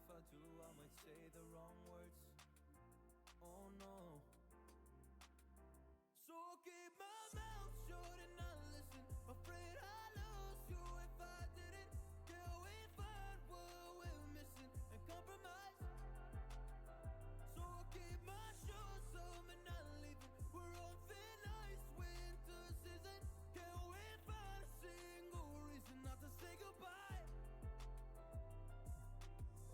I do, I might say the wrong words. Oh no. So I'll keep my mouth shut and not listen. Afraid I lose you if I didn't. Till we find what we're missing and compromise. So I'll keep my shoes on and not leaving. We're on thin ice, winter season. Can't we find a single reason not to say goodbye?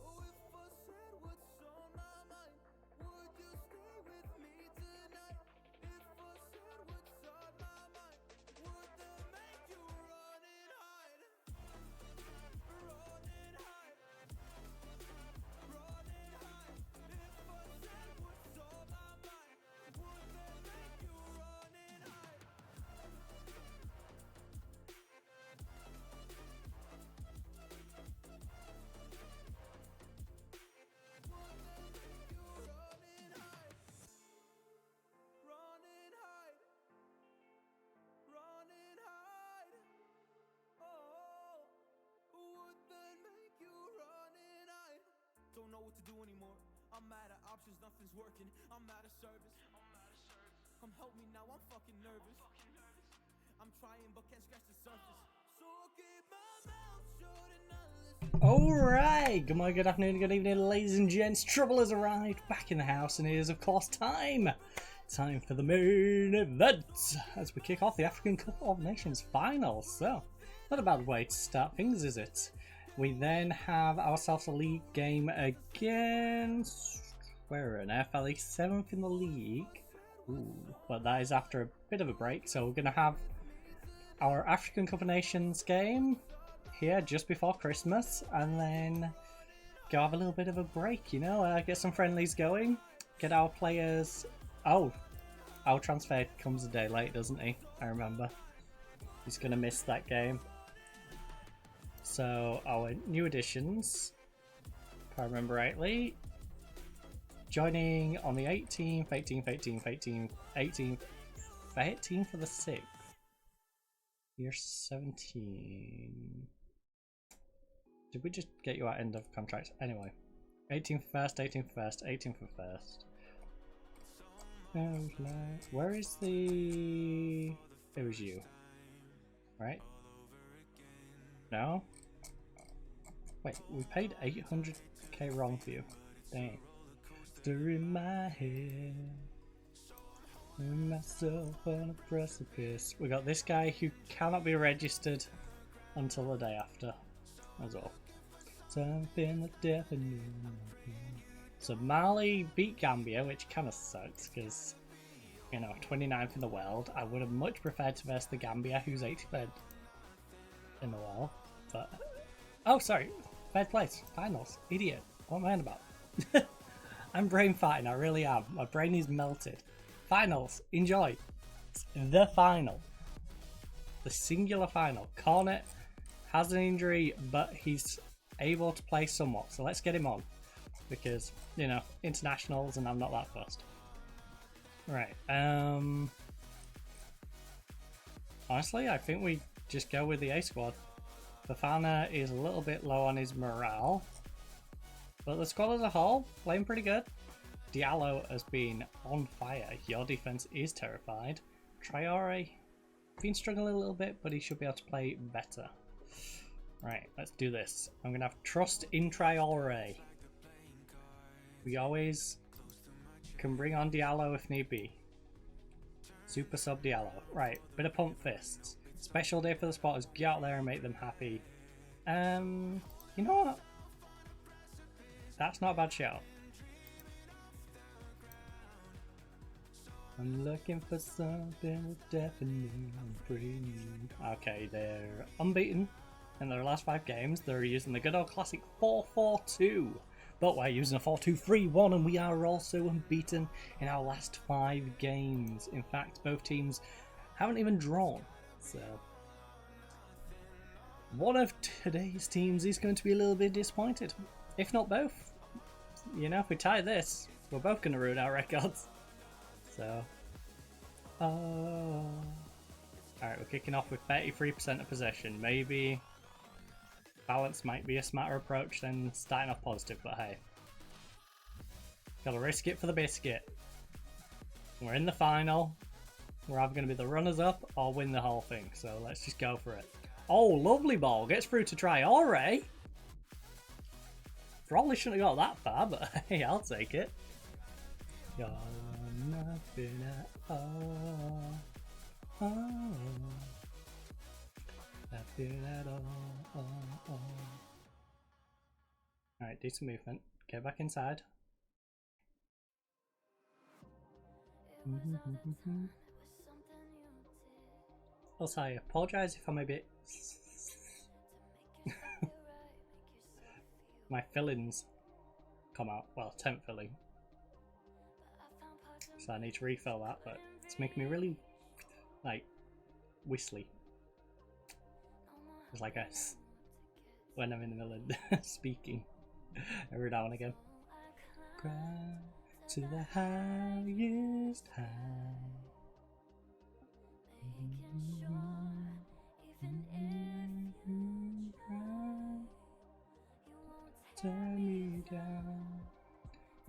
Oh, if I said what's on my mind, would you stay with me tonight? If I said what's on my mind, would that make you run and hide? Run and hide. Run and hide. If I said what's on my mind, would that make you run and hide? Would that make you run and hide? Run and hide. Run and hide. Oh, would that make you run and hide? Don't know what to do anymore. I'm out of options, nothing's working. I'm out of service. Come help me now, I'm fucking nervous. I'm trying but can't scratch the surface. So I'll keep my mouth shut and not listen. Alright, good morning, good afternoon, good evening, ladies and gents. Trouble has arrived back in the house, and it is, of course, time for the main event as we kick off the African Cup of Nations finals. So, not a bad way to start things, is it? We then have ourselves a league game against. We're in FLE 7th in the league. Ooh, but that is after a bit of a break, so we're going to have our African Cup of Nations game here just before Christmas, and then go have a little bit of a break, you know, get some friendlies going, get our players. Oh, our transfer comes a day late, doesn't he? I remember. He's going to miss that game. So our new additions, if I remember rightly, joining on the 18th for the 6th. You're 17. Did we just get you at end of contract? Anyway, 18th first, 18th first, 18th for first. Where is the? It was you, right? No. Wait, we paid 800k wrong for you. Dang. Stir in my head. And myself on a precipice. We got this guy who cannot be registered until the day after. That's all. Something the death of me. So Mali beat Gambia, which kind of sucks because, you know, 29th in the world. I would have much preferred to verse the Gambia, who's 83rd in the world. But oh, sorry, third place, finals. Idiot. What am I on about? I'm brain farting. I really am. My brain is melted. Finals, enjoy. The final, the singular final. Cornet has an injury, but he's able to play somewhat, so let's get him on because, you know, internationals and I'm not that fussed. Right, honestly I think we just go with the A squad. Fafana is a little bit low on his morale, but the squad as a whole playing pretty good. Diallo has been on fire. Your defense is terrified. Traore been struggling a little bit, but he should be able to play better. Right, let's do this. I'm gonna have trust in Traore. We always can bring on Diallo if need be. Super sub Diallo. Right, bit of pump fists. Special day for the spotters. Get out there and make them happy. You know what? That's not a bad shout. I'm looking for something with definitely need. Okay, they're unbeaten in their last 5 games. They're using the good old classic 4-4-2. But we're using a 4-2-3-1, and we are also unbeaten in our last 5 games. In fact, both teams haven't even drawn. So one of today's teams is going to be a little bit disappointed. If not both. You know, if we tie this, we're both going to ruin our records. So, alright, we're kicking off with 33% of possession. Maybe balance might be a smarter approach than starting off positive, but hey. Gotta risk it for the biscuit. We're in the final. We're either going to be the runners-up or win the whole thing, so let's just go for it. Oh, lovely ball. Gets through to Traore. Probably shouldn't have got that far, but hey, I'll take it. You're nothing at all. Oh, nothing at all. Alright, decent movement. Get back inside. Also, I apologise if I'm a bit... My fillings come out. Well, temp filling. So I need to refill that, but it's making me really, like, whistly. It's like us when I'm in the middle of speaking every now and again. Cry to the highest high. Turn me down,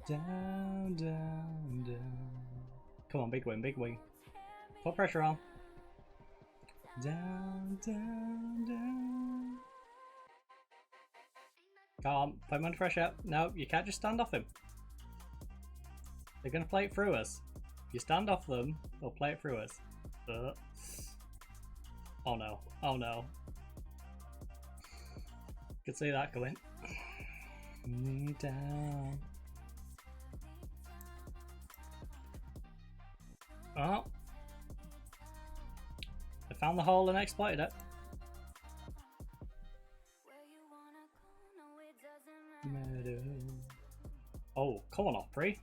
down, down, down. Come on, big wing, big wing. Put pressure on. Down, down, down. Come on, put him under pressure. No, you can't just stand off him. They're gonna play it through us. If you stand off them, they'll play it through us. Oh no, oh no. Could see that coming. Me down. Oh. I found the hole and exploited it. Oh, come on, Opry.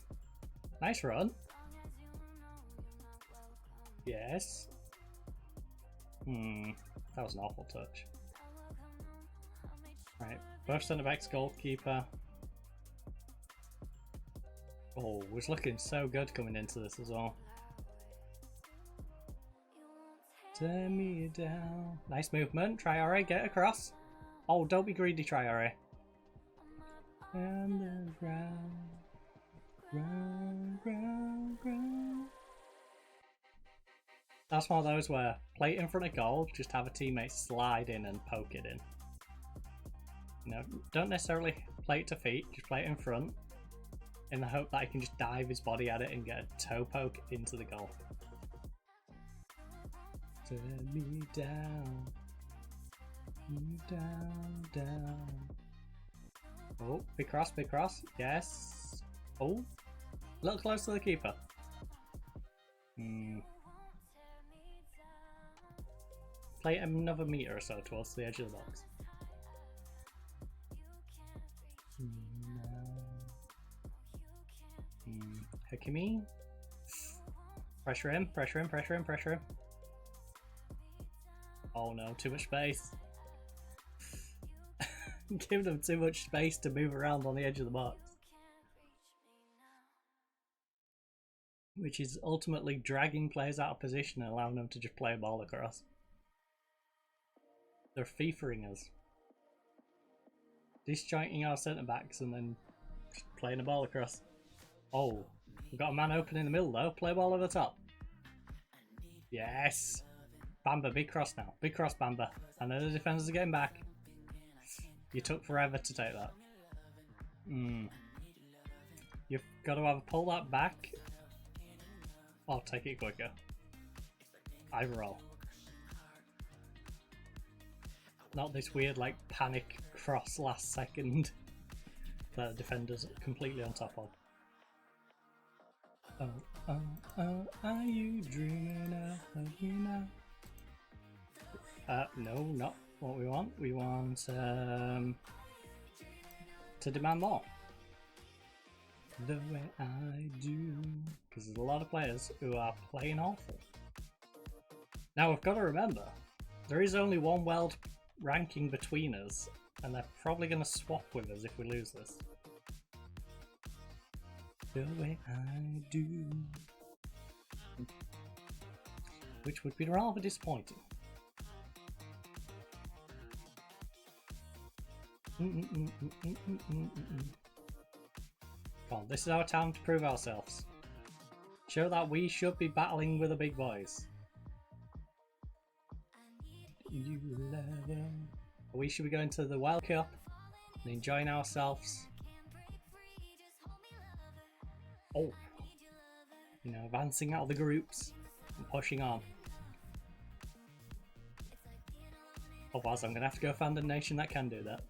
Nice run. Yes. That was an awful touch. Right, both centre backs, goalkeeper. Oh, was looking so good coming into this as well. Turn me down. Nice movement. Traore, get across. Oh, don't be greedy, Traore. And the ground. Ground. That's one of those where play it in front of goal, just have a teammate slide in and poke it in. You know, don't necessarily play it to feet, just play it in front in the hope that I can just dive his body at it and get a toe poke into the goal. Turn me down. Down, down. Oh, big cross, big cross. Yes. Oh, a little close to the keeper. Play it another metre or so towards the edge of the box. Hakimi. Pressure him, pressure him, pressure him, pressure him. Oh no, too much space. Give them too much space to move around on the edge of the box. Which is ultimately dragging players out of position and allowing them to just play a ball across. They're FIFAing us. Disjointing our centre backs and then just playing a ball across. Oh, we've got a man open in the middle though. Play ball over the top. Yes. Bamba, big cross now. Big cross, Bamba. I know the defenders are getting back. You took forever to take that. You've got to either pull that back or take it quicker. Either roll. Not this weird like panic cross last second that the defender's completely on top of. Oh, are you dreaming of me now? No, not what we want. We want to demand more. The way I do. Because there's a lot of players who are playing awful. Now we've got to remember, there is only one world ranking between us, and they're probably going to swap with us if we lose this. The way I do. Which would be rather disappointing. Come on, this is our time to prove ourselves. Show that we should be battling with the big boys. We should be going to the World Cup and enjoying ourselves. Oh, you know, advancing out of the groups and pushing on. Otherwise, I'm gonna have to go find a nation that can do that.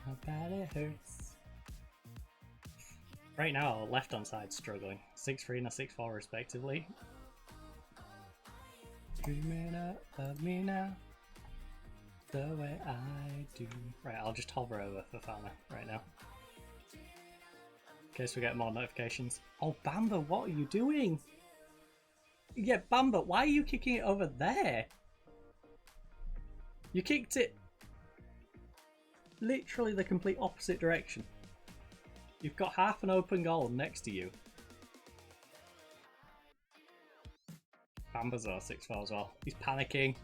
How bad it hurts. Right now, our left-hand side's struggling. 6-3 and a 6-4 respectively. Dreaming of me now, the way I do. Right, I'll just hover over Fafana right now. In case we get more notifications. Oh, Bamba, what are you doing? Yeah, Bamba, why are you kicking it over there? You kicked it literally the complete opposite direction. You've got half an open goal next to you. Bamba's on 6-4 as well. He's panicking.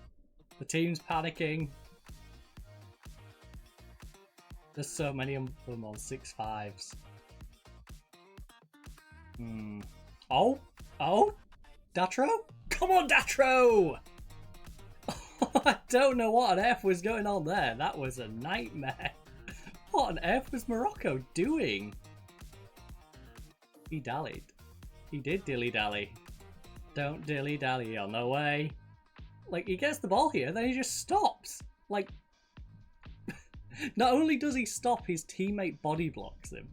The team's panicking. There's so many of them on 6-5s. Oh! Oh! Datro? Come on, Datro! I don't know what on earth was going on there. That was a nightmare. What on earth was Morocco doing? He dallied. He did dilly-dally. Don't dilly-dally on the way. Like, he gets the ball here, then he just stops. Like, not only does he stop, his teammate body blocks him.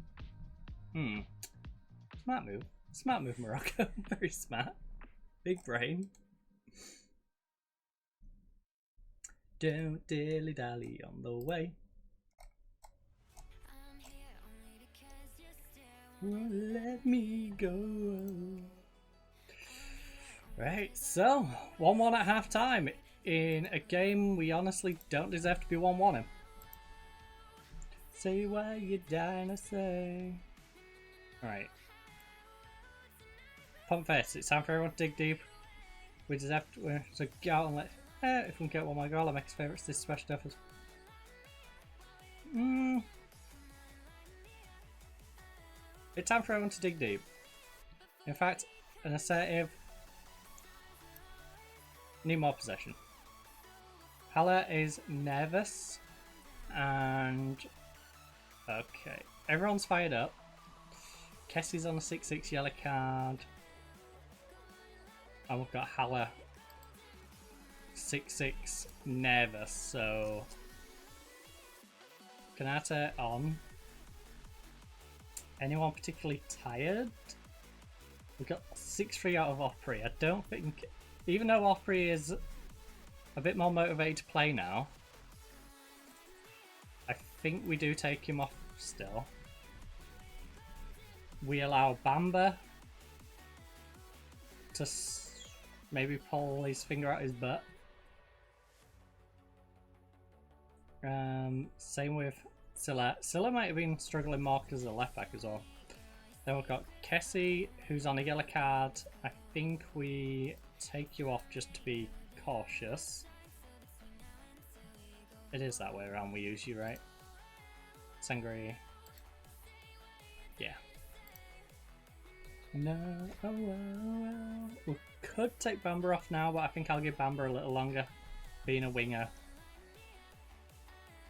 Smart move. Smart move, Morocco. Very smart. Big brain. Don't dilly-dally on the way. Won't let me go. Right, so 1-1 at half time in a game we honestly don't deserve to be 1-1 in. Say why you dying to say. Alright. Pump face, it's time for everyone to dig deep. We deserve to so go out and let if we can get one more goal, I'll make his favourites this special efforts. It's time for everyone to dig deep. In fact, an assertive. Need more possession. Hala is nervous. And okay. Everyone's fired up. Kessie's on a 6-6 yellow card. And we've got Hala 6-6 nervous, so Kanata on. Anyone particularly tired? We've got 6-3 out of Opry. I don't think, even though Opry is a bit more motivated to play now, I think we do take him off still. We allow Bamba to maybe pull his finger out his butt. Same with Scylla. Scylla might have been struggling more because of the left back as well. Then we've got Kessie, who's on a yellow card. I think we take you off just to be cautious. It is that way around we use you, right? Sangri. Yeah. No. Oh, well. We could take Bamba off now, but I think I'll give Bamba a little longer, being a winger.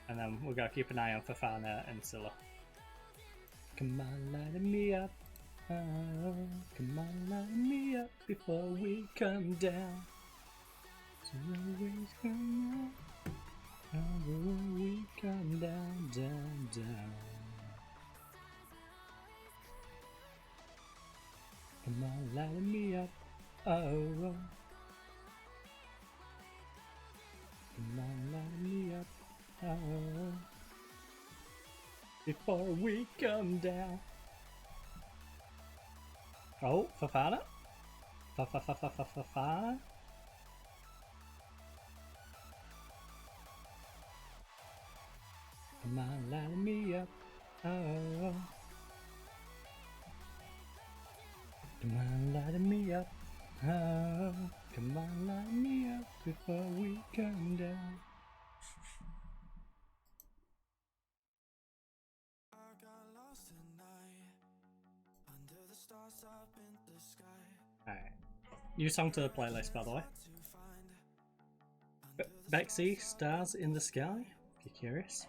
And then we've got to keep an eye on Fafana and Scylla. Come on, light me up. Oh, come on, light me up before we come down. So always come on. Oh, before we come down, down, down. Come on, light me up. Oh. Come on, light me up. Oh, before we come down. Oh, Fafana. Fafana. Come on, light me up. Oh. Come on, light me up. Oh. Come on, light me up before we come down. Alright. New song to the playlist, by the way. Bexy, Stars in the Sky, if you're curious.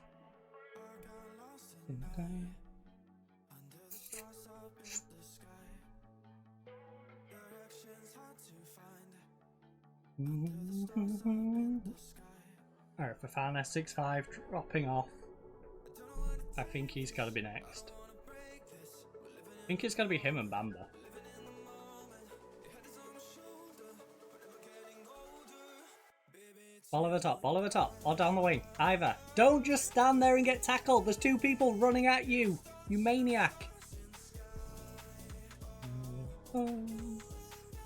Alright, Fafana 6-5 dropping off. I think he's got to be next. I think it's got to be him and Bamba. Ball over top, or down the wing. Either. Don't just stand there and get tackled. There's two people running at you, you maniac.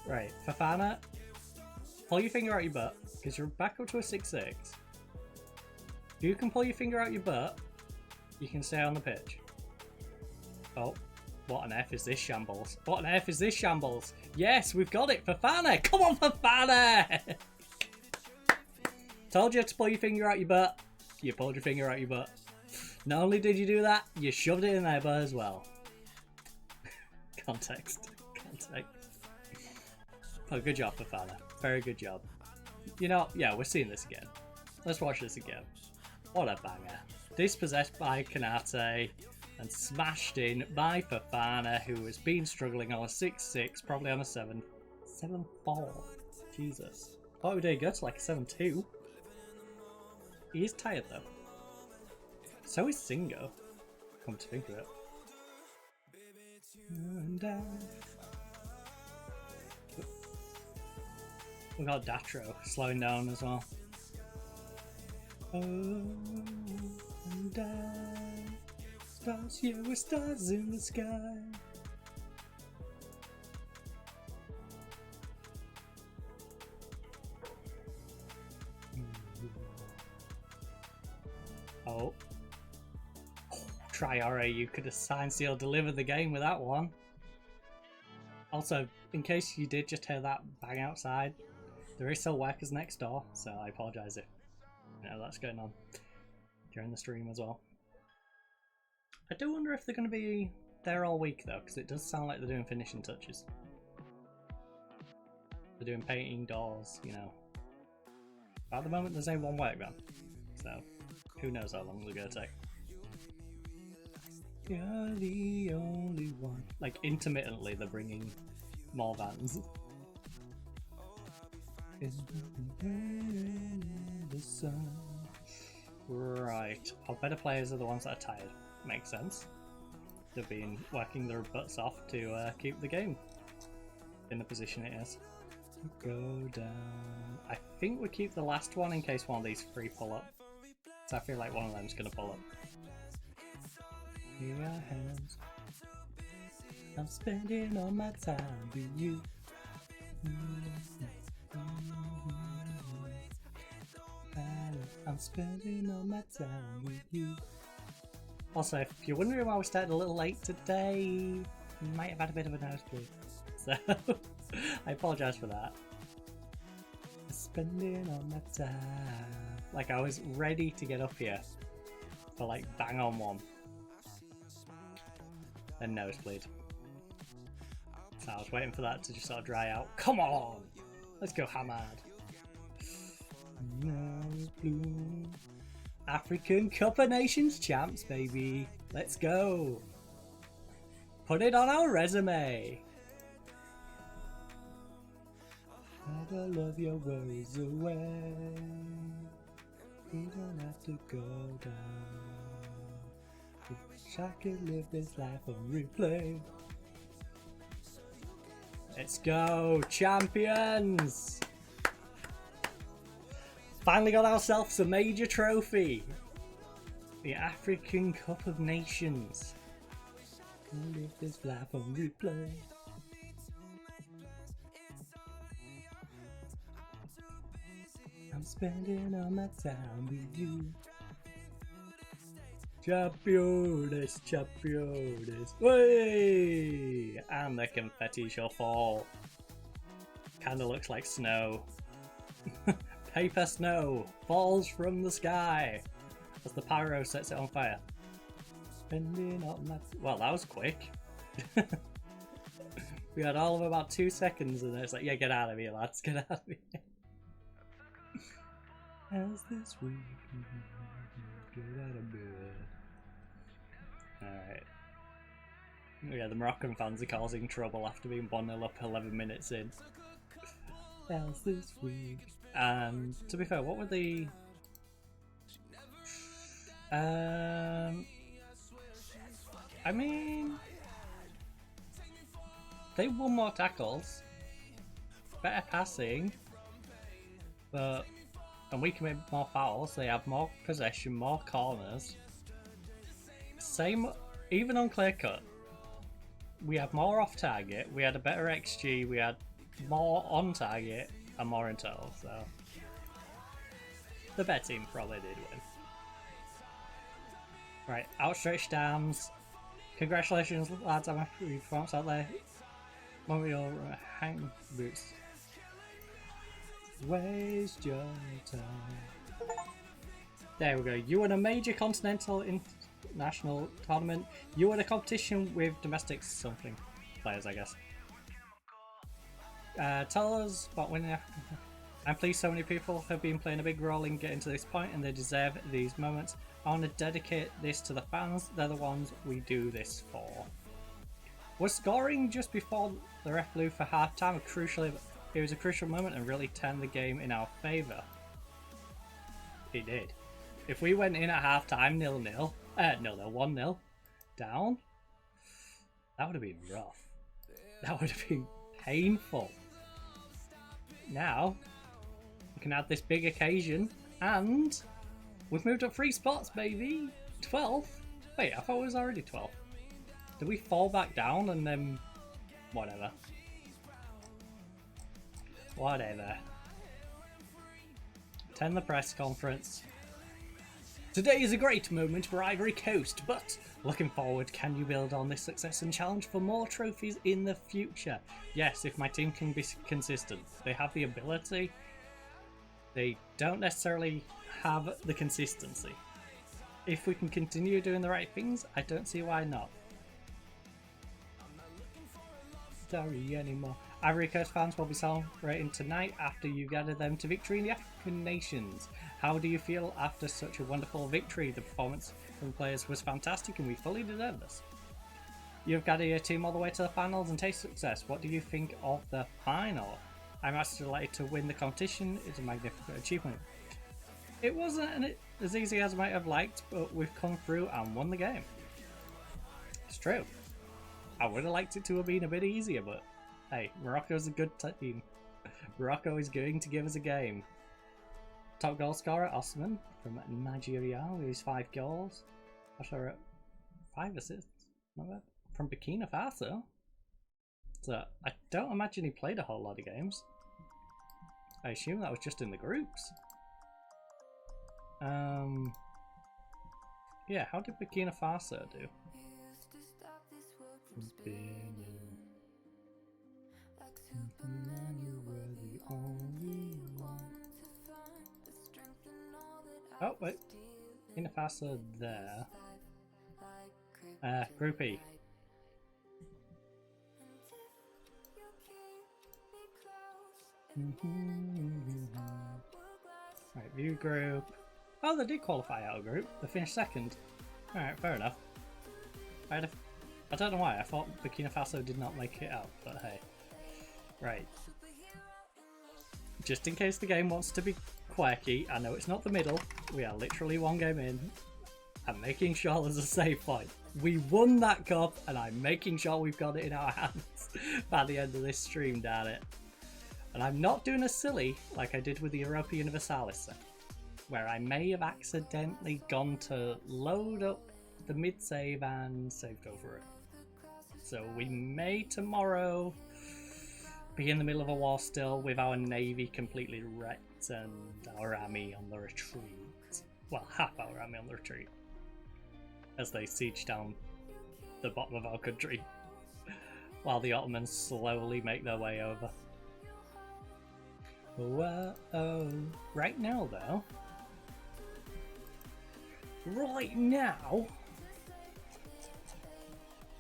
Right, Fafana, pull your finger out your butt, because you're back up to a 6-6. If you can pull your finger out your butt, you can stay on the pitch. Oh, what on earth is this shambles? What on earth is this shambles? Yes, we've got it, Fafana! Come on, Fafana! Told you to pull your finger out your butt. You pulled your finger out your butt. Not only did you do that, you shoved it in there butt as well. Context. Oh, good job, Fafana. Very good job. You know, yeah, we're seeing this again. Let's watch this again. What a banger. Dispossessed by Kanate and smashed in by Fafana, who has been struggling on a 6-6, probably on a 7-4. Jesus. Thought we did go to like a 7-2. He is tired though. So is Singo. Come to think of it. We got Datro slowing down as well. Oh, and down. Stars, yeah, we're stars in the sky. Oh. Triara, you could have signed, seal, delivered the game with that one. Also, in case you did just hear that bang outside, there is still workers next door, so I apologise if you know that's going on during the stream as well. I do wonder if they're going to be there all week though, because it does sound like they're doing finishing touches. They're doing painting, doors, you know. But at the moment there's only one work van, so who knows how long they're going to take. You're the only one. Like intermittently they're bringing more vans. Right, our better players are the ones that are tired. Makes sense. They've been working their butts off to keep the game in the position it is. Go down. I think we keep the last one in case one of these three pull up. So I feel like one of them's gonna pull up. Here are hands. I'm spending all my time with you. I'm spending all my time with you. Also, if you're wondering why we started a little late today, we might have had a bit of a nosebleed. So, I apologise for that. Spending all my time. Like, I was ready to get up here for like bang on one. Then nosebleed. So I was waiting for that to just sort of dry out. Come on! Let's go Hamad. African Cup of Nations champs, baby. Let's go. Put it on our resume. Try to love your worries away. You don't have to go down. Wish I could live this life on replay. Let's go, champions! Finally got ourselves a major trophy. The African Cup of Nations. Live this life on replay. I'm spending all my time with you. Champions, champions. Way! And the confetti shall fall. Kinda looks like snow. Paper snow falls from the sky as the pyro sets it on fire. Spending all my... Well, that was quick. We had all of about 2 seconds, and then it's like, yeah, get out of here, lads, get out of here. How's this week? Get out of bed. Alright. Yeah, the Moroccan fans are causing trouble after being 1-0 up 11 minutes in. How's this week? And to be fair, what were the... I mean... They won more tackles, better passing, but... And we commit more fouls, they have more possession, more corners. Same, even on clear cut, we had more off target, we had a better XG, we had more on target, and more in total, so... The better team probably did win. Right, outstretched arms. Congratulations, lads, I'm happy with your performance out there. When we all hang boots. Waste your time. There we go. You won a major continental international tournament. You won a competition with domestic something players, I guess. Tell us about winning. I'm pleased so many people have been playing a big role in getting to this point, and they deserve these moments. I want to dedicate this to the fans. They're the ones we do this for. Was scoring just before the ref blew for half time crucially? It was a crucial moment and really turned the game in our favour. It did. If we went in at half time 0-0, 1-0 down, that would have been rough. That would have been painful. Now, we can add this big occasion, and we've moved up 3 spots, baby! 12th? Wait, I thought it was already 12th. Did we fall back down and then... whatever. Whatever. Attend the press conference. Today is a great moment for Ivory Coast, but looking forward, can you build on this success and challenge for more trophies in the future? Yes, if my team can be consistent. They have the ability. They don't necessarily have the consistency. If we can continue doing the right things, I don't see why not. Sorry anymore. Ivory Coast fans will be celebrating tonight after you gather them to victory in the African nations. How do you feel after such a wonderful victory? The performance from the players was fantastic and we fully deserve this. You've gathered your team all the way to the finals and taste success. What do you think of the final? I'm actually delighted to win the competition. It's a magnificent achievement. It wasn't as easy as I might have liked, but we've come through and won the game. It's true. I would have liked it to have been a bit easier, but hey, Morocco's a good team. Morocco is going to give us a game. Top goal scorer, Osman from Nigeria with his 5 goals. Or 5 assists. Not bad. From Burkina Faso. So I don't imagine he played a whole lot of games. I assume that was just in the groups. Yeah, how did Burkina Faso do? Oh wait, Burkina Faso there. Group E. Right, view group. Oh, they did qualify out of group. They finished second. Alright, fair enough. I don't know why, I thought Burkina Faso did not make it out, but hey. Right. Just in case the game wants to be quirky, I know it's not the middle. We are literally 1 game in. I'm making sure there's a save point. We won that cup, and I'm making sure we've got it in our hands by the end of this stream, damn it. And I'm not doing a silly like I did with the Europa Universalis set, where I may have accidentally gone to load up the mid-save and saved over it. So we may tomorrow be in the middle of a war still with our navy completely wrecked and our army on the retreat. Well, half our army on the retreat. As they siege down the bottom of our country while the Ottomans slowly make their way over. Whoa. Right now though,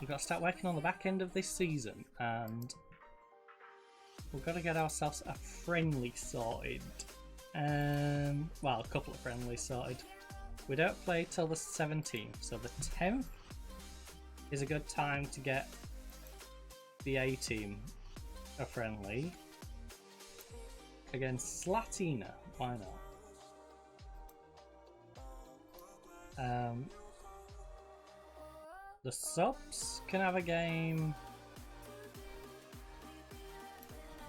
we've got to start working on the back end of this season, and we've got to get ourselves a friendly sorted. Well, a couple of friendlies sorted. We don't play till the 17th, so the 10th is a good time to get the A team a friendly against Slatina. Why not? The subs can have a game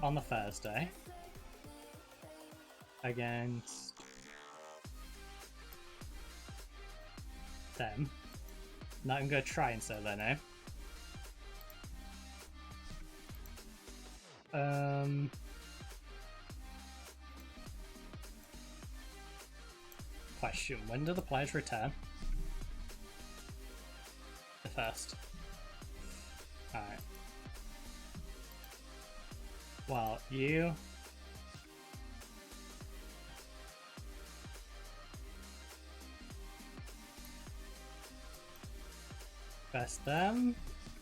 on the Thursday against them. Not even going to try and say their name. Question: when do the players return? The first. Alright. Well, you best them,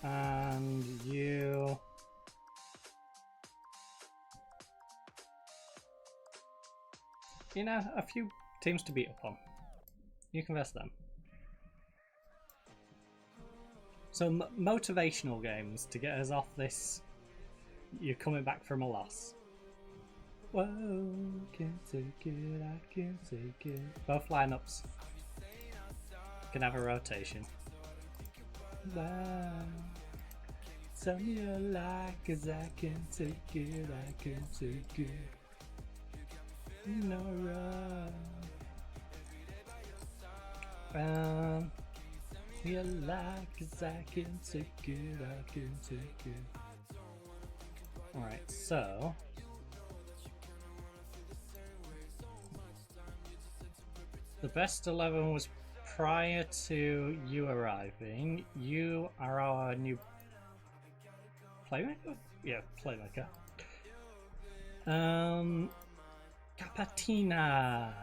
and you know, a few teams to beat up on. You can vest them. So motivational games to get us off this. You're coming back from a loss. Whoa, can't take it, I can't take it. Both lineups can have a rotation. Wow, tell me you like, 'cause I can't take it, I can't take it. No run. You like, 'cause I can't take it, I can't take it. Alright, so the best 11 was prior to you arriving. You are our new playmaker? Yeah, playmaker. Capatina.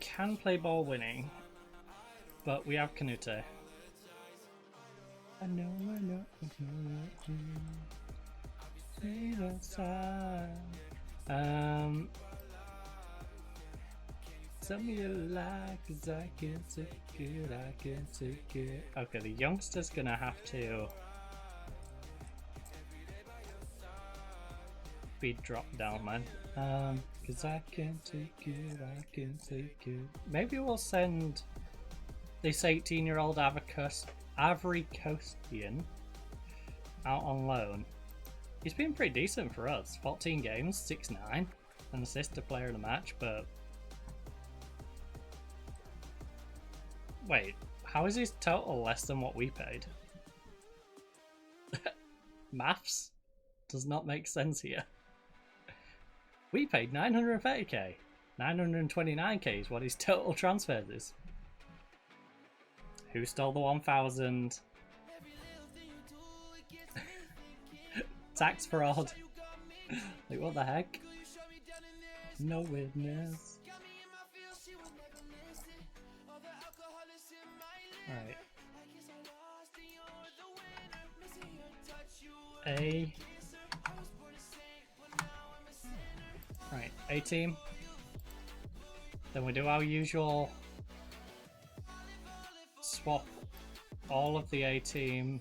Can play ball winning, but we have Canute. I know. See the sign. Tell me you like, 'cause I can't take it, I can't take it. Okay, the youngster's gonna have to be dropped down, man. 'Cause I can't take it, I can't take it. Maybe we'll send this 18-year-old Ivory Coastian out on loan. He's been pretty decent for us. 14 games, 6-9, an assist to player of the match, but wait, how is his total less than what we paid? Maths does not make sense here. We paid 930k. 929k is what his total transfers is. Who stole the 1000? Tax fraud. Like, what the heck? No witness. Alright. A. Right, A team. Then we do our usual swap all of the A team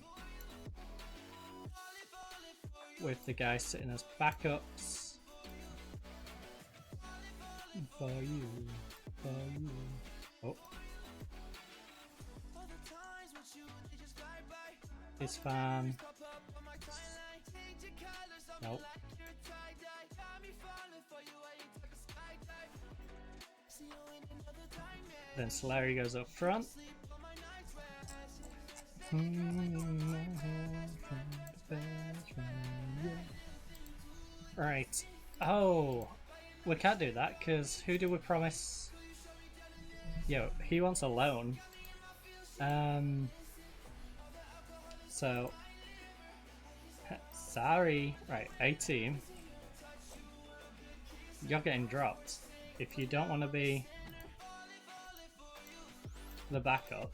with the guys sitting as backups. For you. Oh. It's fine. Nope. Then Solari goes up front. Right. Oh, we can't do that because who do we promise? Yo, he wants a loan. So sorry. Right, A team. You're getting dropped. If you don't want to be the backup,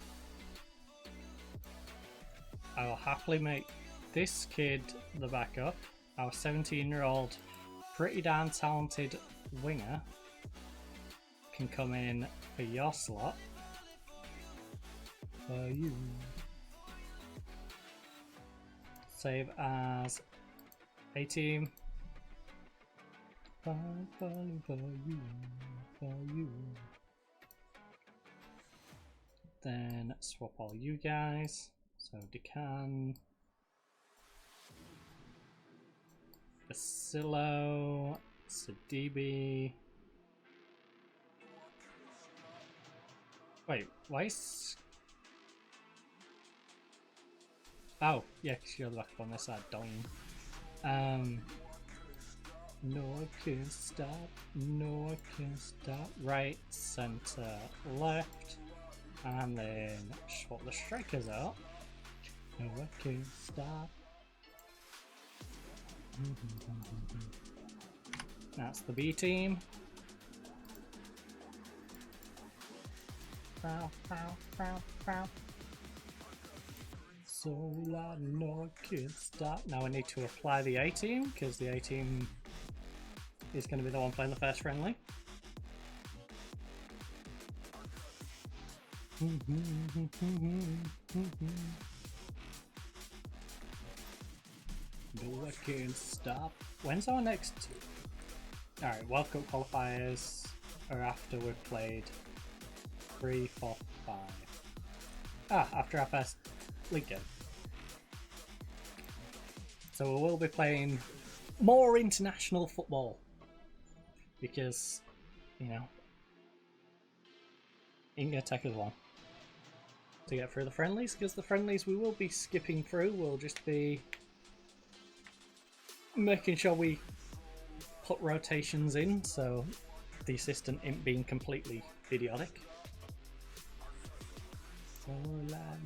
I will happily make this kid the backup. Our 17-year-old, pretty darn talented winger can come in for your slot. For you. Save as a team. For you. Then swap all you guys. So Decan, Basilo, Sidibe. Wait, why is... Oh, yeah, because you're the back on this side, dying. No, I can't stop. No, I can't stop. Right, center, left. And then swap the strikers out. No, I can't stop. That's the B team. So loud, no, I can't stop. Now I need to apply the A team because the A team is going to be the one playing the first friendly. No, I can't stop. When's our next? Alright, World Cup qualifiers are after we've played 3, 4, 5. After our first league game. So we will be playing more international football. Because, you know, it can take us long to get through the friendlies, because the friendlies we will be skipping through. We'll just be making sure we put rotations in so the assistant isn't being completely idiotic. Oh,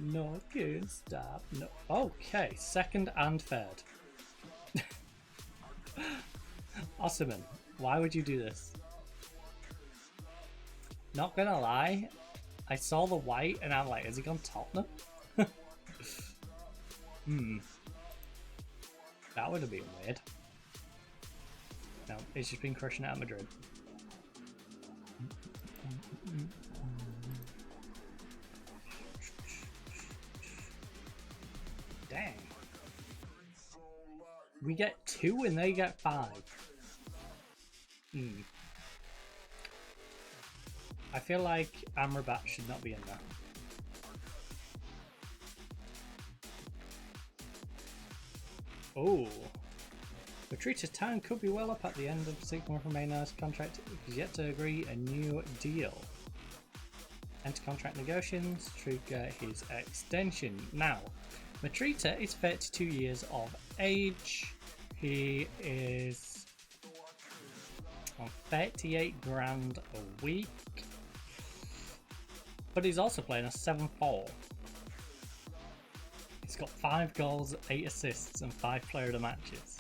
no, I can't stop. No. Okay, second and third. Osman, why would you do this? Not gonna lie, I saw the white and I'm like, has he gone Tottenham? That would have been weird. No, he's just been crushing it at Madrid. Dang. We get 2 and they get 5. I feel like Amrabat should not be in there. Oh. Matrita's time could be well up at the end of Sigma Romena's contract. He's yet to agree a new deal. Enter contract negotiations, trigger his extension. Now, Matrita is 32 years of age. He is on 38 grand a week. But he's also playing a 7-4. He's got 5 goals, 8 assists, and 5 player of the matches.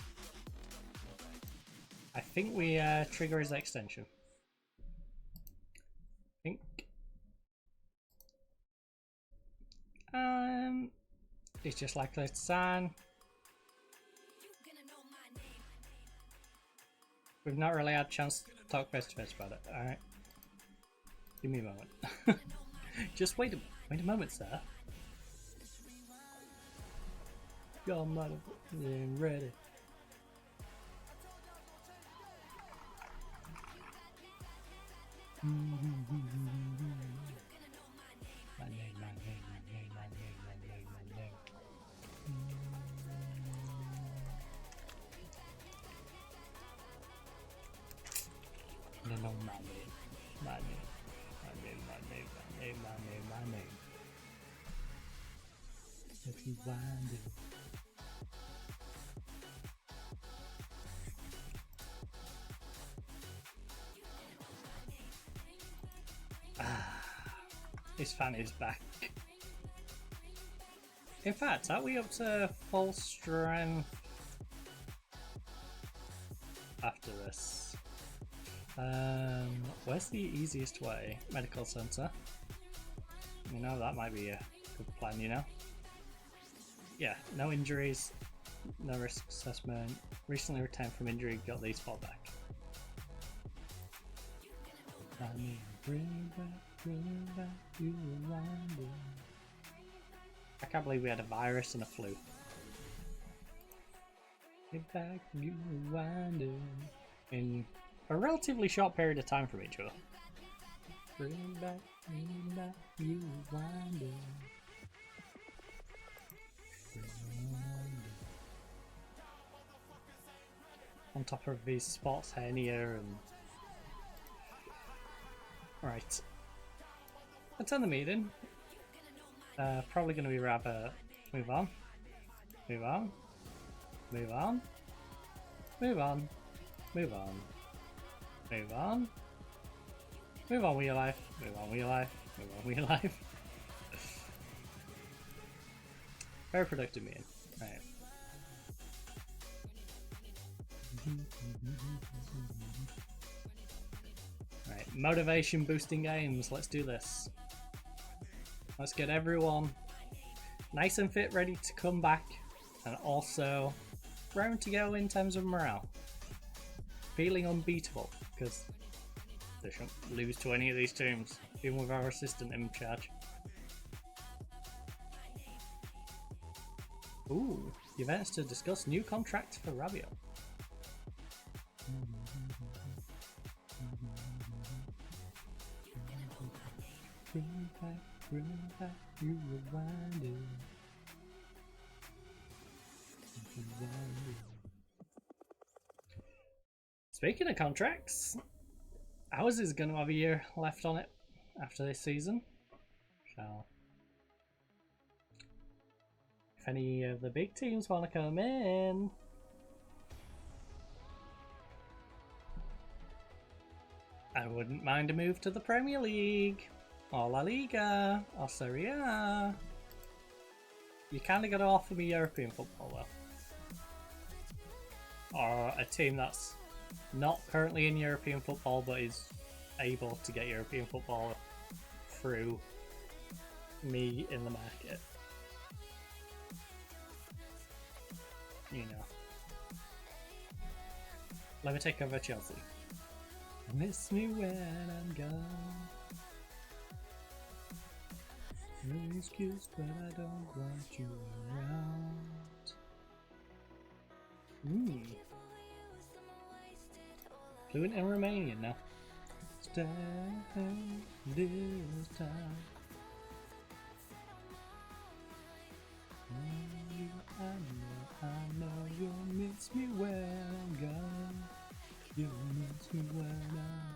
I think we trigger his extension. I think. He's just likely to sign. We've not really had a chance to talk face to face about it. Alright. Give me a moment. Just wait a moment, sir. Y'all might have been ready. My name. You know my name. If you wind it. His fan is back. In fact, are we up to full strength after this? Where's the easiest way? Medical center. You know, that might be a good plan, you know? Yeah, no injuries, no risk assessment. Recently returned from injury, got these 4 back. I mean, bring back, you wonder. I can't believe we had a virus and a flu. Bring back, you wonder. In a relatively short period of time from each other. Bring back, you wonder. On top of his sports hernia and... Right. Let's end the meeting. Probably going to be rather... Move on. Move on. Move on. Move on. Move on. Move on. Move on with your life. Move on with your life. Move on with your life. Very productive meeting. Right. Right. Motivation boosting games. Let's do this. Let's get everyone nice and fit, ready to come back, and also round to go in terms of morale. Feeling unbeatable because they shouldn't lose to any of these teams, even with our assistant in charge. Ooh, events to discuss new contracts for Rabio. Bring back, you reminded. Speaking of contracts, ours is going to have a year left on it after this season. So, if any of the big teams want to come in, I wouldn't mind a move to the Premier League, or La Liga, or Serie A. You kind of got to offer me European football though. Or a team that's not currently in European football but is able to get European football through me in the market. You know. Let me take over Chelsea. Miss me when I'm gone. No excuse, but I don't want you around. Fluent in Romanian now. Stand this time. I know you'll miss me when I'm gone. You'll miss me when I'm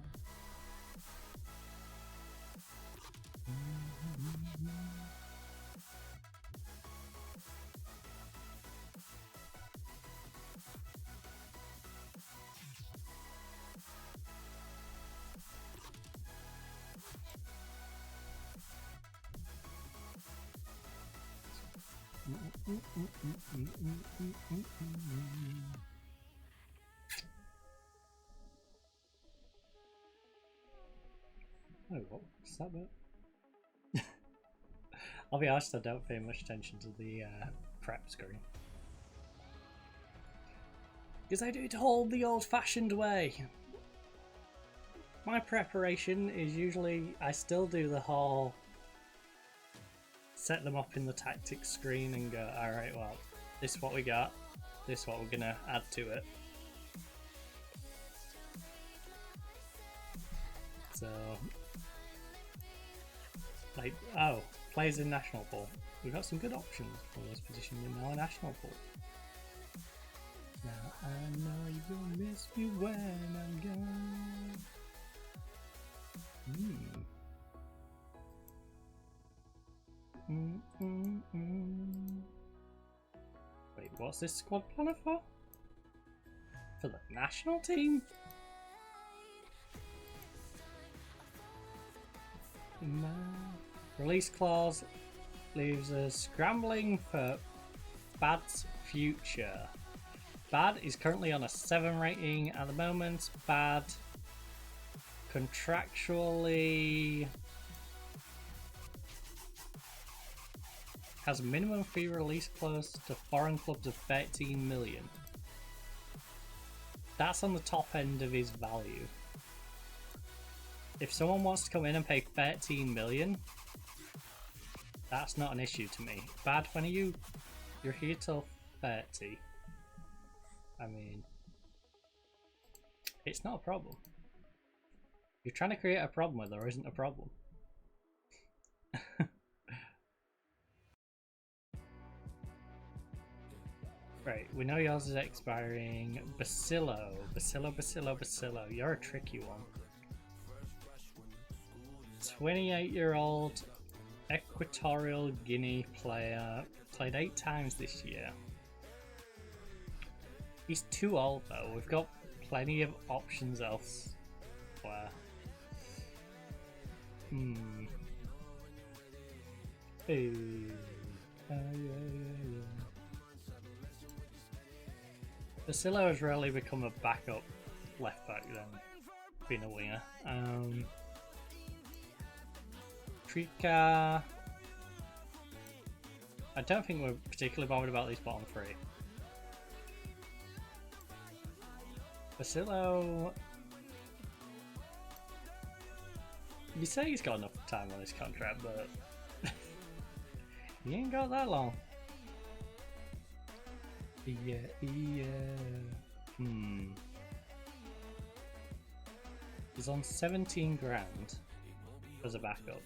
Oh, what's that about? I'll be honest, I don't pay much attention to the prep screen. Because I do it all the old-fashioned way. My preparation is usually, I still do the whole set them up in the tactics screen and go, alright, well, this is what we got, this is what we're gonna add to it. So, like, oh, players in national pool. We've got some good options for those positions in our national pool. Now I know you'll miss me when I'm gone. Wait, what's this squad planner for? For the national team? No. Release clause leaves us scrambling for Bad's future. Bad is currently on a 7 rating at the moment. Bad contractually has a minimum fee release close to foreign clubs of 13 million. That's on the top end of his value. If someone wants to come in and pay 13 million, that's not an issue to me. Bad, when are you? You're here till 30. I mean, it's not a problem. You're trying to create a problem where there isn't a problem. Right, we know yours is expiring. Bacillo. You're a tricky one. 28-year-old Equatorial Guinea player. Played 8 times this year. He's too old though. We've got plenty of options elsewhere. Bacillo has really become a backup left back than being a winger. Trika. I don't think we're particularly bothered about these bottom 3. Bacillo. You say he's got enough time on his contract, but he ain't got that long. Yeah. He's on 17 grand as a backup.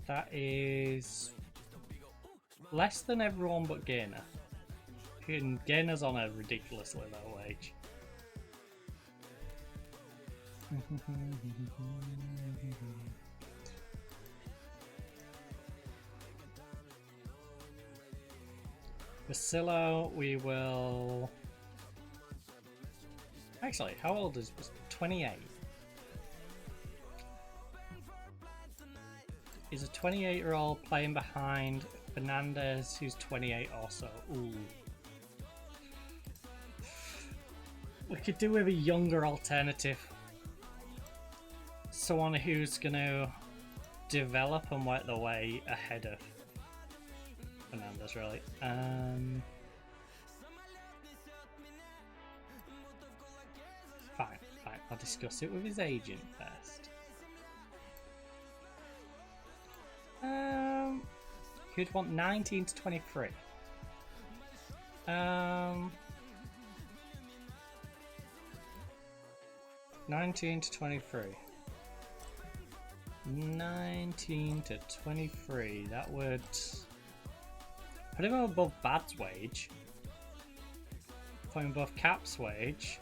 That is less than everyone but Gainer. And Gainer's on a ridiculously low wage. Bacillo, we will... Actually, how old is 28? Is a 28-year-old playing behind Fernandez, who's 28 also. Ooh. We could do with a younger alternative. Someone who's going to develop and work their way ahead of Fernandez, really. Fine. I'll discuss it with his agent first. Who'd want 19 to 23? 19 to 23. 19 to 23. That would put him above Bad's wage. Put him above Cap's wage.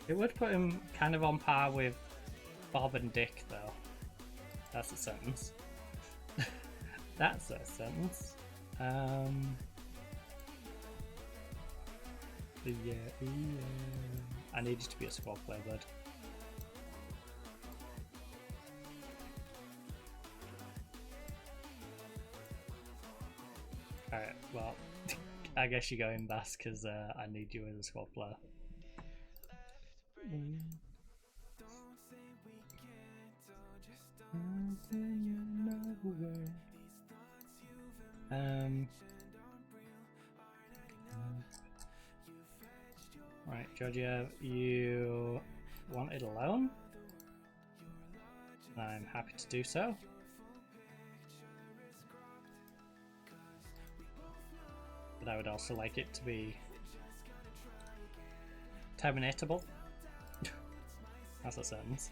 It would put him kind of on par with Bob and Dick, though. That's a sentence. That's a sentence. Yeah. I need you to be a squad player, bud. Alright, well, I guess you're going Bass because I need you as a squad player. Right, Georgia, you wanted a loan? I'm happy to do so. But I would also like it to be terminatable. That's a sentence.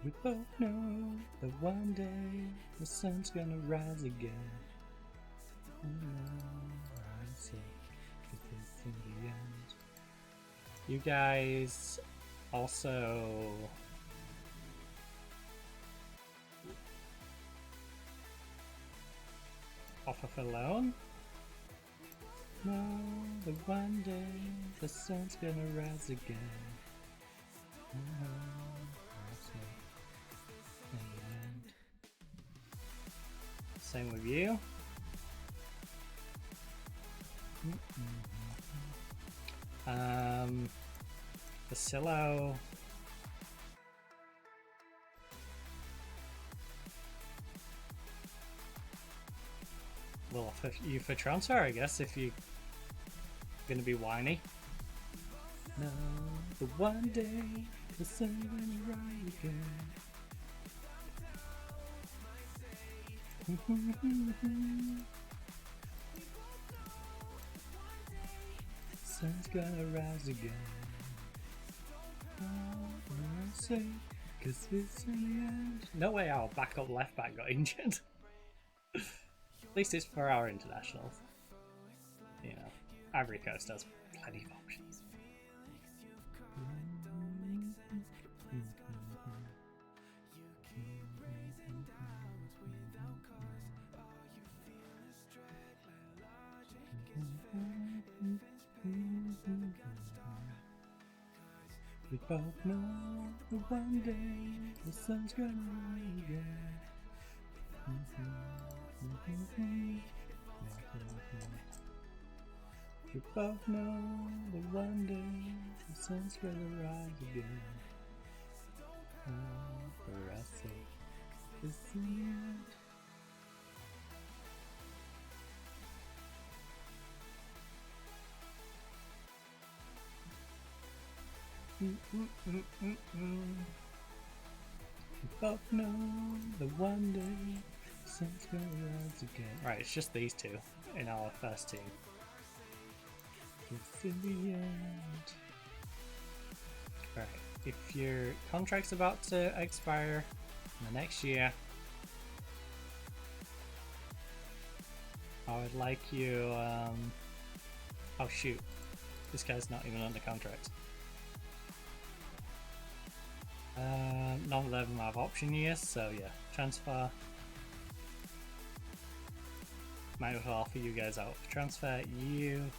We both know that one day the sun's gonna rise again. You guys also offer for loan? No, but one day the sun's gonna rise again. Same with you. Basillo. We'll offer you for transfer, I guess, if you're gonna be whiny. No, the one day the sun will rise again. Sun's gonna rise again. I say, 'cause it's in the end. No way our backup left back got injured. At least it's for our internationals. You know, Ivory Coast has plenty of options. We both know that one day the sun's gonna rise again. We both know that one day the sun's gonna rise again. For our sake, it's in the end. We both know that one day the sun's gonna rise again. Right, it's just these two in our first team. It's in the end. Right, if your contract's about to expire in the next year, I would like you, oh shoot, this guy's not even under contract. None of them have option years, so yeah, transfer. Might as well offer you guys out for transfer. You,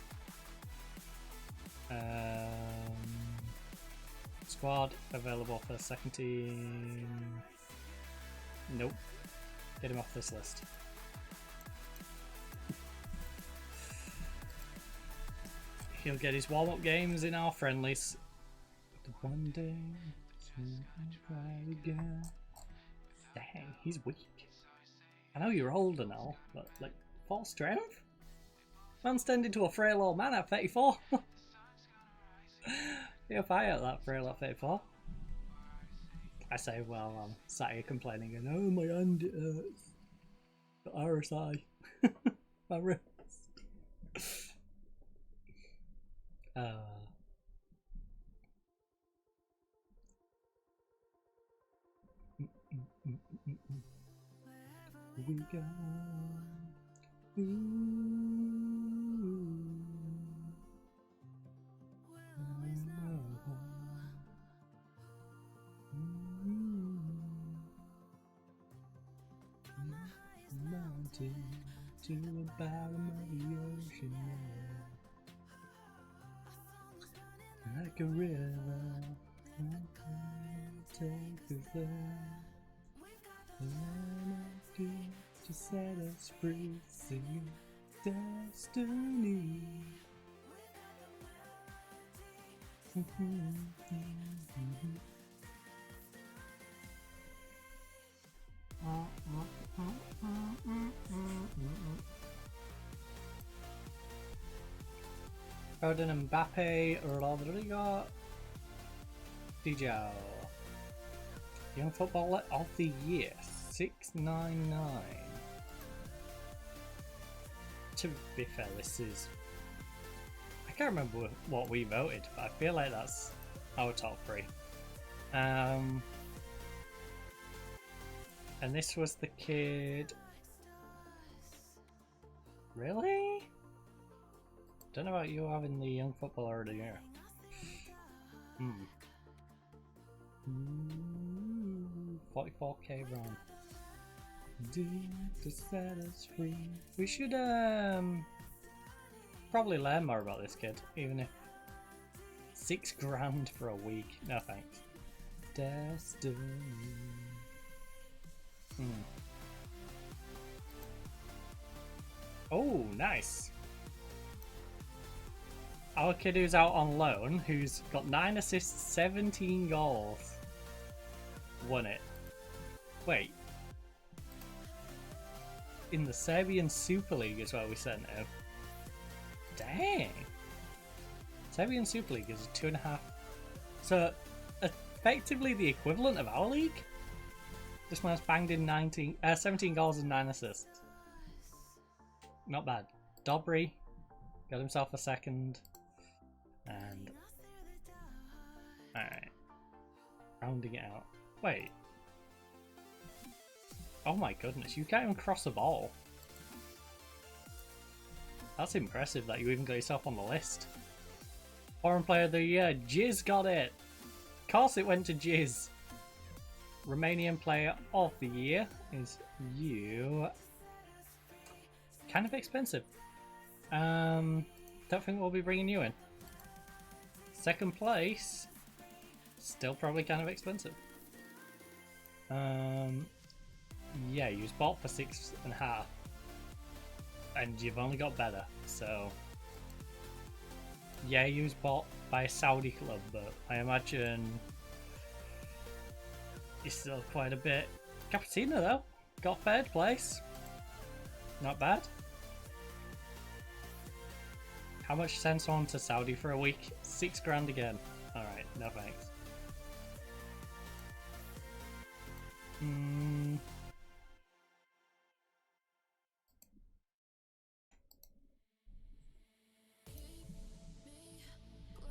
squad available for second team. Nope, get him off this list. He'll get his warm-up games in our friendlies. One day. Again. Dang, he's weak. I know you're older now, but like 4 strength? Man's turned into a frail old man at 34. If I at that frail at 34. I say, well, I'm sat here complaining and oh my hand it hurts. The RSI. My wrist. We go. Mountain to the bottom of the ocean, like a river, take us there. To set us free, singing destiny. Foden and Mbappe, Rodrigo, Dijon. Young Footballer of the Year, 699. To be fair, this is... I can't remember what we voted, but I feel like that's our top 3. And this was the kid... Really? Don't know about you having the Young Footballer of the Year. 44k run. To set us free. We should probably learn more about this kid, even if $6 grand for a week. No thanks. Destiny. Oh, nice. our kid who's out on loan, who's got 9 assists, 17 goals, won it. Wait. In the Serbian Super League is where we sent him. Dang. Serbian Super League is a 2.5. So, effectively the equivalent of our league? This man's banged in 17 goals and 9 assists. Not bad. Dobry got himself a second. And... alright. Rounding it out. Wait. Oh my goodness, you can't even cross a ball. That's impressive that you even got yourself on the list. Foreign Player of the Year, Jizz got it! Of course it went to Jizz. Romanian Player of the Year is you. Kind of expensive. Don't think we'll be bringing you in. Second place, still probably kind of expensive. Yeah, you was bought for 6.5, and you've only got better. So yeah, you was bought by a Saudi club, but I imagine you're still quite a bit. Cappuccino though, got third place. Not bad. How much send someone to Saudi for a week? 6 grand again. Alright, no thanks.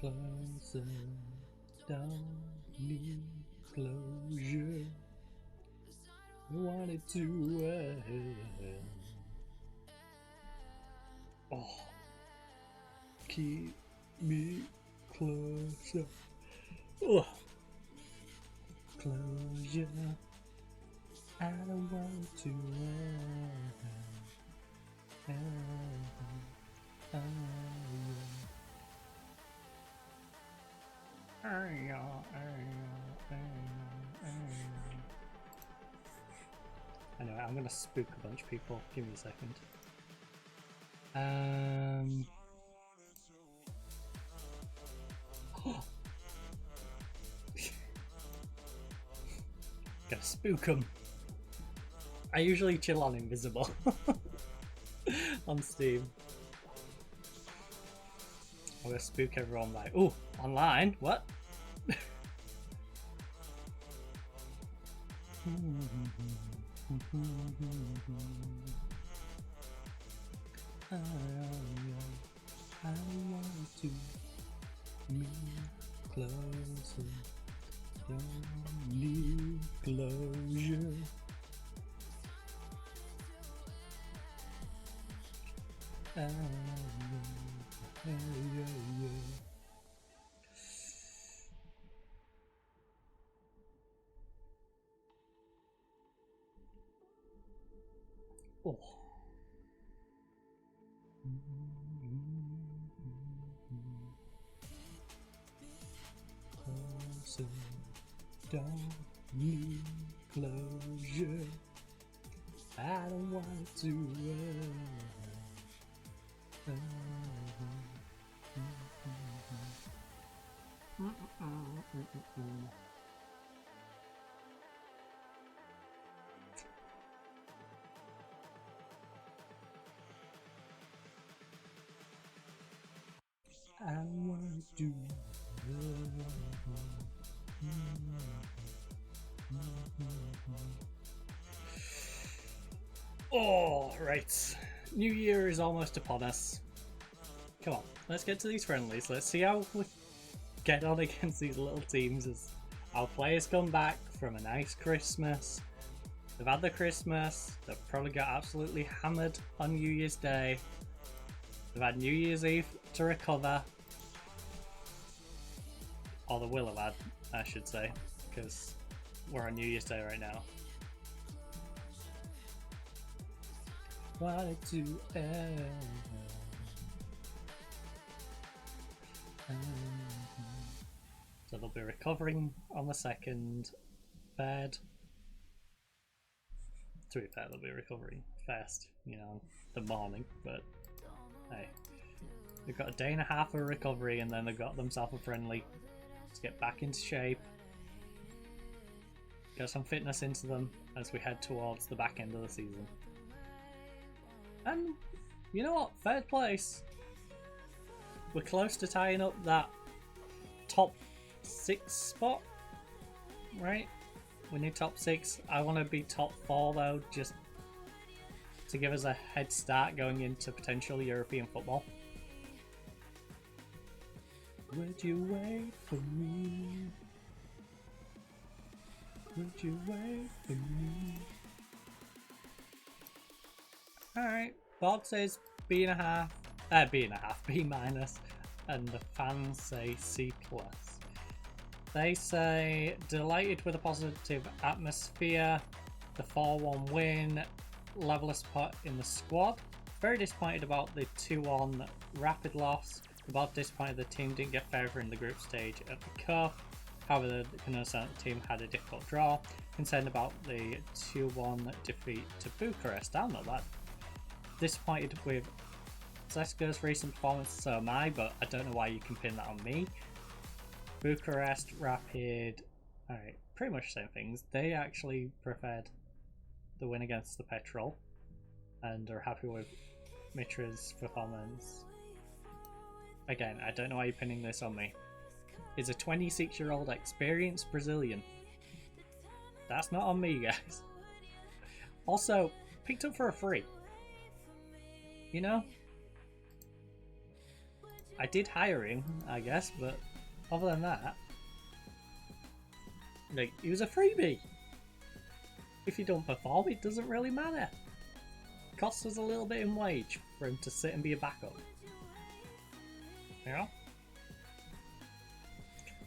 Closer, don't need closure. I wanted to end. Oh, keep me closer. Oh, closure. I don't want to Anyway, I'm gonna spook a bunch of people. Give me a second. Gotta spook them. I usually chill on invisible on Steam. I'm gonna spook everyone like, ooh, online? What? I want to move closer. Don't need closure. Oh. Closer, don't need closure. I don't want to I want to. Oh, right. New Year is almost upon us. Come on, let's get to these friendlies. Let's see how we get on against these little teams as our players come back from a nice Christmas. They've had the Christmas. They've probably got absolutely hammered on New Year's Day. They've had New Year's Eve to recover. Or they will have had, I should say, because we're on New Year's Day right now. Wanted to end. So they'll be recovering on the 2nd, 3rd. To be fair, they'll be recovering first, you know, the morning, but hey. They've got a day and a half of recovery, and then they've got themselves a friendly to get back into shape. Get some fitness into them as we head towards the back end of the season. And you know what? Third place. We're close to tying up that top 6 spot, right? We need top 6. I want to be top 4 though, just to give us a head start going into potential European football. Would you wait for me? Would you wait for me? Alright, Bob says B minus, and the fans say C plus. They say delighted with a positive atmosphere, the 4-1 win, levelest spot in the squad. Very disappointed about the 2-1 rapid loss. About disappointed the team didn't get further in the group stage at the cup. However, the Canadian team had a difficult draw. Concerned about the 2-1 defeat to Bucharest. I'm not that disappointed with Zesko's recent performance, so am I, but I don't know why you can pin that on me. Bucharest, Rapid, alright, pretty much the same things. They actually preferred the win against the Petrol and are happy with Mitra's performance. Again, I don't know why you're pinning this on me. Is a 26-year-old experienced Brazilian. That's not on me, guys. Also, picked up for a free. You know? I did hire him, I guess, but other than that, like, he was a freebie. If you don't perform, it doesn't really matter. It costs us a little bit in wage for him to sit and be a backup. You know?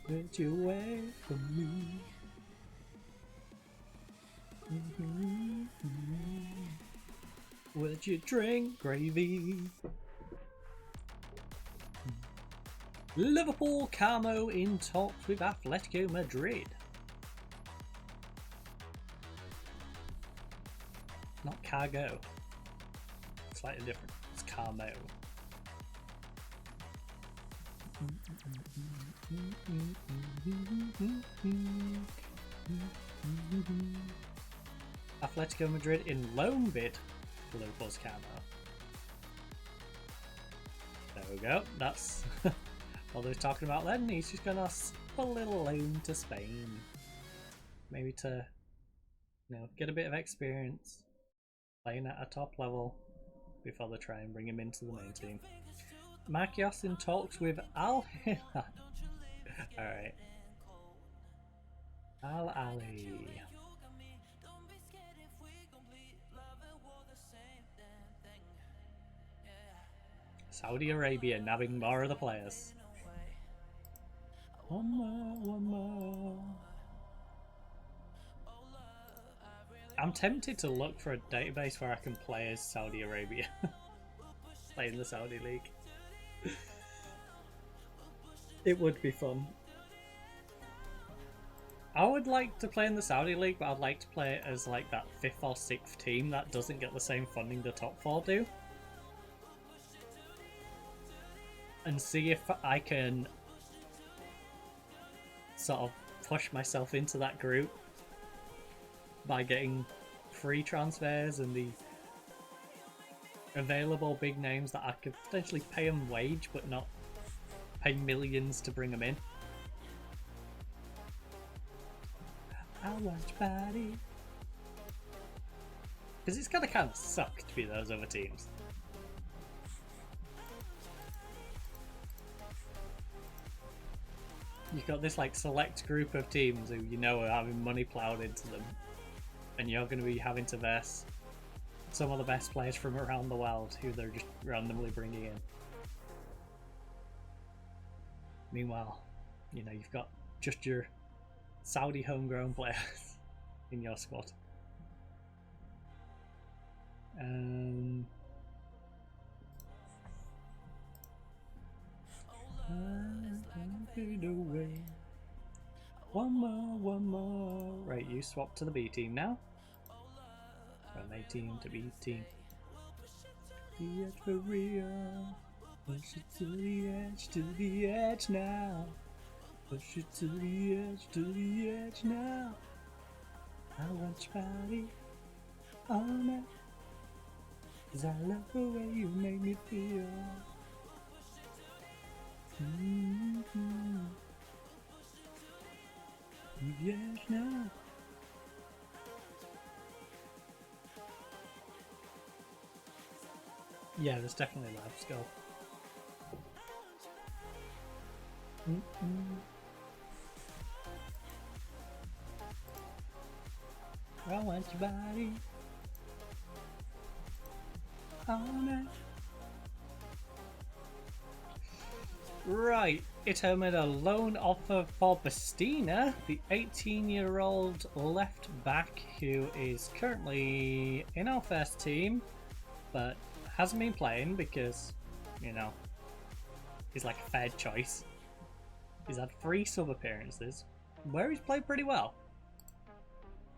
Would you wait for me? Would you drink gravy? Liverpool Camo in talks with Atletico Madrid. Not cargo. Slightly different. It's Camo. Atletico Madrid in loan bid for Liverpool's Camo. There we go. That's what they're talking about then. He's just gonna a little loan to Spain. Maybe to, you know, get a bit of experience playing at a top level before they try and bring him into the main team. Marquinhos in talks with Al Hilal. Alright. Al Ali. Saudi Arabia nabbing more of the players. One more. I'm tempted to look for a database where I can play as Saudi Arabia. Play in the Saudi League. It would be fun. I would like to play in the Saudi League, but I'd like to play it as like that 5th or 6th team that doesn't get the same funding the top 4 do. And see if I can sort of push myself into that group by getting free transfers and the available big names that I could potentially pay them wage but not pay millions to bring them in. I watch body. Because it's gonna kind of suck to be those other teams. You've got this like select group of teams who you know are having money ploughed into them, and you're going to be having to verse some of the best players from around the world who they're just randomly bringing in. Meanwhile, you know, you've got just your Saudi homegrown players in your squad. One more. Right, you swap to the B team now. From A team to B team. Yet for real. Push it to the edge now. Push it to the edge now. I want your body on it. 'Cause I love the way you make me feel. Yes, now. Yeah, there's definitely live skill. I want your body on it. Right, it made a loan offer for Bastina, the 18-year-old left back who is currently in our first team, but hasn't been playing because, you know, he's like a third choice. He's had 3 sub appearances where he's played pretty well,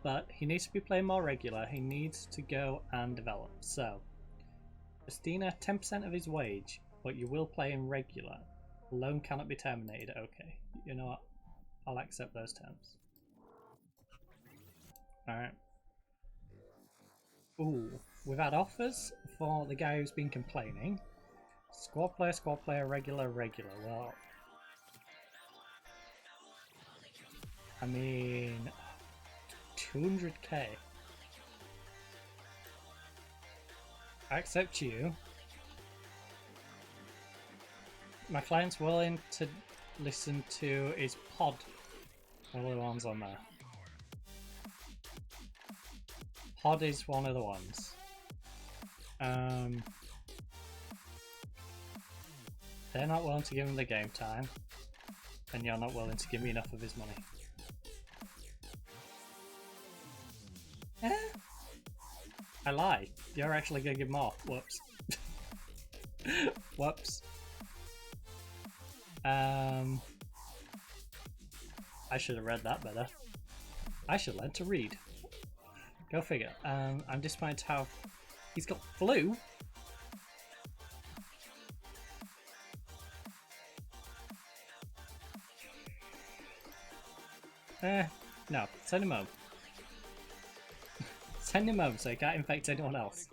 but he needs to be playing more regular. He needs to go and develop. So, Bastina, 10% of his wage, but you will play him regular. Loan cannot be terminated. Okay, you know what? I'll accept those terms. Alright. Ooh, we've had offers for the guy who's been complaining. Squad player, regular. Well, I mean, 200k. I accept you. My client's willing to listen to his pod. What are the ones on there? Pod is one of the ones. They're not willing to give him the game time, and you're not willing to give me enough of his money. I lie. You're actually gonna give more. Whoops. Whoops. I should have read that better. I should learn to read. Go figure. I'm disappointed how he's got flu. No. Send him home. Send him home so he can't infect anyone else.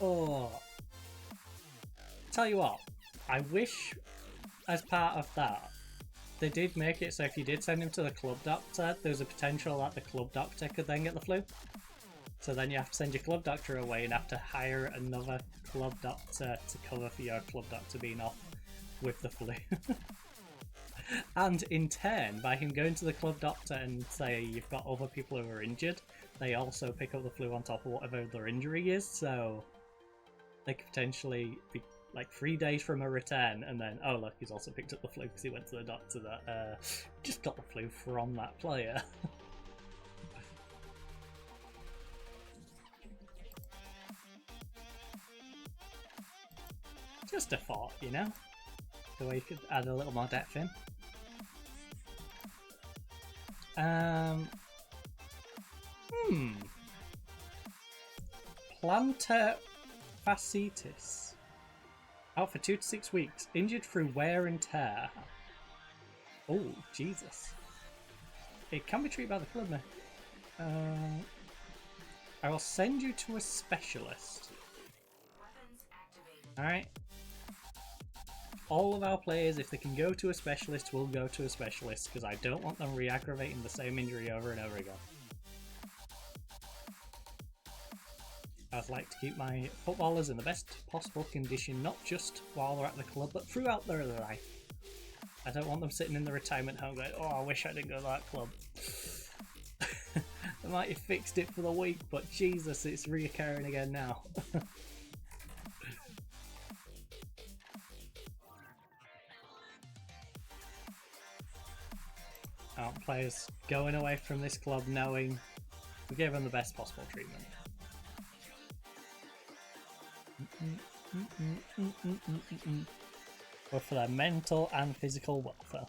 Oh. Tell you what, I wish as part of that they did make it so if you did send him to the club doctor, there's a potential that the club doctor could then get the flu. So then you have to send your club doctor away and have to hire another club doctor to cover for your club doctor being off with the flu. And in turn, by him going to the club doctor and say you've got other people who are injured, they also pick up the flu on top of whatever their injury is, so they could potentially be like 3 days from a return and then, oh look, he's also picked up the flu because he went to the doctor that just got the flu from that player. Just a thought, you know? The way you could add a little more depth in. Plantar fasciitis. Out for 2 to 6 weeks. Injured through wear and tear. Oh, Jesus. It can be treated by the club, man. I will send you to a specialist. Alright. All of our players, if they can go to a specialist, will go to a specialist, because I don't want them re-aggravating the same injury over and over again. I'd like to keep my footballers in the best possible condition, not just while they're at the club, but throughout their life. I don't want them sitting in the retirement home going, oh, I wish I didn't go to that club. They might have fixed it for the week, but Jesus, it's reoccurring again now. Players going away from this club knowing we gave them the best possible treatment. But for their mental and physical welfare.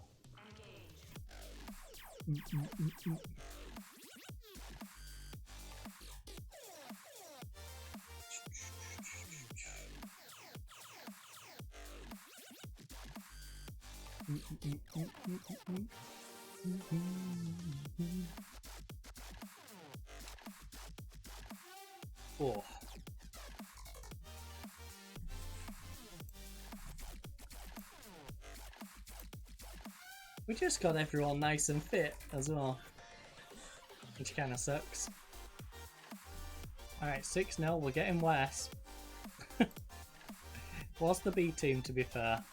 Oh. We just got everyone nice and fit as well, which kind of sucks. Alright, 6-0, we're getting worse. What's the B team, to be fair?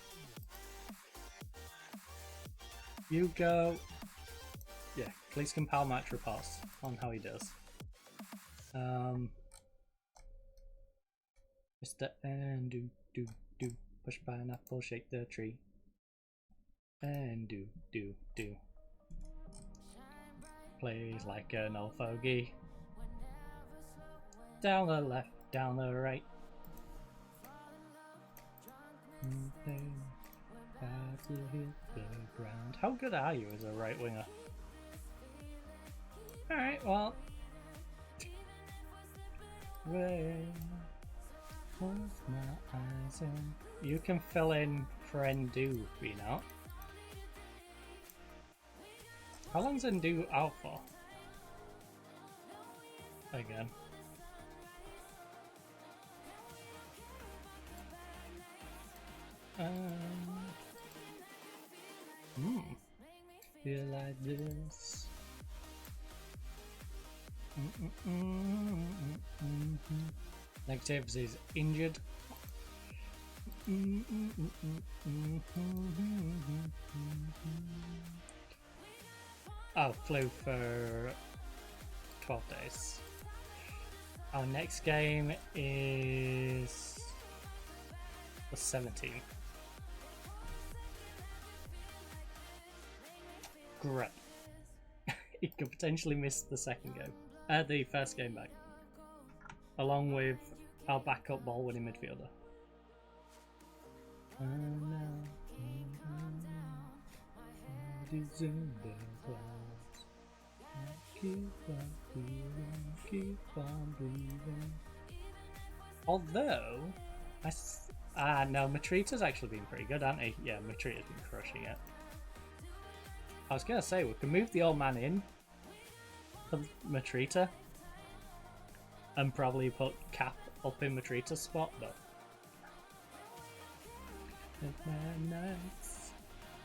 You go... Yeah, please compile match reports on how he does. Mr. And do, push pineapple, shake the tree. And do. Plays like an old fogey. Down the left, down the right. To hit the ground. How good are you as a right winger? Alright, well. Where was my eyes on? You can fill in for Ndu, you know. How long's Ndu out for? Again. Feel like this. Negatives is injured. Oh, flew for 12 days. Our next game is the 17th. Great. He could potentially miss the second game. The first game back. Along with our backup ball winning midfielder. Although, no, Matrita's actually been pretty good, hasn't he? Yeah, Matrita's been crushing it. I was gonna say, we can move the old man in for Matrita and probably put Cap up in Matrita's spot, but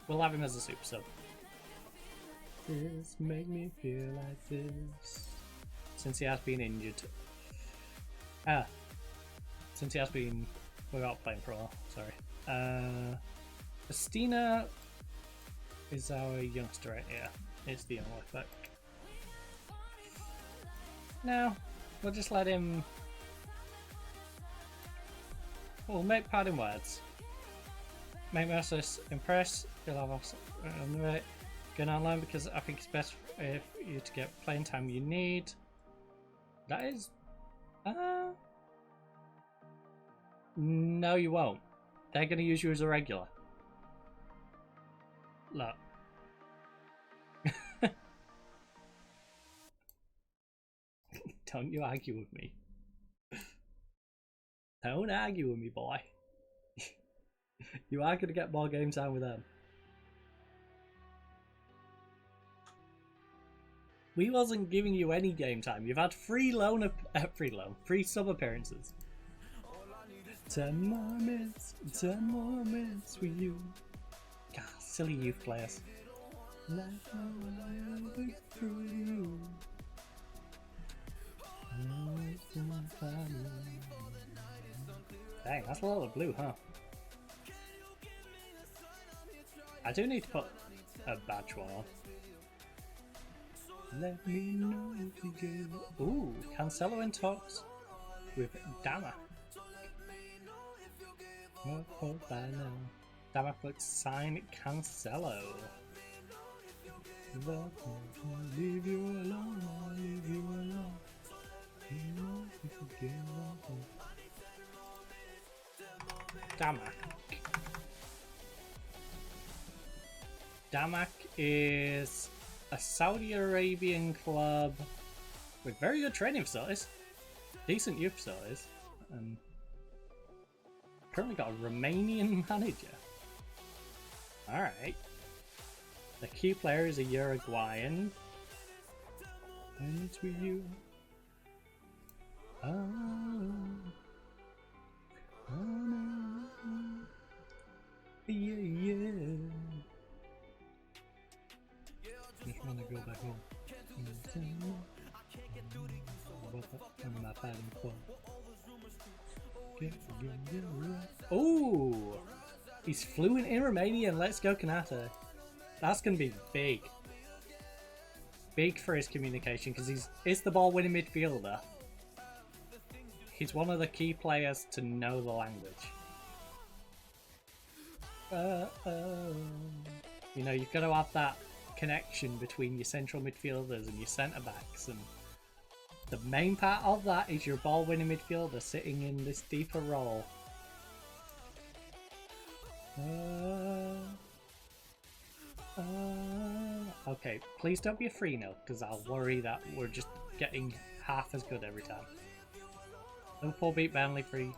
we'll have him as a super sub. This make me feel like this. Since he has been injured. Since he has been without playing for a while, sorry. Estina is our youngster right here. It's the young left back. No, we'll just let him. We'll make parting words. Make me also impress. You'll have us going online because I think it's best if you to get playing time you need. That is. No, you won't. They're going to use you as a regular. Look. Don't you argue with me. Don't argue with me, boy. You are going to get more game time with them. We wasn't giving you any game time. You've had free sub appearances. 10 more minutes with you. God, silly youth players. Dang, that's a lot of blue, huh? I do need to put a badge one on. Let me know if you get. Ooh, Cancelo in talks with Dama. Oh, I know. Dama looks sign Cancelo. Leave you alone, I'll leave you alone. You know if you get Damak. Damak is a Saudi Arabian club with very good training facilities, decent youth facilities, and currently got a Romanian manager. Alright. The key player is a Uruguayan. And it's with you. Oh. Yeah, yeah. Just wanna go back home. Oh, he's fluent in Romanian. Let's go, Kanata. That's gonna be big. Big for his communication because he's the ball winning midfielder. He's one of the key players to know the language. You know, you've got to have that connection between your central midfielders and your centre backs, and the main part of that is your ball winning midfielder sitting in this deeper role. Okay, please don't be a 3-0 because I'll worry that we're just getting half as good every time. Liverpool beat Burnley 3-1.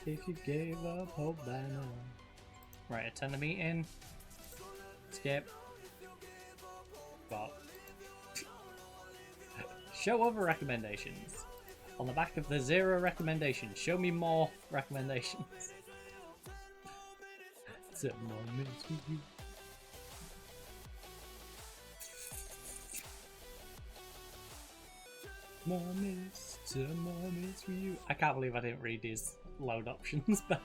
If you gave up hope by now. Right, attend the meeting. Skip. Well. Show other recommendations. On the back of the 0 recommendations, show me more recommendations. Set more minutes with you. More minutes for you. I can't believe I didn't read these load options, but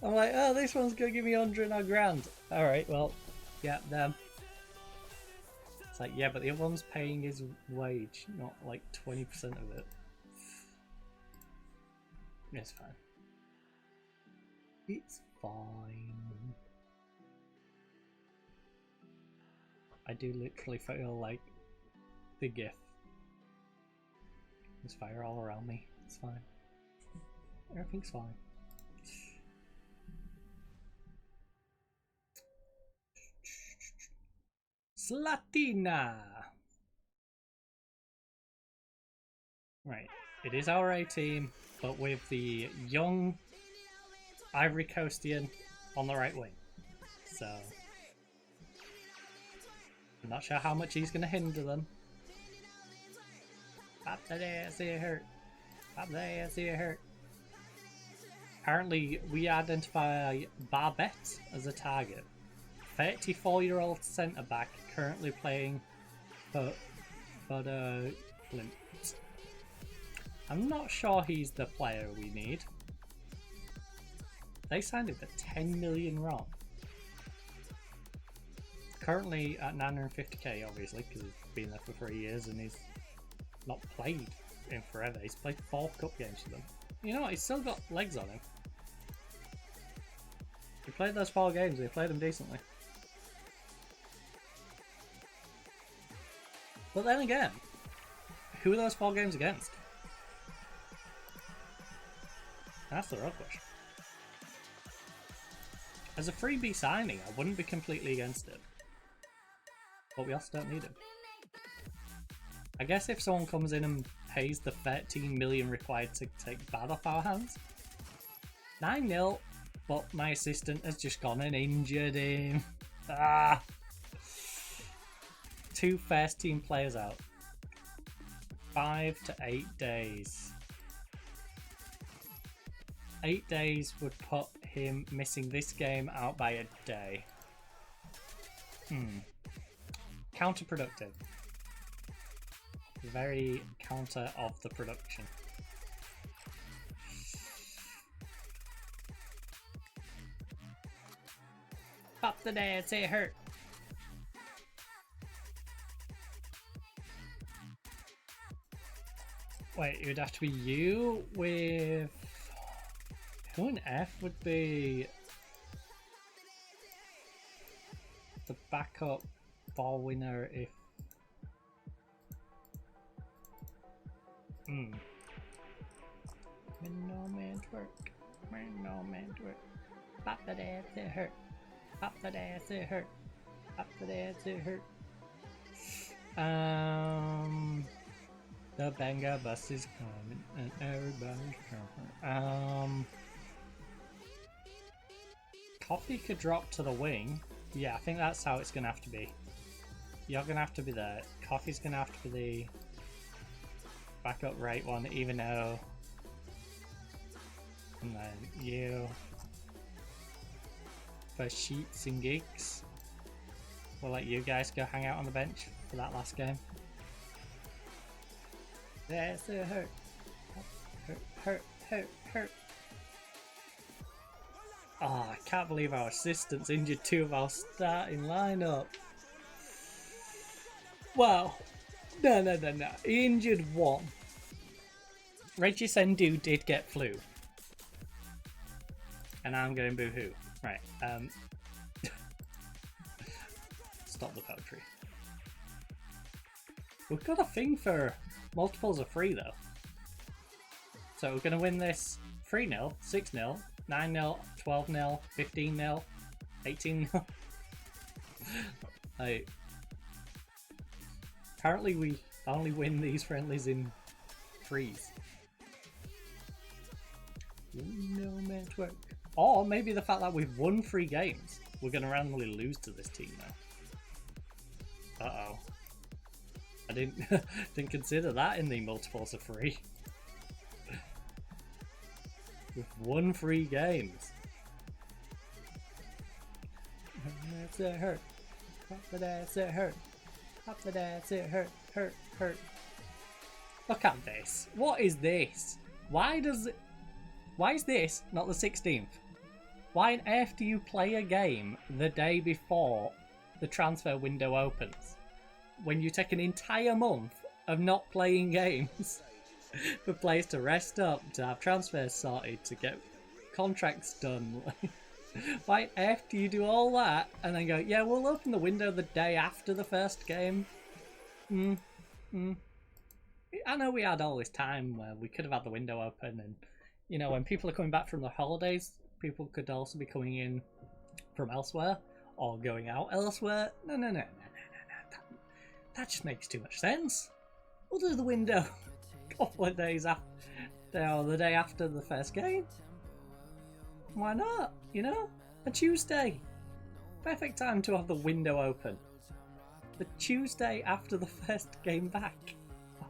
I'm like, oh, this one's gonna give me 100 odd grand. Alright, well, yeah, them. It's like, yeah, but the other one's paying his wage, not like 20% of it. It's fine. It's fine. I do literally feel like the GIF. There's fire all around me. It's fine. Everything's fine. Slatina! Right. It is our A team, but with the young Ivory Coastian on the right wing. So I'm not sure how much he's going to hinder them. Pop that ass, it hurt. Pop that ass, it hurt. Apparently, we identify Barbette as a target. 34-year-old centre-back currently playing for Flint. I'm not sure he's the player we need. They signed him for 10 million RON. Currently at 950k, obviously, because he's been there for 3 years and he's not played in forever. He's played 4 cup games for them. You know what? He's still got legs on him. He played those 4 games. He played them decently. But then again, who are those 4 games against? That's the real question. As a freebie signing, I wouldn't be completely against it. But we also don't need him. I guess if someone comes in and pays the 13 million required to take Bad off our hands. 9-0, but my assistant has just gone and injured him. Ah! 2 first team players out. 5 to 8 days. 8 days would put him missing this game out by a day. Counterproductive. Very counter of the production. Pop the dance, it hurt. Wait, it would have to be you with... Who in F would be the backup ball winner if... No man's work. No man's work. Pop that ass, it hurt. Pop that ass, it hurt. Pop that ass, it hurt. The banger bus is coming and everybody's coming. Coffee could drop to the wing. Yeah, I think that's how it's gonna have to be. You're gonna have to be there. Coffee's gonna have to be the backup right one, even though. And then you. For sheets and gigs, we'll let you guys go hang out on the bench for that last game. There's a hurt. Hurt. Oh, I can't believe our assistants injured 2 of our starting lineup. Well, no. He injured 1. Reggie Sendu did get flu. And I'm going boo-hoo. Right, stop the poetry. We've got a thing for multiples of 3 though. So we're going to win this 3-0, 6-0, 9-0, 12-0, 15-0, 18-0. Like, apparently we only win these friendlies in 3s. No network. Or maybe the fact that we've won 3 games. We're going to randomly lose to this team now. Uh-oh. I didn't consider that in the multiples of 3. We've won 3 games. That's it hurt. That's it hurt. That's it hurt. Hurt. Look at this. What is this? Why is this not the 16th? Why on earth do you play a game the day before the transfer window opens? When you take an entire month of not playing games for players to rest up, to have transfers sorted, to get contracts done. Why on earth do you do all that and then go, yeah, we'll open the window the day after the first game? I know we had all this time where we could have had the window open, and you know, when people are coming back from the holidays, people could also be coming in from elsewhere or going out elsewhere. No. That just makes too much sense. We'll do the window a couple of days after, or the day after the first game. Why not? You know, a Tuesday. Perfect time to have the window open. The Tuesday after the first game back.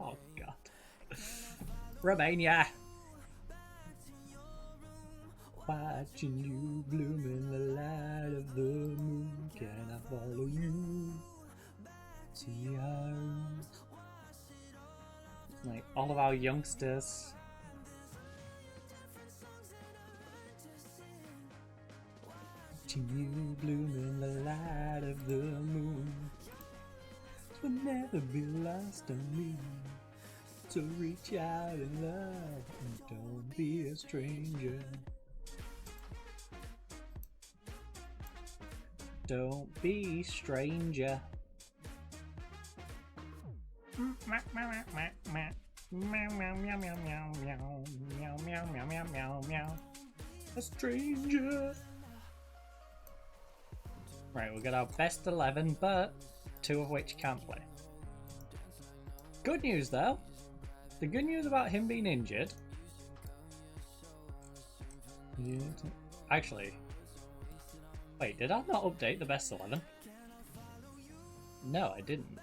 Oh God. Romania. Watching you bloom in the light of the moon. Can I follow you? See our roots. Like all of our youngsters. Watching you bloom in the light of the moon. Will never be lost on me. So reach out in love and don't be a stranger. Don't be stranger. A stranger. Right, we've got our best 11, but 2 of which can't play. Good news though. The good news about him being injured. Actually, wait, did I not update the best 11? No, I didn't.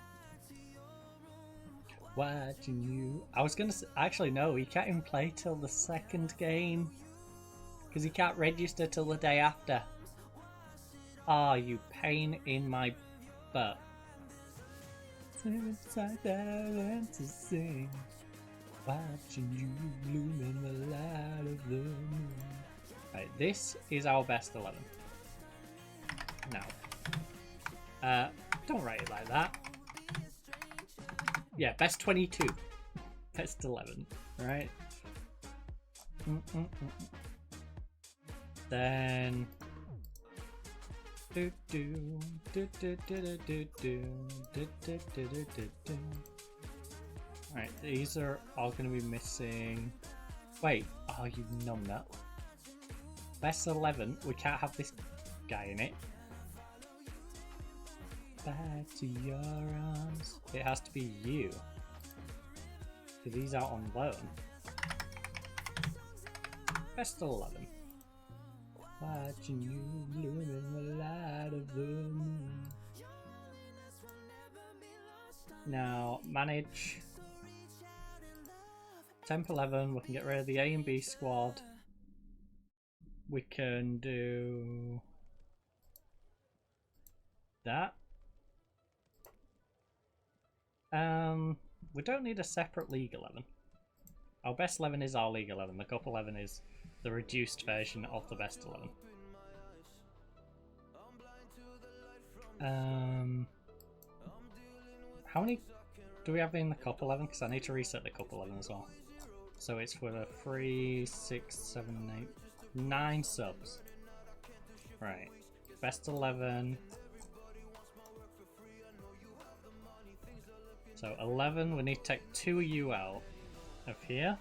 Watching you. I was gonna say, actually no, he can't even play till the second game because he can't register till the day after. Ah, you pain in my butt. Inside that I learned to sing. Watching you bloom in the light of the moon. Right, this is our best 11. Now, don't write it like that. Yeah, best 22. Best 11, right? Then... Alright, these are all going to be missing. Wait, oh, you numbnut. Best 11, we can't have this guy in it. Back to your arms. It has to be you. Because he's out on loan. Best 11. watching you bloom in the light of the moon. Now, manage temp 11, we can get rid of the A and B squad. We can do that. We don't need a separate League 11. Our best 11 is our League 11. The Cup 11 is the reduced version of the best 11. How many do we have in the Cup 11? Because I need to reset the Cup 11 as well. So it's for the 3, 6, 7, 8, 9 subs. Right. Best 11. So 11, we need to take 2 of you out of here.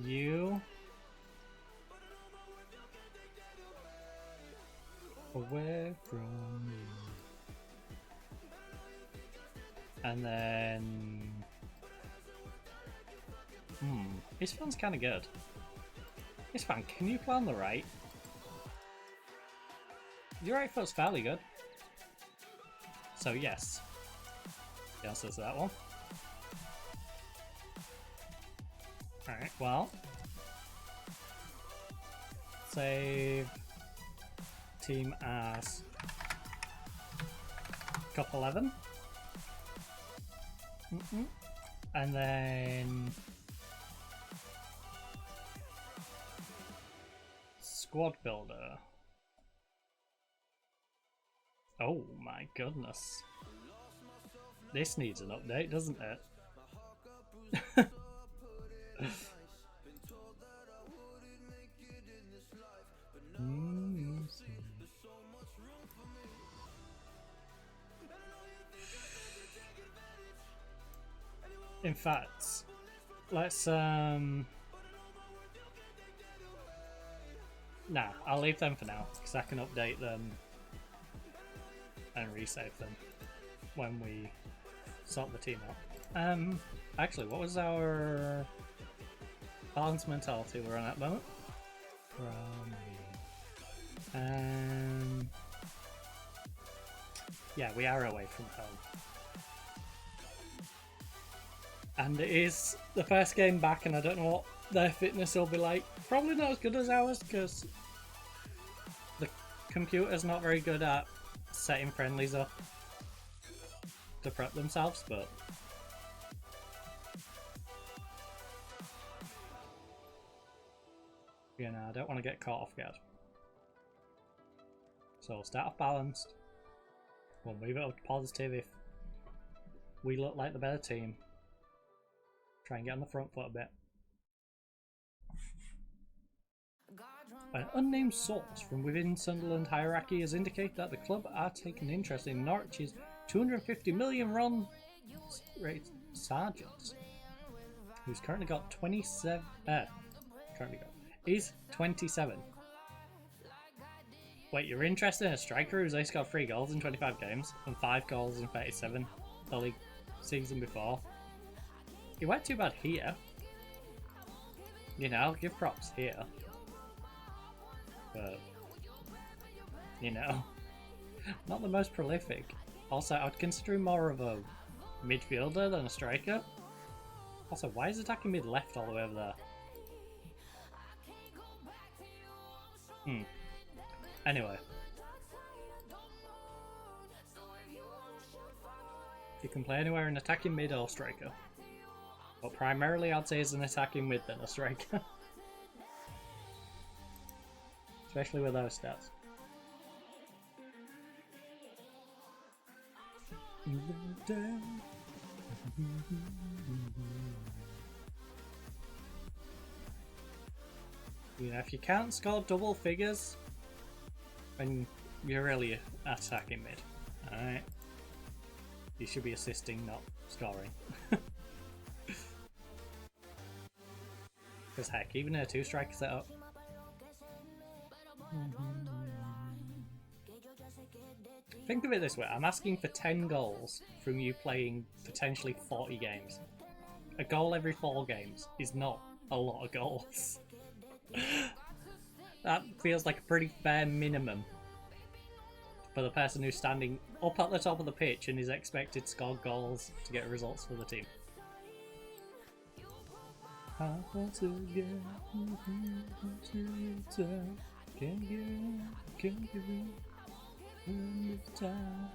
You away from me. And then this one's kinda good. This one, can you play on the right? Your right foot's fairly good. So yes. The answer to that one. Alright, well. Save team as Cup 11. And then Squad Builder. Oh my goodness. This needs an update, doesn't it? In fact, let's nah, I'll leave them for now because I can update them and resave them when we sort the team out. Actually, what was our balance mentality we're on at the moment? Yeah, we are away from home. And it is the first game back, and I don't know what their fitness will be like. Probably not as good as ours, because the computer's not very good at setting friendlies up to prep themselves, but you know, I don't want to get caught off guard. So we'll start off balanced. We'll move it up to positive if we look like the better team. Try and get on the front foot a bit. An unnamed source from within Sunderland hierarchy has indicated that the club are taking interest in Norwich's 250 million run rate Sargent, who's currently got 27. He's 27. Wait, you're interested in a striker who's only scored 3 goals in 25 games and 5 goals in 37 the league season before? He weren't too bad here. You know, I'll give props here. But, you know, not the most prolific. Also, I'd consider him more of a midfielder than a striker. Also, why is attacking mid left all the way over there? Anyway. You can play anywhere in attacking mid or striker. But primarily I'd say he's an attacking mid than a striker. Especially with those stats. You know, if you can't score double figures, then you're really attacking mid. Alright. You should be assisting, not scoring. Because heck, even in a 2-striker setup. Think of it this way, I'm asking for 10 goals from you playing potentially 40 games. A goal every 4 games is not a lot of goals. That feels like a pretty fair minimum for the person who's standing up at the top of the pitch and is expected to score goals to get results for the team. I want to get can't give time.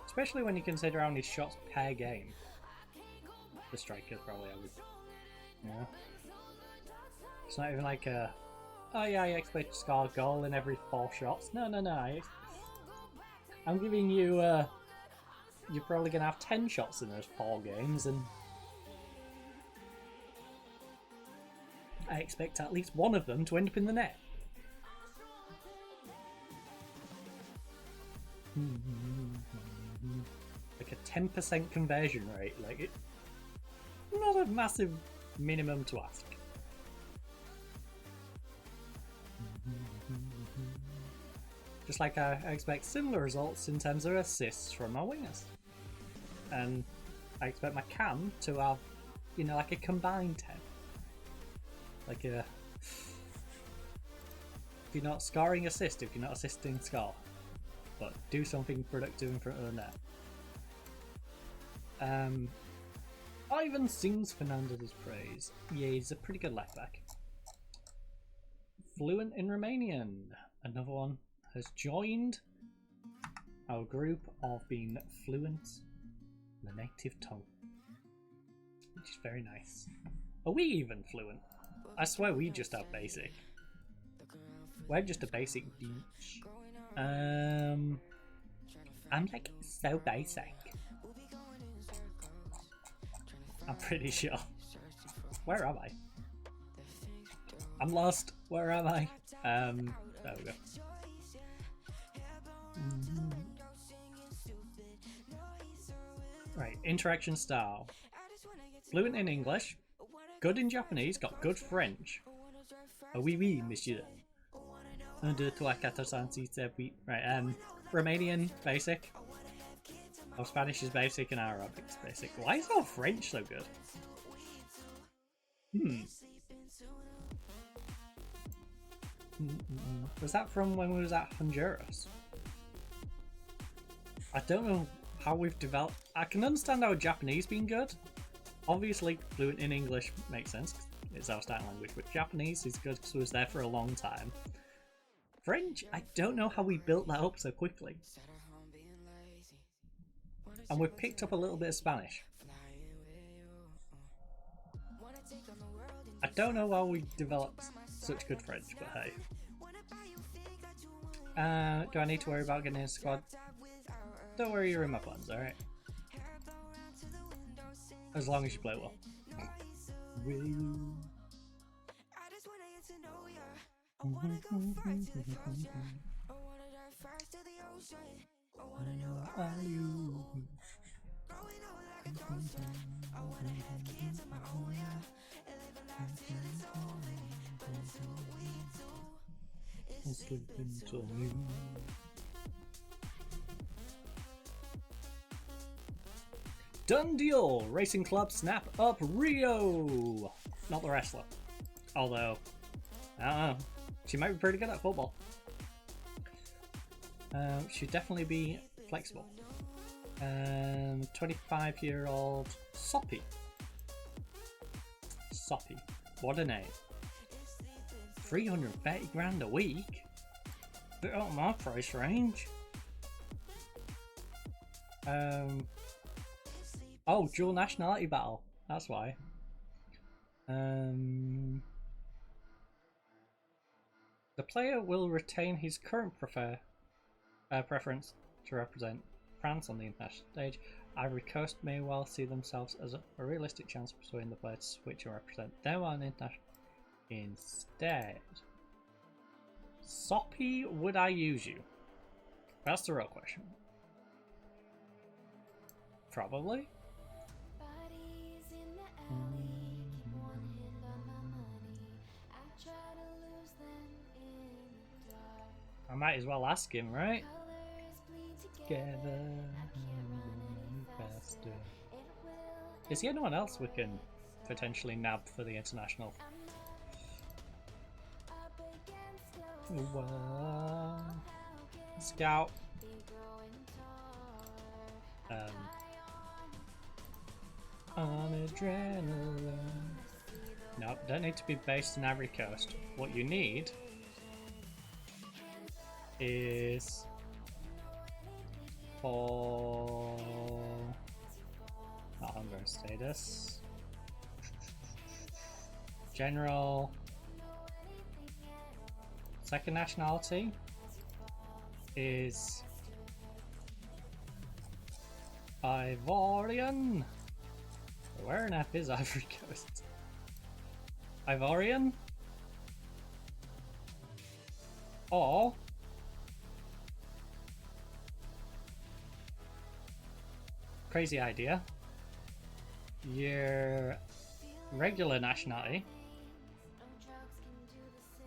Especially when you consider how many shots per game the striker's probably average. Yeah. It's not even like a, oh yeah, I expect to score a goal in every 4 shots. No. I'm giving you, you're probably going to have 10 shots in those 4 games, and I expect at least one of them to end up in the net. Like a 10% conversion rate, like it, not a massive minimum to ask. Just like I expect similar results in terms of assists from my wingers. And I expect my cam to have, you know, like a combined 10. Like a, if you're not scoring assist, if you're not assisting score, but do something productive in front of the net. Ivan sings Fernandez's praise. Yeah, he's a pretty good left back. Fluent in Romanian. Another one has joined our group of being fluent in the native tongue, which is very nice. Are we even fluent? I swear we just have basic. We're just a basic beach. I'm like so basic. I'm pretty sure. Where am I? I'm lost. Where am I? There we go. Right, interaction style. Fluent in English, good in Japanese, got good French. Oui, oui, monsieur. Un, deux, trois, quatre, cinq, six, sept, huit. Right, Romanian, basic. Oh, Spanish is basic and Arabic is basic. Why is our French so good? Was that from when we was at Honduras? I don't know how we've developed. I can understand our Japanese being good. Obviously, fluent in English makes sense. It's our starting language, but Japanese is good because it was there for a long time. French, I don't know how we built that up so quickly. And we've picked up a little bit of Spanish. I don't know how we developed such good French, but hey. Do I need to worry about getting a squad? Don't worry, you're in my plans, alright? As long as you play well. Done deal! Racing Club snap up Rio! Not the wrestler. Although, I don't know. She might be pretty good at football. She'd definitely be flexible. 25-year-old Soppy. Soppy. What a name. 330 grand a week? Bit out of my price range. Oh, dual nationality battle. That's why. The player will retain his current preference to represent France on the international stage. Ivory Coast may well see themselves as a realistic chance of persuading the player to switch and represent them on the international instead. Soppy, would I use you? That's the real question. Probably. I might as well ask him, right? Together, faster. Is there anyone else we can potentially nab for the international? Scout. On adrenaline. No, don't need to be based in Ivory Coast. What you need is for not hunger status. General. Second nationality is Ivorian. Where on earth is Ivory Coast? Ivorian? Or crazy idea. Your regular nationality.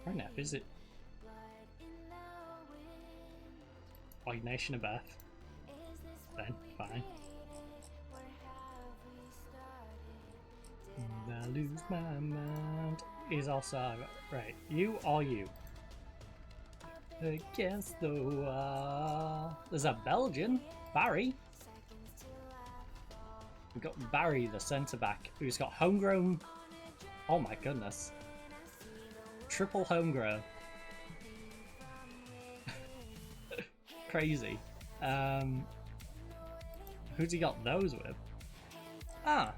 Where on earth is it? Oh, nation of birth. Then, fine. I lose my mind. Is also right. You or you? Against the wall. There's a Belgian, Barry. We've got Barry, the centre back, who's got homegrown. Oh my goodness. Triple homegrown. Crazy. Who's he got those with? Ah.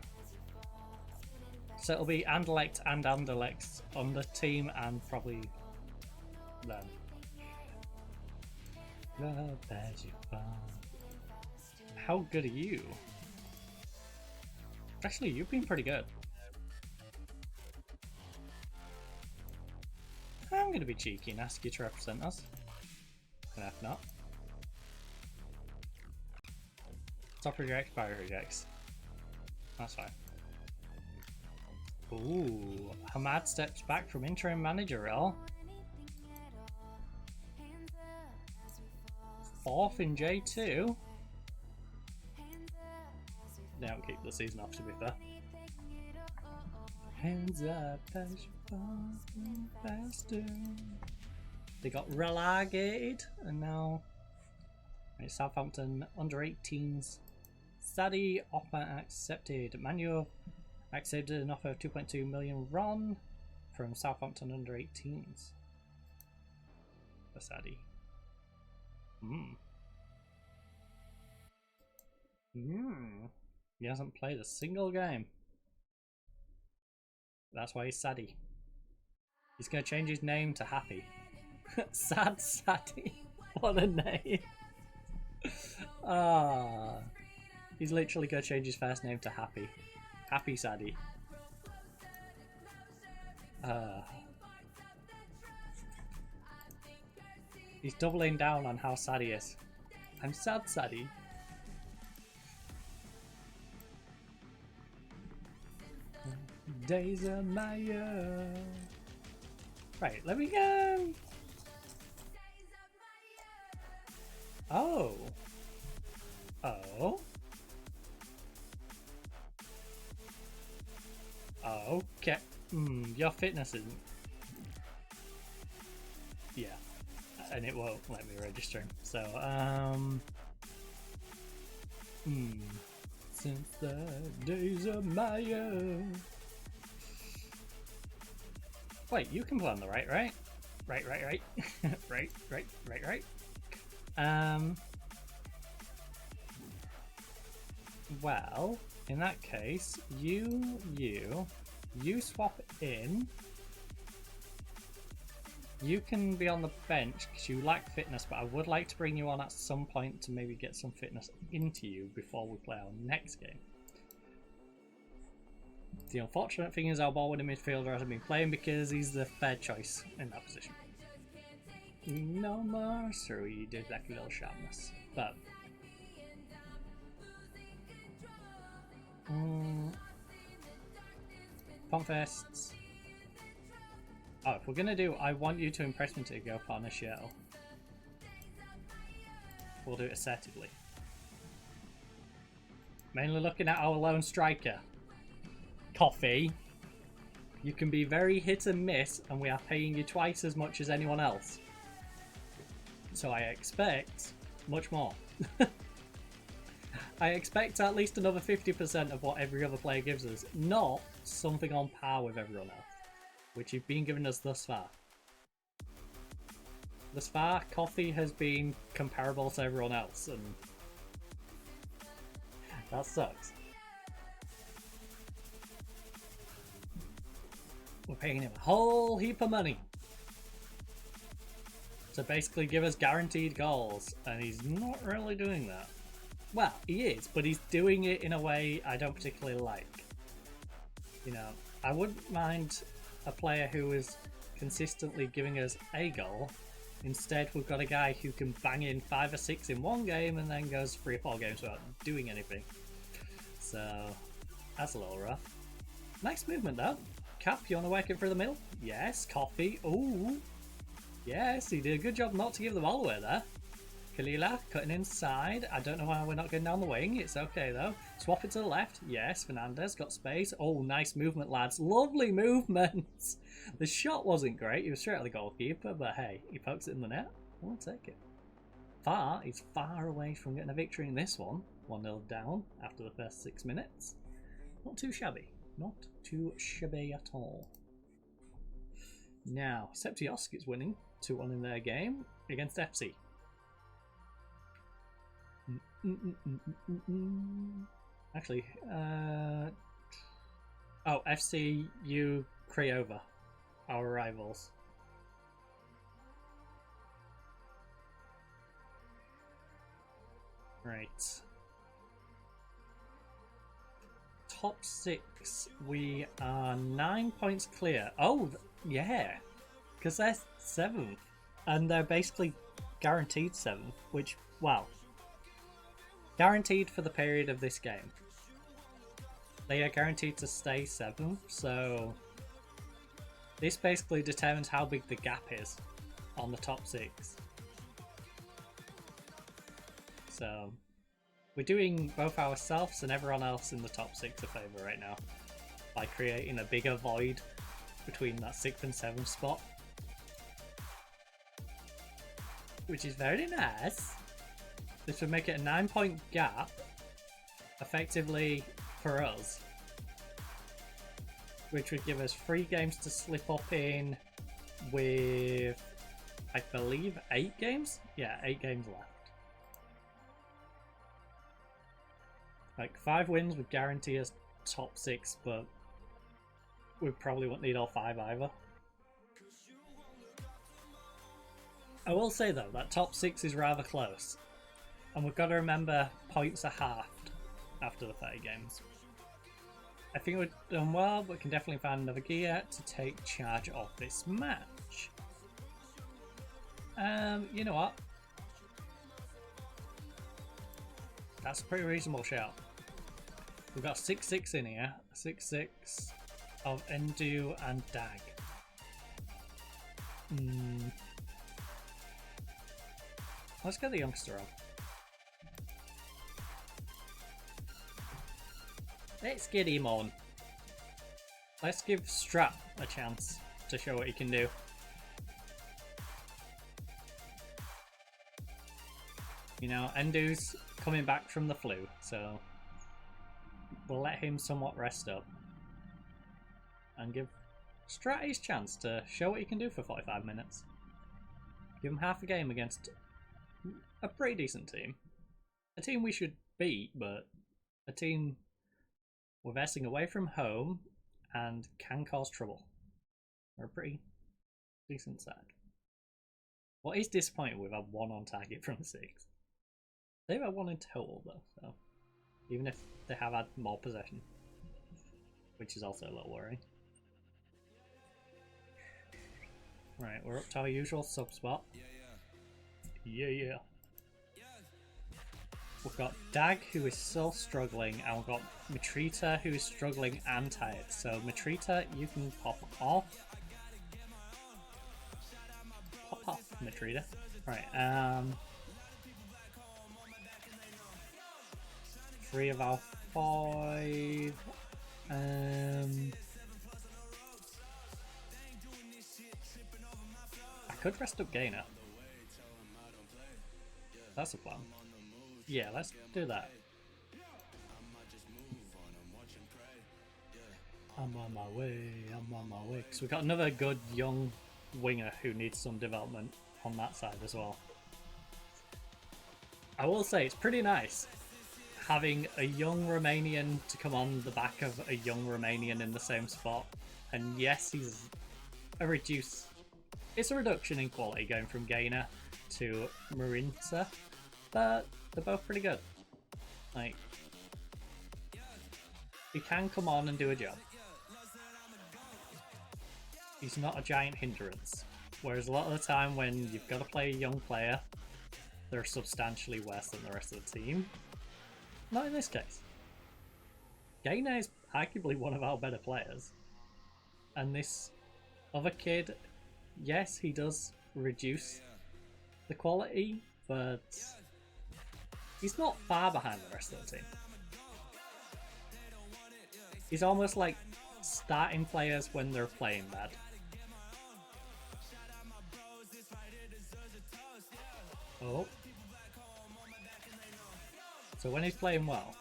So it'll be Anderlecht and Anderlecht on the team and probably them. How good are you? Actually, you've been pretty good. I'm going to be cheeky and ask you to represent us. And if not, top rejects, fire rejects. That's fine. Ooh, Hamad steps back from interim manager role. 4th in J2. They don't keep the season off, to be fair. Hands up, faster. They got relegated, and now it's Southampton under 18s. Study offer accepted. Manu accepted an offer of 2.2 million RON from Southampton under 18s. For Sadie. He hasn't played a single game. That's why he's Sadie. He's gonna change his name to Happy. Sad Sadie. What a name. He's literally gonna change his first name to Happy. Happy Sadie. He's doubling down on how sad he is. I'm sad Sadie. Days of my year. Right, let me go. Oh. Oh. Okay. Your fitness isn't. Yeah. And it won't let me register him. So, since the days of Maya. Wait, you can play on the right. Right. right. Well, in that case, you swap in. You can be on the bench because you lack fitness, but I would like to bring you on at some point to maybe get some fitness into you before we play our next game. The unfortunate thing is our ball-winning midfielder hasn't been playing because he's the fair choice in that position. No more, so we did like a little sharpness, but Pump Fests. Oh, if we're gonna do I want you to impress me to go for a show. we'll do it assertively. Mainly looking at our lone striker. Coffee. You can be very hit and miss, and we are paying you twice as much as anyone else. So I expect much more. I expect at least another 50% of what every other player gives us, not something on par with everyone else, which you've been giving us thus far. Thus far, Coffee has been comparable to everyone else, and that sucks. We're paying him a whole heap of money to basically give us guaranteed goals, and he's not really doing that. Well, he is, but he's doing it in a way I don't particularly like. You know, I wouldn't mind a player who is consistently giving us a goal. Instead, we've got a guy who can bang in 5 or 6 in one game and then goes 3 or 4 games without doing anything. So, that's a little rough. Nice movement though. Cap, you want to work it through the middle? Yes. Coffee. Ooh. Yes, he did a good job not to give the ball away there. Kalila cutting inside. I don't know why we're not going down the wing. It's okay though. Swap it to the left. Yes, Fernandez got space. Oh, nice movement, lads. Lovely movement. The shot wasn't great. He was straight at the goalkeeper, but hey, he pokes it in the net. We'll take it. He's far away from getting a victory in this one. 1-0 down after the first 6 minutes. Not too shabby. Not too shabby at all. Now, Septiosk is winning 2-1 in their game against FC. Actually, oh, FCU Craiova, our rivals. Right. Top 6, we are 9 points clear. Oh, yeah, because they're 7th, and they're basically guaranteed 7th, which, wow. Guaranteed for the period of this game. They are guaranteed to stay 7th, so this basically determines how big the gap is on the top 6. So we're doing both ourselves and everyone else in the top 6 a favour right now by creating a bigger void between that 6th and 7th spot, which is very nice. This would make it a 9-point gap, effectively, for us. Which would give us 3 games to slip up in with, I believe, 8 games? Yeah, 8 games left. Like, 5 wins would guarantee us top 6, but we probably wouldn't need all 5 either. I will say, though, that top 6 is rather close. And we've got to remember, points are halved after the 30 games. I think we've done well, but can definitely find another gear to take charge of this match. You know what? That's a pretty reasonable shout. We've got 6-6 in here. 6-6 of Endu and Dag. Let's get the youngster on. Let's get him on. Let's give Strat a chance to show what he can do. You know, Endu's coming back from the flu, so we'll let him somewhat rest up and give Strat his chance to show what he can do for 45 minutes. Give him half a game against a pretty decent team. A team we should beat, but a team we're versing away from home and can cause trouble. We're a pretty decent side. What is disappointing, we've had 1 on target from 6. They've had 1 in total though, so even if they have had more possession, which is also a little worrying. Right, we're up to our usual sub spot. Yeah. We've got Dag, who is still struggling, and we've got Matrita, who is struggling and tired. So Matrita, you can pop off. Pop off, Matrita. Right, 3 of our 5. I could rest up Gainer. That's a plan. Yeah, let's do that. I'm on my way, I'm on my way. Because we've got another good young winger who needs some development on that side as well. I will say it's pretty nice having a young Romanian to come on the back of a young Romanian in the same spot. And yes, he's a reduce. It's a reduction in quality going from Gainer to Marinsa, but they're both pretty good. Like, he can come on and do a job. He's not a giant hindrance. Whereas a lot of the time when you've got to play a young player, they're substantially worse than the rest of the team. Not in this case. Gainer is arguably one of our better players. And this other kid, yes, he does reduce the quality, but he's not far behind the rest of the team. He's almost like starting players when they're playing bad. Oh. So when he's playing well.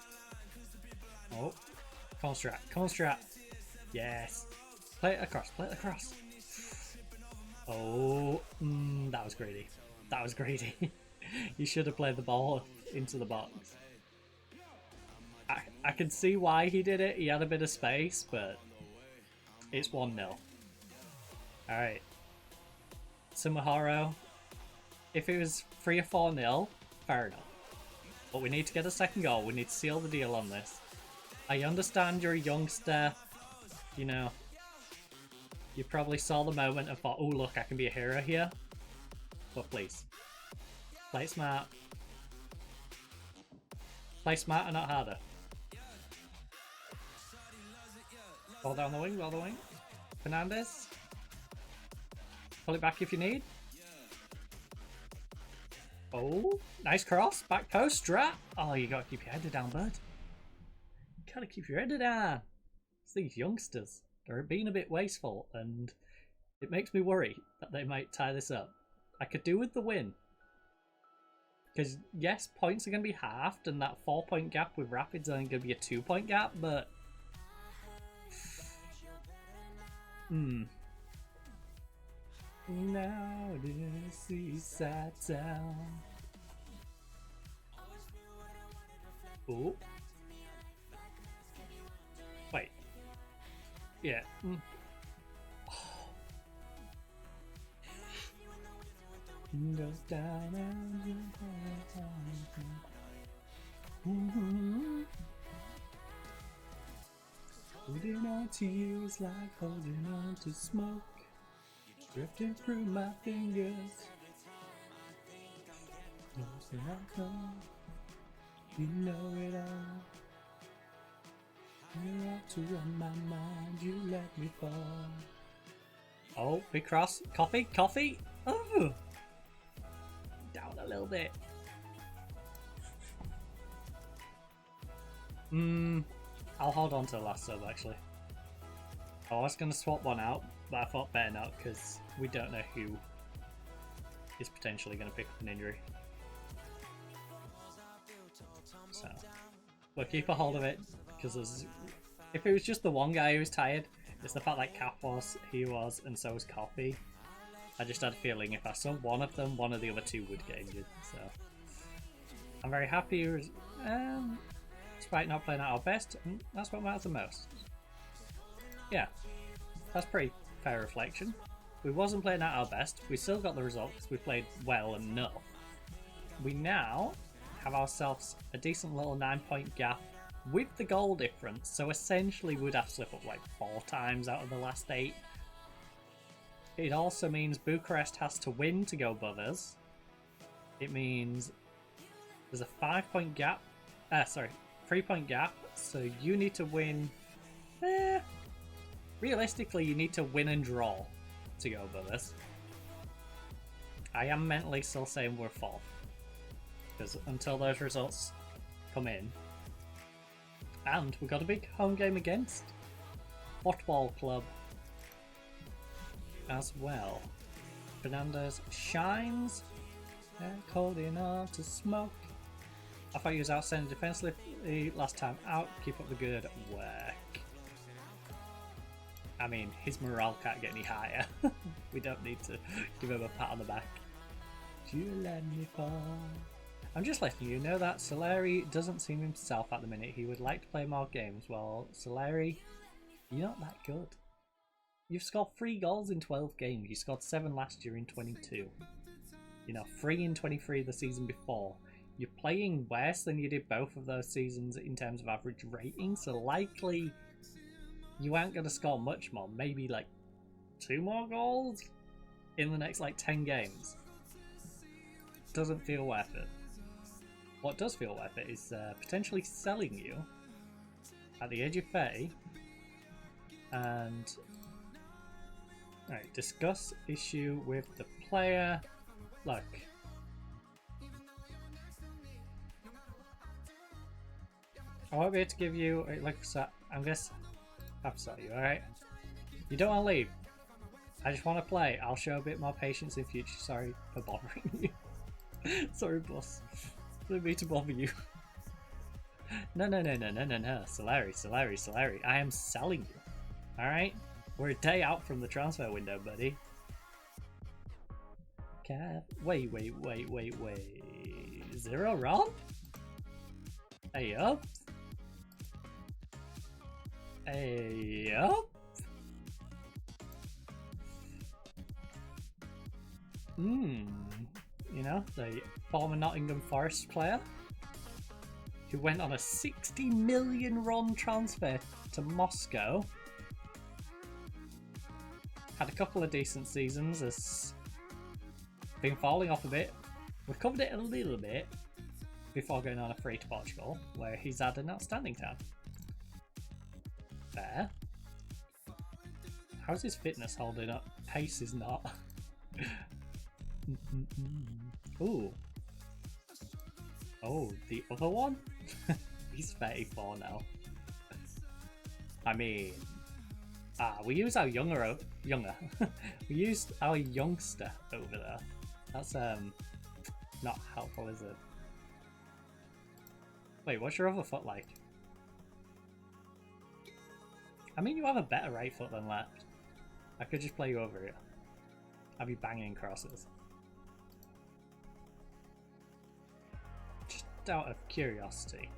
Oh. Constrat. Constrat. Yes. Play it across. Play it across. Oh. That was greedy. That was greedy. You should have played the ball into the box. I can see why he did it. He had a bit of space, but it's 1-0. Alright. Sumaharo. If it was 3 or 4-0, fair enough. But we need to get a second goal. We need to seal the deal on this. I understand you're a youngster. You know, you probably saw the moment and thought, oh look, I can be a hero here. But please, play smart. Play smart and not harder. Ball down the wing, ball down the wing. Fernandez. Pull it back if you need. Oh, nice cross. Back post, strat. Oh, you gotta keep your head down, bud. You gotta keep your head down. It's these youngsters. They're being a bit wasteful, and it makes me worry that they might tie this up. I could do with the win. Because, yes, points are going to be halved, and that 4-point gap with Rapid's only going to be a 2-point gap, but... Now it is seaside town. Oh. Wait. Yeah. Goes down and holding on to you is like holding on to smoke. Drifting through my fingers. You know it all. You're out to run my mind. You let me fall. Oh, big cross. Coffee, coffee. Oh, down a little bit. I'll hold on to the last sub actually. I was going to swap one out, but I thought better not because we don't know who is potentially going to pick up an injury. So we'll keep a hold of it because if it was just the one guy who was tired, it's the fact that Cap was, he was, and so was Coffee. I just had a feeling if I saw one of them, one of the other two would get injured. So I'm very happy. Despite not playing at our best, that's what matters the most. Yeah, that's pretty fair reflection. We wasn't playing at our best. We still got the result because we played well enough. We now have ourselves a decent little 9-point gap with the goal difference. So essentially we'd have to slip up like 4 times out of the last 8. It also means Bucharest has to win to go above us. It means there's a 5-point gap. 3-point gap. So you need to win. Realistically, you need to win and draw to go above us. I am mentally still saying we're 4th. Because until those results come in, And we got a big home game against Football Club as well. Fernandez shines. Cold enough to smoke. I thought he was outstanding defensively last time out. Keep up the good work. I mean, his morale can't get any higher. We don't need to give him a pat on the back. You let me fall. I'm just letting you know that Soleri doesn't seem himself at the minute. He would like to play more games. Well, Soleri, you're not that good. You've scored 3 goals in 12 games. You scored 7 last year in 22. 3 in 23 the season before. You're playing worse than you did both of those seasons in terms of average rating, so likely you aren't going to score much more. Maybe like 2 more goals in the next like 10 games. Doesn't feel worth it. What does feel worth it is potentially selling you at the age of 30 and discuss issue with the player. Look, I won't be able to give you I'm sorry, alright? You don't want to leave. I just want to play. I'll show a bit more patience in future. Sorry for bothering you. Sorry, boss. Didn't mean to bother you. No. Soleri. I am selling you. Alright? We're a day out from the transfer window, buddy. Wait. 0 wrong? Hey up. The former Nottingham Forest player who went on a 60 million run transfer to Moscow. Had a couple of decent seasons, has been falling off a bit. Recovered it a little bit before going on a free to Portugal, where he's had an outstanding time. There. How's his fitness holding up? Pace is not. Ooh. Oh, the other one? He's 34 now. I mean, we use our younger. We used our youngster over there. That's not helpful, is it? Wait, what's your other foot like? I mean, you have a better right foot than left. I could just play you over here. Have you banging crosses. Just out of curiosity,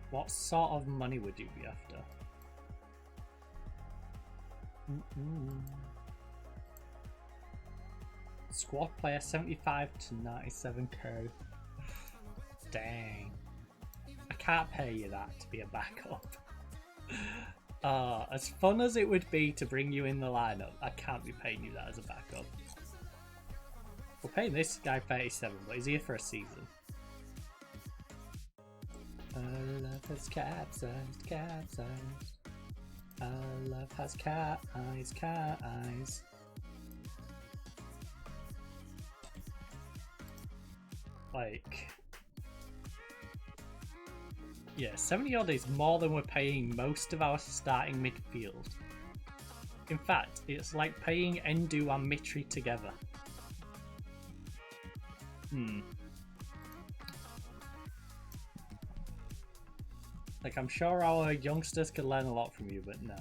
what sort of money would you be after? Squad player 75 to 97k. Dang. I can't pay you that to be a backup. As fun as it would be to bring you in the lineup, I can't be paying you that as a backup. We're paying this guy 37, but he's here for a season. Love has capsized. Love has cat eyes. Like, yeah, 70 odd is more than we're paying most of our starting midfield. In fact, it's like paying Endu and Mitri together. Like, I'm sure our youngsters could learn a lot from you, but no.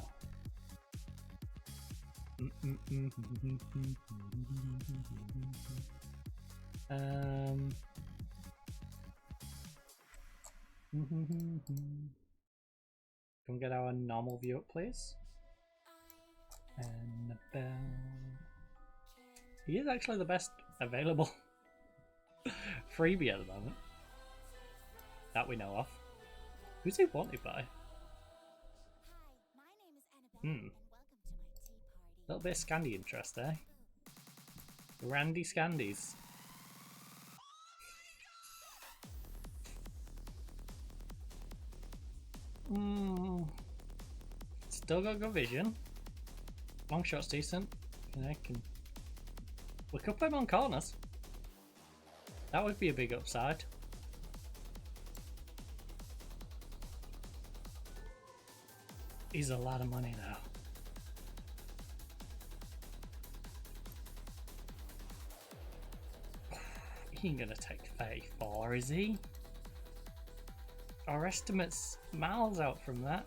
Can we get our normal view up, please? Annabelle. He is actually the best available freebie at the moment that we know of. Who's he wanted by? Little bit of Scandi interest there. Randy Scandies. Still got good vision. Long shot's decent. We could play him on corners. That would be a big upside. is a lot of money now. He ain't gonna take 34, is he? Our estimate's miles out from that.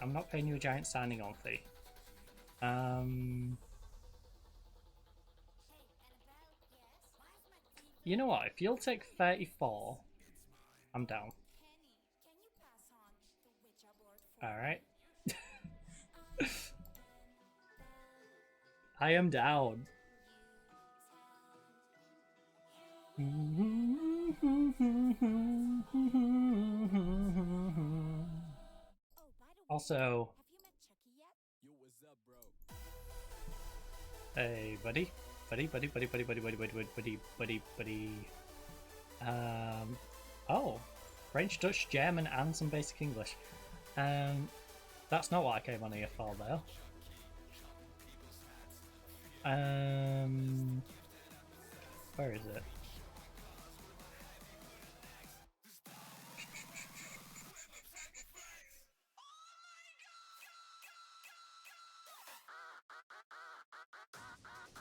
I'm not paying you a giant signing on fee. You know what? If you'll take 34, I'm down. Alright. I am down. Also, hey buddy. Buddy. Oh, French, Dutch, German, and some basic English. That's not what I came on here for, though. Where is it?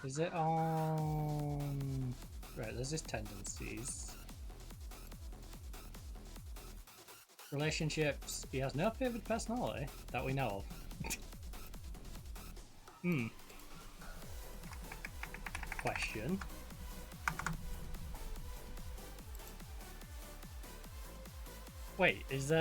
Is it on... Right, there's his tendencies. Relationships. He has no favoured personality that we know of. Question. Wait, is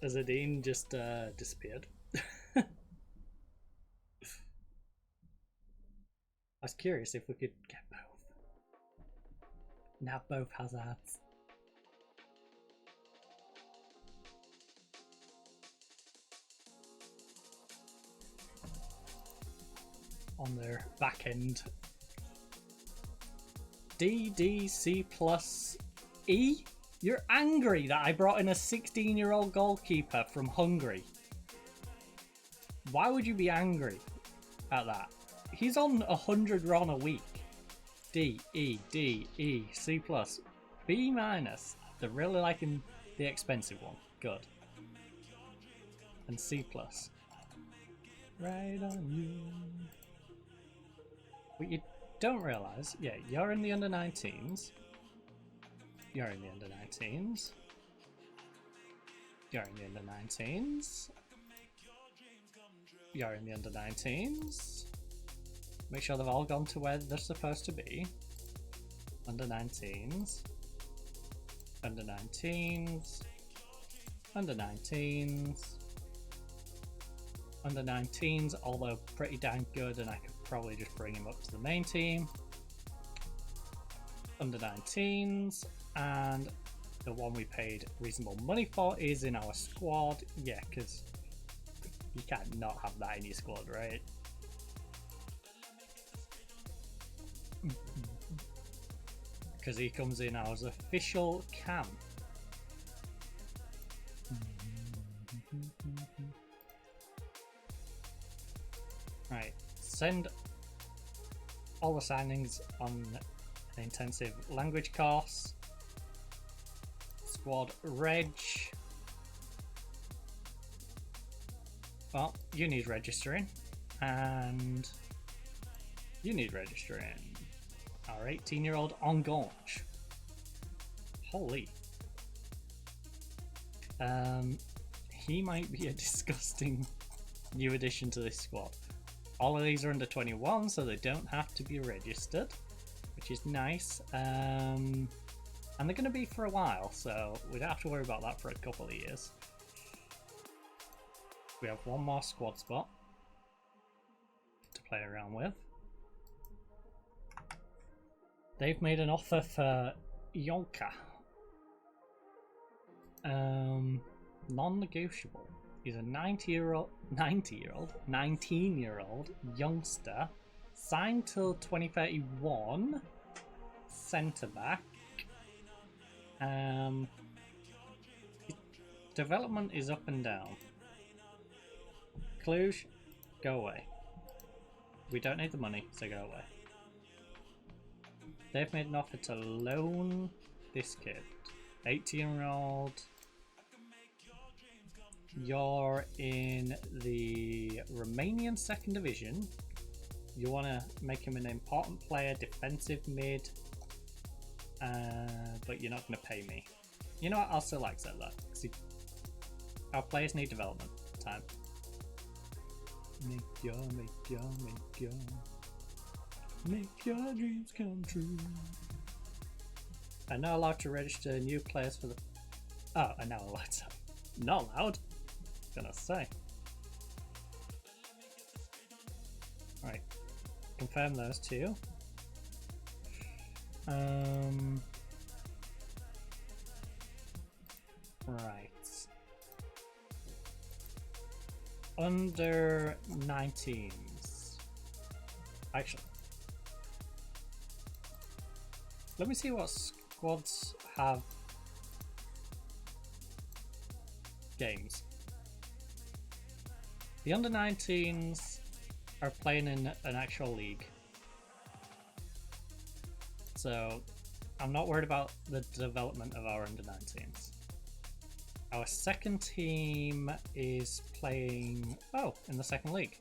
Azadine just disappeared? I was curious if we could get both. Now both hazards. On their back end. DDC plus E? You're angry that I brought in a 16-year-old goalkeeper from Hungary. Why would you be angry at that? He's on 100 RON a week. D, E, D, E, C plus, B minus. They're really liking the expensive one. Good. And C plus. Right on you. What you don't realise, yeah, you're in the under-19s. You're in the under-19s. You're in the under-19s. You're in the under-19s. Make sure they've all gone to where they're supposed to be. Under-19s. Under-19s. Under-19s. Under-19s, although pretty dang good, and I could probably just bring him up to the main team. Under-19s. And the one we paid reasonable money for is in our squad. Yeah, because you can't not have that in your squad, right? Because he comes in as official cam. Right, send all the signings on an intensive language course. Squad reg. Well, you need registering, and you need registering. Our 18-year-old on Gaunch. Holy. He might be a disgusting new addition to this squad. All of these are under 21, so they don't have to be registered, which is nice. And they're going to be for a while, so we don't have to worry about that for a couple of years. We have one more squad spot to play around with. They've made an offer for Yonka. Non-negotiable. He's a 19-year-old youngster, signed till 2031, centre back. Development is up and down. Cluj, go away. We don't need the money, so go away. They've made an offer to loan this kid. 18-year-old. You're in the Romanian second division. You want to make him an important player, defensive mid, but you're not going to pay me. You know what? I'll still accept that. Our players need development time. Make your dreams come true. I'm not allowed to register new players for the. Oh, I'm now allowed to. Not allowed. Gonna say. Right. Confirm those two. Right. Under 19s. Actually, let me see what squads have games. The under 19s are playing in an actual league, so I'm not worried about the development of our under 19s. Our second team is playing, in the second league.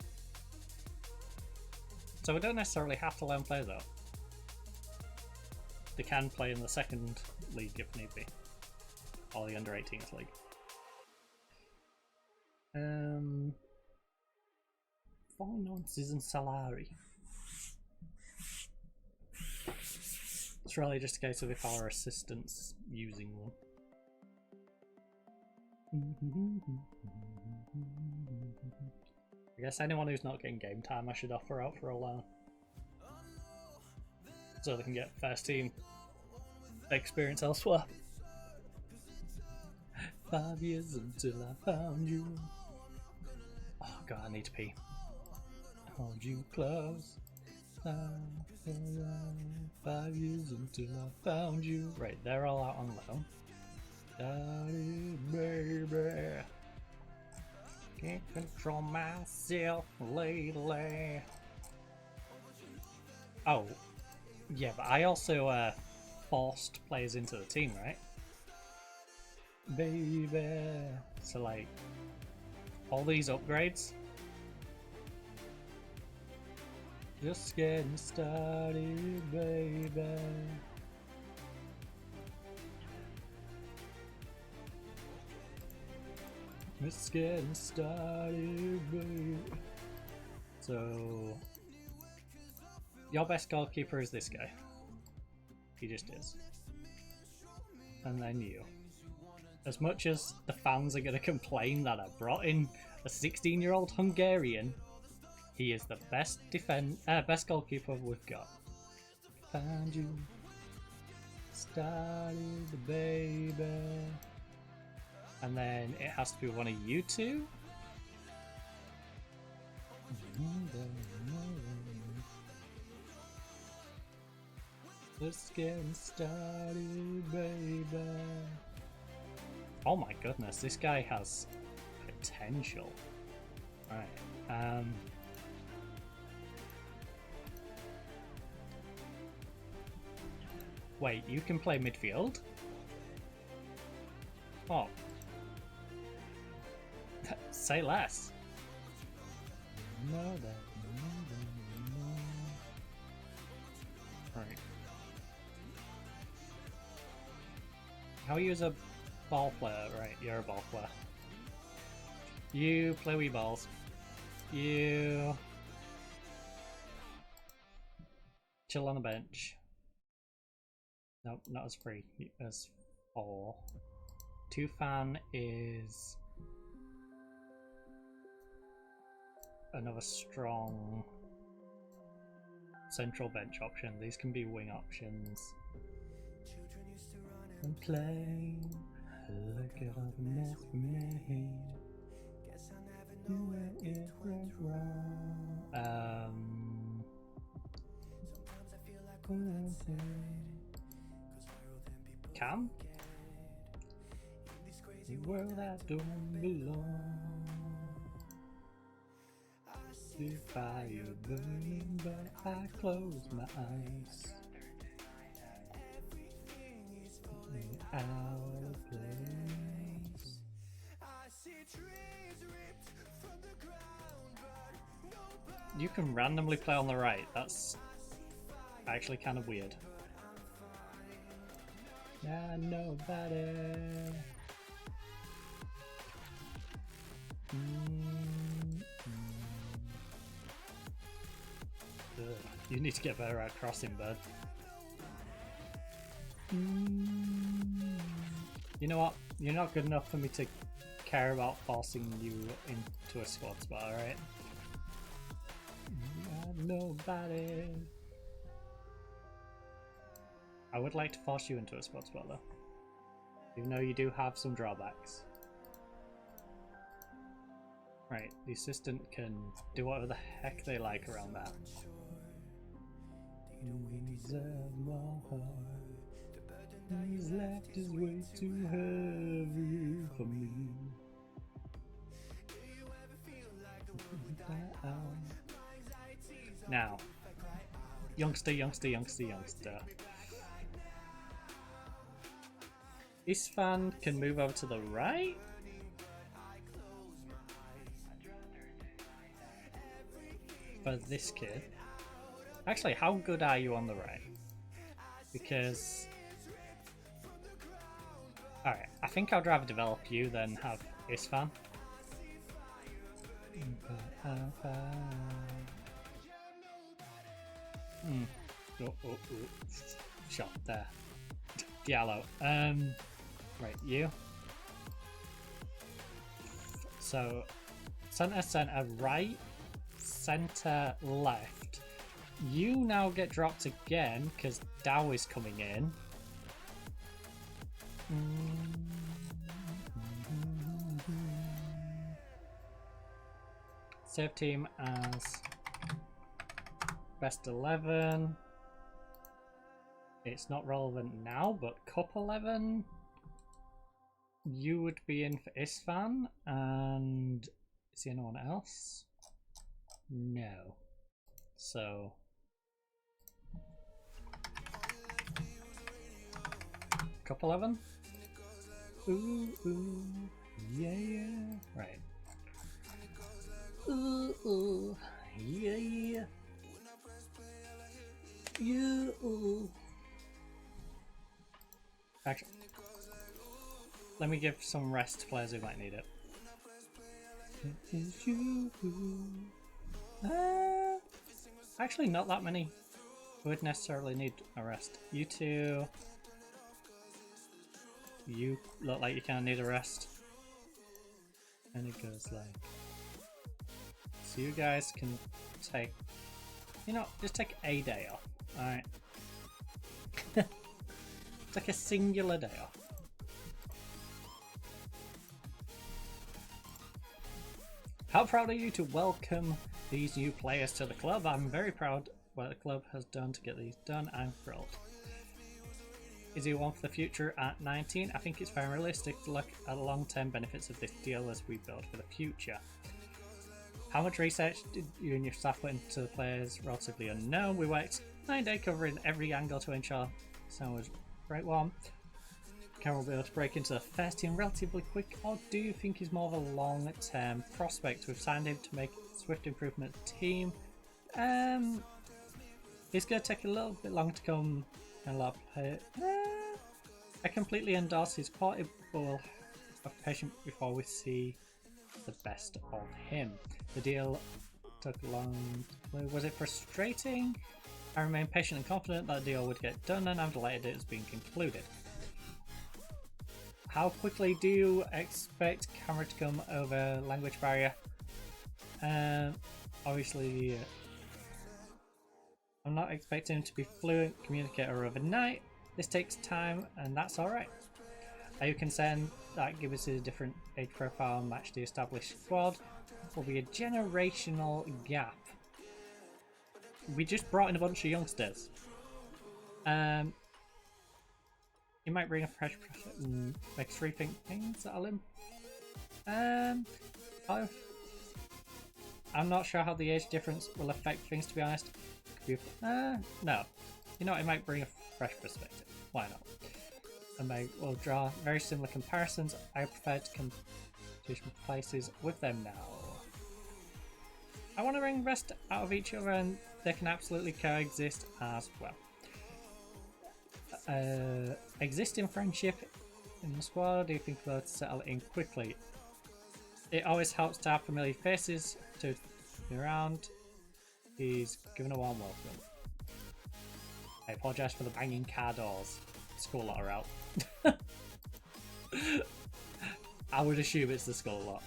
So we don't necessarily have to loan players out. They can play in the second league if need be. Or the under 18s league. 4 season salary. It's really just a case of if our assistant's using one. I guess anyone who's not getting game time I should offer out for a loan. So they can get first team experience elsewhere. 5 years until I found you. Oh god, I need to pee. Hold you close. 5 years until I found you. Right, they're all out on loan. Baby, can't control myself lately. Oh, yeah, but I also forced players into the team, right? Baby, so like all these upgrades. Just getting started, baby. It's getting started, baby. So, your best goalkeeper is this guy. He just is. And then you. As much as the fans are going to complain that I brought in a 16-year-old Hungarian, he is the best best goalkeeper we've got. Found you, started, baby. And then it has to be one of you two. Just getting started, baby. Oh my goodness, this guy has potential. Right. Wait, you can play midfield? Oh. Say less. Right. How are you as a ball player? Right, you're a ball player. You play wee balls. You chill on the bench. Nope, not as free as 4. Tufan is another strong central bench option. These can be wing options. And play, look at all the mess we made. it went wrong. Cam? The world I don't belong. The fire burning, but I close my eyes. Out of place. You can randomly play on the right. That's actually kind of weird. I know about it. You need to get better at crossing, bud. You know what? You're not good enough for me to care about forcing you into a squad spot, alright? Nobody. I would like to force you into a squad spot though. Even though you do have some drawbacks. Right, the assistant can do whatever the heck they like around that. He's left his way too heavy for me. Now, youngster. Isfan can move over to the right. For this kid. Actually, how good are you on the right? Because... Alright, I think I'd rather develop you than have Isfan. Oh. Shot there. Diallo. Right, you. So, center, right, center, left. You now get dropped again because Dow is coming in. Save team as best 11. It's not relevant now, but Cup 11. You would be in for Isfan, and is there anyone else? No. So Cup 11. Ooh, yeah. Right. Ooh, yeah. You. Actually, let me give some rest to players who might need it. Actually, not that many would necessarily need a rest. You two. You look like you kind of need a rest. And it goes like... So you guys can take... You know, just take a day off. Alright. Take a singular day off. How proud are you to welcome these new players to the club? I'm very proud what the club has done to get these done. I'm thrilled. Is he one for the future at 19? I think it's very realistic to look at the long-term benefits of this deal as we build for the future. How much research did you and your staff put into the players? Relatively unknown. We worked 9 days covering every angle to ensure someone was right one. Cameron will be able to break into the first team relatively quick, or do you think he's more of a long-term prospect? We've signed him to make swift improvement to the team. It's going to take a little bit long to come and a lot of play. I completely endorse his quality, but we'll have patience before we see the best of him. The deal took long. Was it frustrating? I remain patient and confident that the deal would get done, and I'm delighted it has been concluded. How quickly do you expect Cameron to come over language barrier? Obviously, I'm not expecting him to be fluent communicator overnight. This takes time, and that's alright. You can send that give us a different age profile and match the established squad. Will be a generational gap. We just brought in a bunch of youngsters. You might bring a fresh like 3 things that'll him. I'm not sure how the age difference will affect things, to be honest. No. You know what, it might bring a fresh perspective. Why not? And we'll draw very similar comparisons. I prefer to competition places with them now. I want to bring the best out of each other, and they can absolutely coexist as well. Existing friendship in the squad, do you think we'll settle in quickly? It always helps to have familiar faces to be around. He's given a warm welcome. I apologise for the banging car doors. School lot are out. I would assume it's the school lot.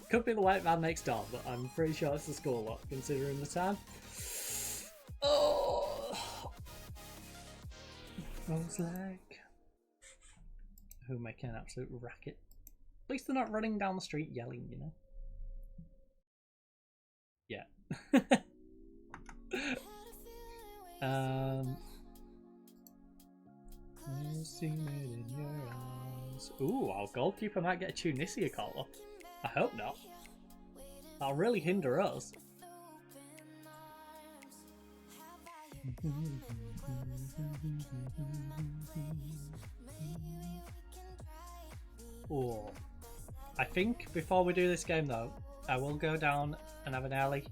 Could be the white van next door, but I'm pretty sure it's the school lot, considering the time. Oh! Smells like... Who are making an absolute racket. At least they're not running down the street yelling, you know? Yeah. Ooh, our goalkeeper might get a Tunisia call up. I hope not. That'll really hinder us. Oh, I think before we do this game though, I will go down and have an early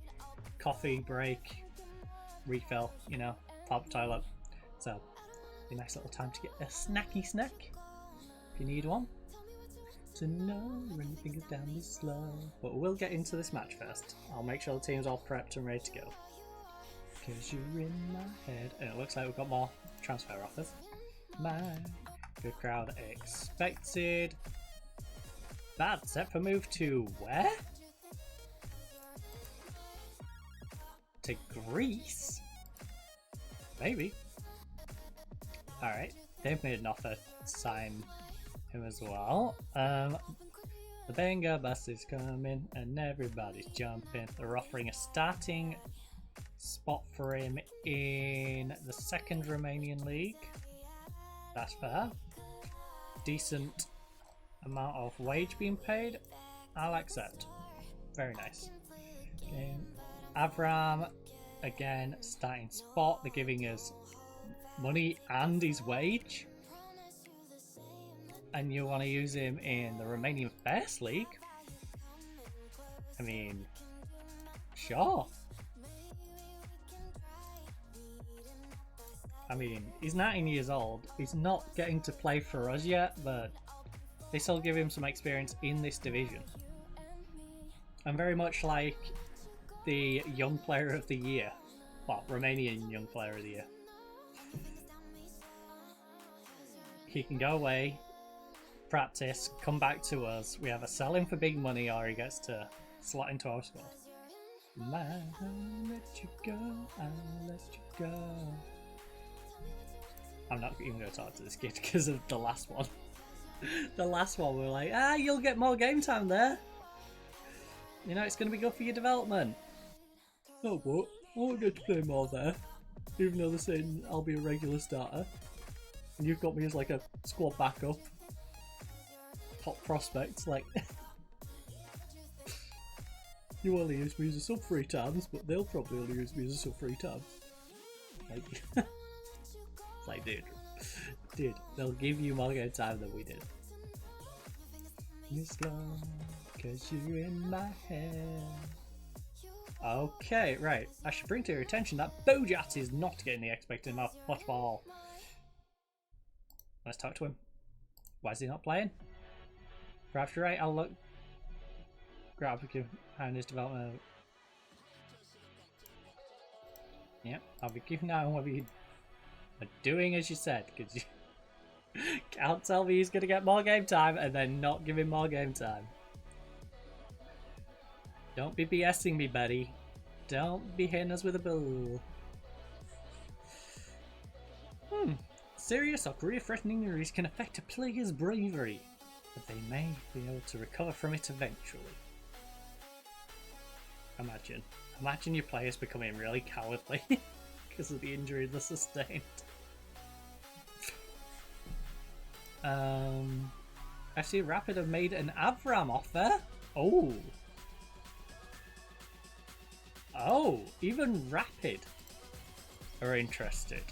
coffee break, refill, you know, pop toilet. So, a nice little time to get a snacky snack if you need one. To know when your fingers down the slow. But we'll get into this match first. I'll make sure the team's all prepped and ready to go. Cause you're in my head. And it looks like we've got more transfer offers. My good crowd expected. Bad set for move to where? To Greece? Maybe. Alright, they've made an offer to sign him as well. The Benga bus is coming and everybody's jumping. They're offering a starting spot for him in the second Romanian league. That's fair. Decent amount of wage being paid. I'll accept. Very nice. Okay. Avram, again, starting spot. They're giving us money and his wage. And you want to use him in the Romanian First League? I mean, sure. I mean, he's 19 years old. He's not getting to play for us yet, but this will give him some experience in this division. And very much like the Young Player of the Year. Well, Romanian Young Player of the Year. He can go away, practice, come back to us. We either sell him for big money or he gets to slot into our squad. I'll let you go, I'll let you go. I'm not even going to talk to this kid because of the last one. The last one we were like, you'll get more game time there. You know, it's going to be good for your development. Oh, but I won't get to play more there. Even though they're saying I'll be a regular starter. And you've got me as like a squad backup. Top prospect, like... You only use me as a sub 3 times, but they'll probably only use me as a sub 3 times. Like... It's like, dude, they'll give you more game time than we did. Miss Long, cause you're in my head. Okay, right. I should bring to your attention that Bojat is not getting the expected amount of football. Let's talk to him. Why is he not playing? Perhaps you're right, I'll look. Grab behind his development. Yep, I'll be keeping an eye on whether you are doing as you said, because you can't tell me he's going to get more game time and then not give him more game time. Don't be BSing me, buddy. Don't be hitting us with a bull. Serious or career-threatening injuries can affect a player's bravery, but they may be able to recover from it eventually. Imagine your players becoming really cowardly because of the injury they sustained. FC Rapid have made an Avram offer. Oh, even Rapid are interested.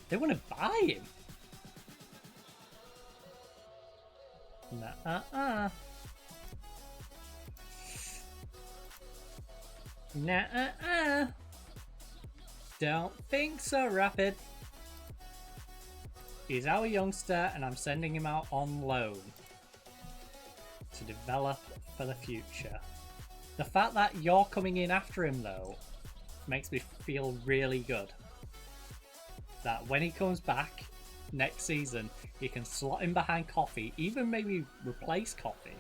They want to buy him. Nah. Don't think so, Rapid. He's our youngster, and I'm sending him out on loan to develop for the future. The fact that you're coming in after him, though, makes me feel really good. That when he comes back next season, you can slot him behind Coffee, even maybe replace Coffee.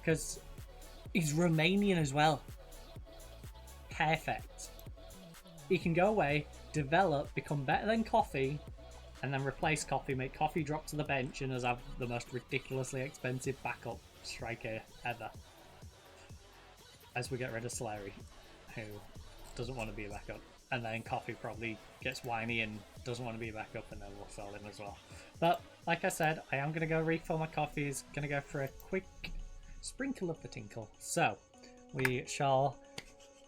Because he's Romanian as well. Perfect. He can go away, develop, become better than Coffee, and then replace Coffee, make Coffee drop to the bench, and us have the most ridiculously expensive backup striker ever. As we get rid of Slarry, who doesn't want to be a backup. And then Coffee probably gets whiny and doesn't want to be a backup, and then we'll sell him as well. But, like I said, I am going to go refill my coffee. He's going to go for a quick sprinkle of the tinkle. So, we shall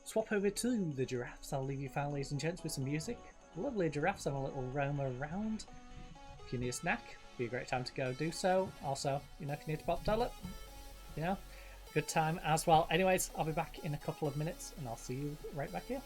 swap over to the giraffes. I'll leave you, ladies and gents, with some music. Lovely giraffes and a little roam around. If you need a snack, be a great time to go do so. Also, if you need to pop toilet, good time as well. Anyways, I'll be back in a couple of minutes, and I'll see you right back here.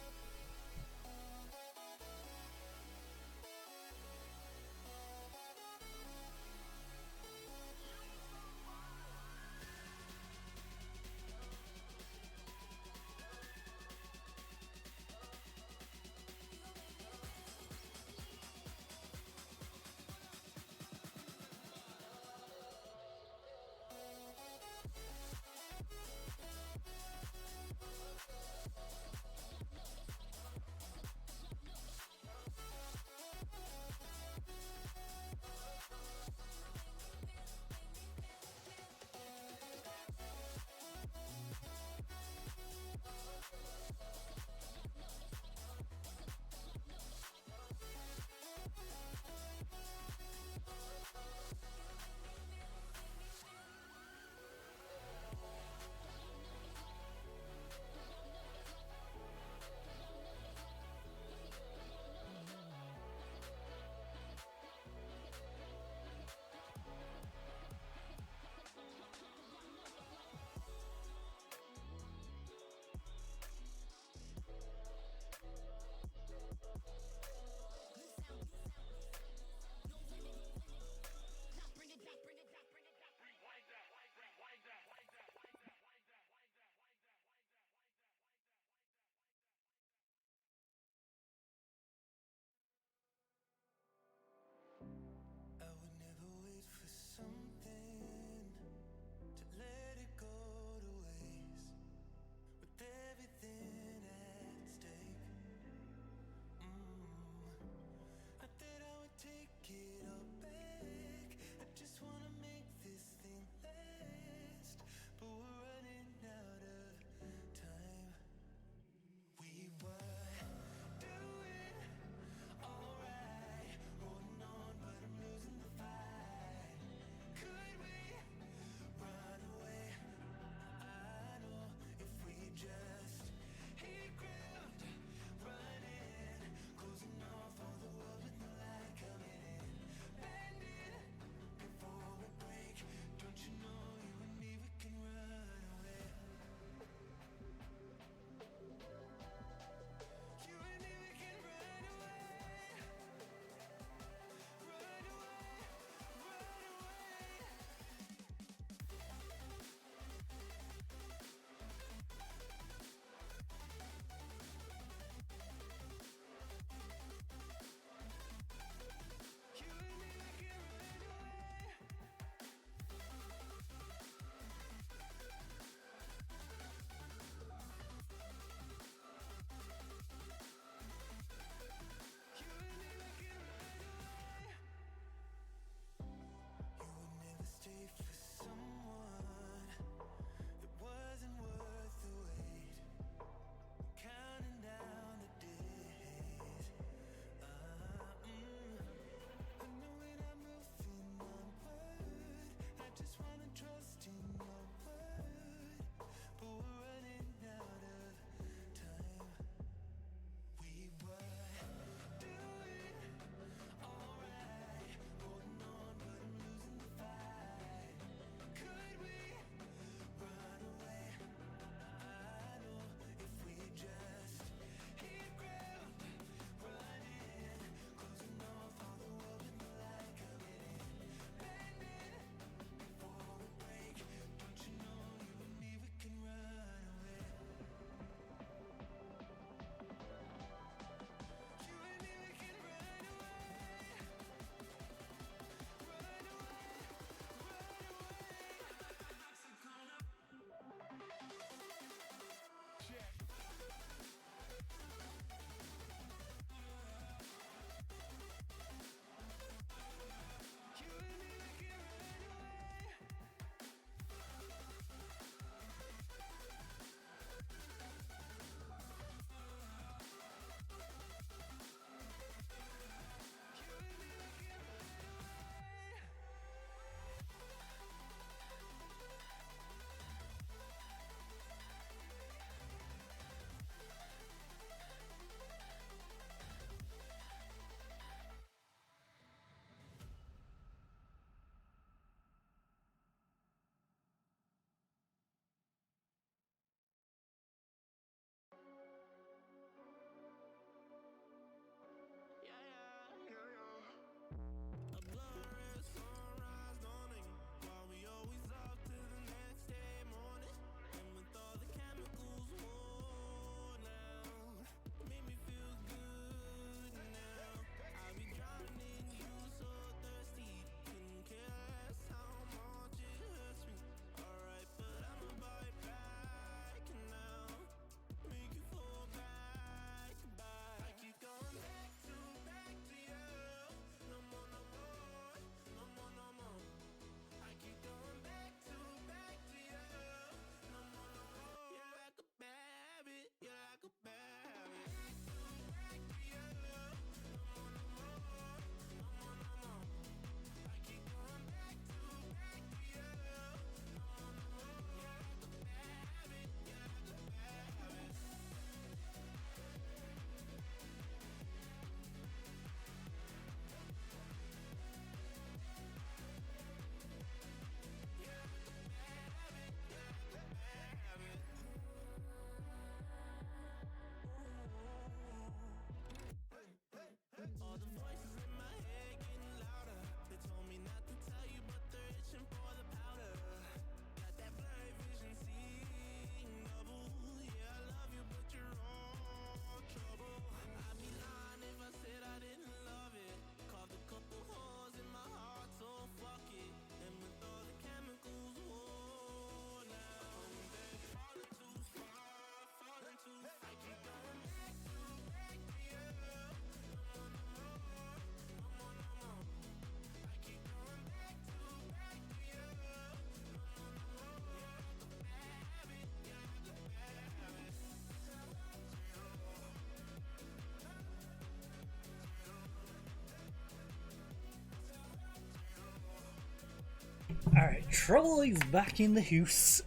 Alright, trouble is back in the house.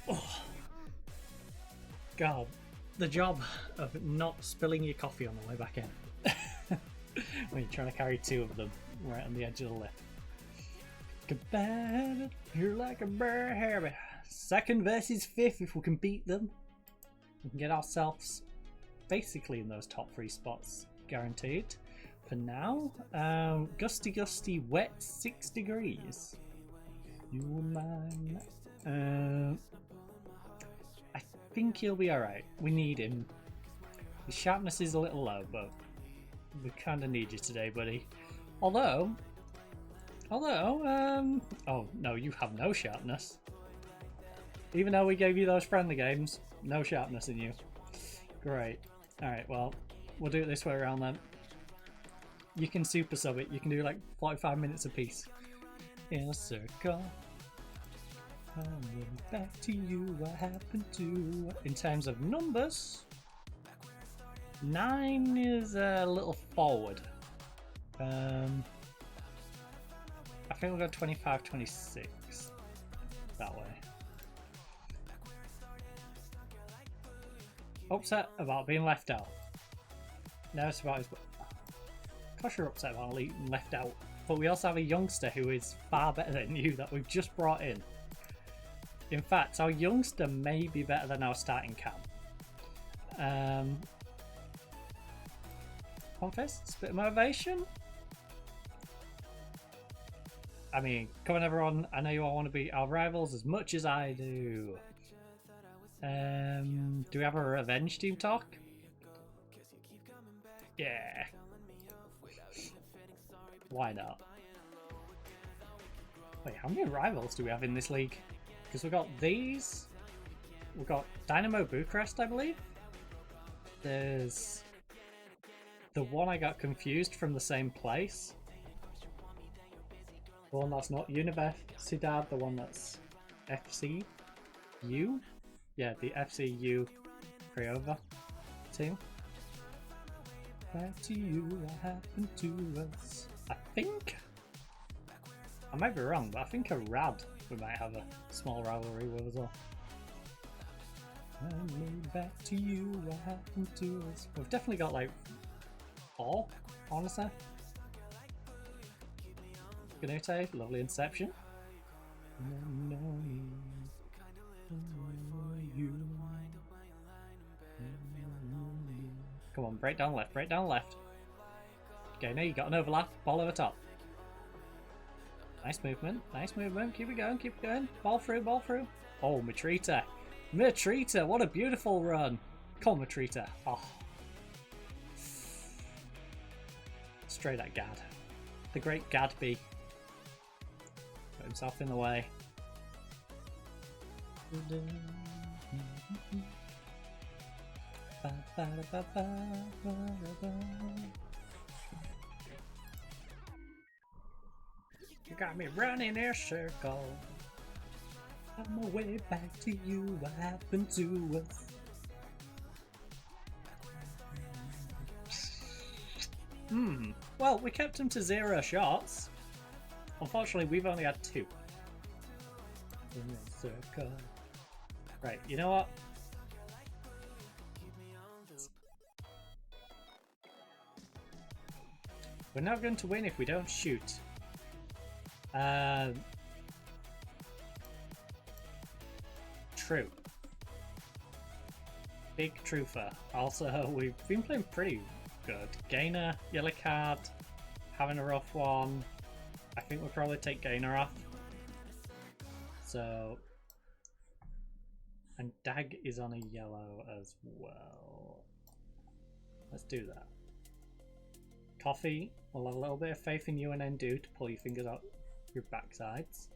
Oh. God, the job of not spilling your coffee on the way back in. When you're trying to carry two of them right on the edge of the lift. Goodbye, you're like a bear. Second versus fifth, if we can beat them, we can get ourselves basically in those top 3 spots, guaranteed. For now, gusty, wet 6 degrees. You were mine. I think he'll be alright. We need him. His sharpness is a little low, but we kind of need you today, buddy. Although, oh no, you have no sharpness. Even though we gave you those friendly games, no sharpness in you. Great. Alright, well, we'll do it this way around then. You can super sub it. You can do like 45 minutes apiece. In a circle. Coming back to you, what happened to... In terms of numbers, 9 is a little forward. I think we'll go 25, 26. That way. Upset about being left out. Nervous about his... Of course you're upset about being left out. But we also have a youngster who is far better than you that we've just brought in. In fact, our youngster may be better than our starting camp. Confists, bit of motivation. I mean, come on everyone, I know you all want to be our rivals as much as I do. Do we have a revenge team talk? Yeah. Why not? Wait, how many rivals do we have in this league? Because we've got these. We've got Dynamo Bucharest, I believe. There's the one I got confused from the same place. The one that's not Universidad, the one that's FCU. Yeah, the FCU Craiova team. Back to you, what happened to us? I think, I might be wrong, but I think a Rad we might have a small rivalry with as well. Back to you, what happened to us? We've definitely got like 4, honestly. Ganute, lovely Inception. Come on, break down left, break down left. Okay, now you got an overlap, ball over top. Nice movement, keep it going, ball through, ball through. Oh, Matrita. Matrita, what a beautiful run. Come on, Matrita. Oh. Straight at Gad. The great Gadby. Put himself in the way. You got me running in a circle. On my way back to you, what happened to us? Well, we kept him to 0 shots. Unfortunately, we've only had 2. In a circle. Right, you know what? We're not going to win if we don't shoot. True. Big truther. Also, we've been playing pretty good. Gainer, yellow card, having a rough one. I think we'll probably take Gainer off. So, and Dag is on a yellow as well. Let's do that. Coffee, we'll have a little bit of faith in you and Endu to pull your fingers out your backsides.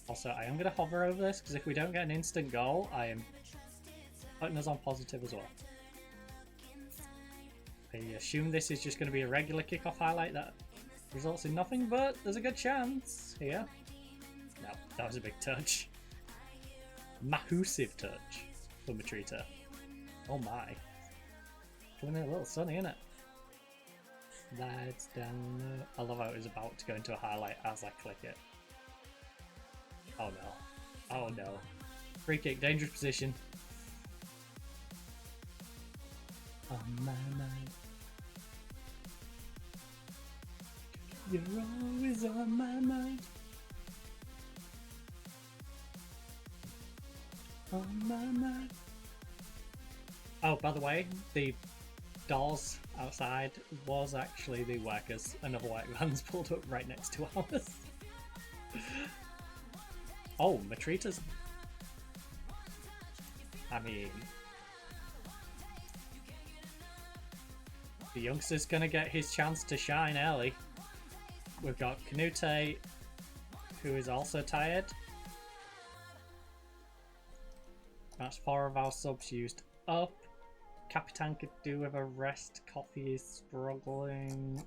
Also, I am going to hover over this because if we don't get an instant goal, I am putting us on positive as well. I assume this is just going to be a regular kickoff highlight that results in nothing, but there's a good chance here. No, that was a big touch. Mahusive touch for Matrita. Oh my. Coming in a little sunny, isn't it? Slides down. I love how it was about to go into a highlight as I click it. Oh no. Oh no. Free kick, dangerous position. On my mind. You're always on my mind. On my mind. Oh, by the way, the doors outside was actually the workers. Another white van's pulled up right next to ours. Oh, Matrita's. I mean, the youngster's gonna get his chance to shine early. We've got Canute, who is also tired. That's 4 of our subs used up. Capitan could do with a rest. Coffee is struggling.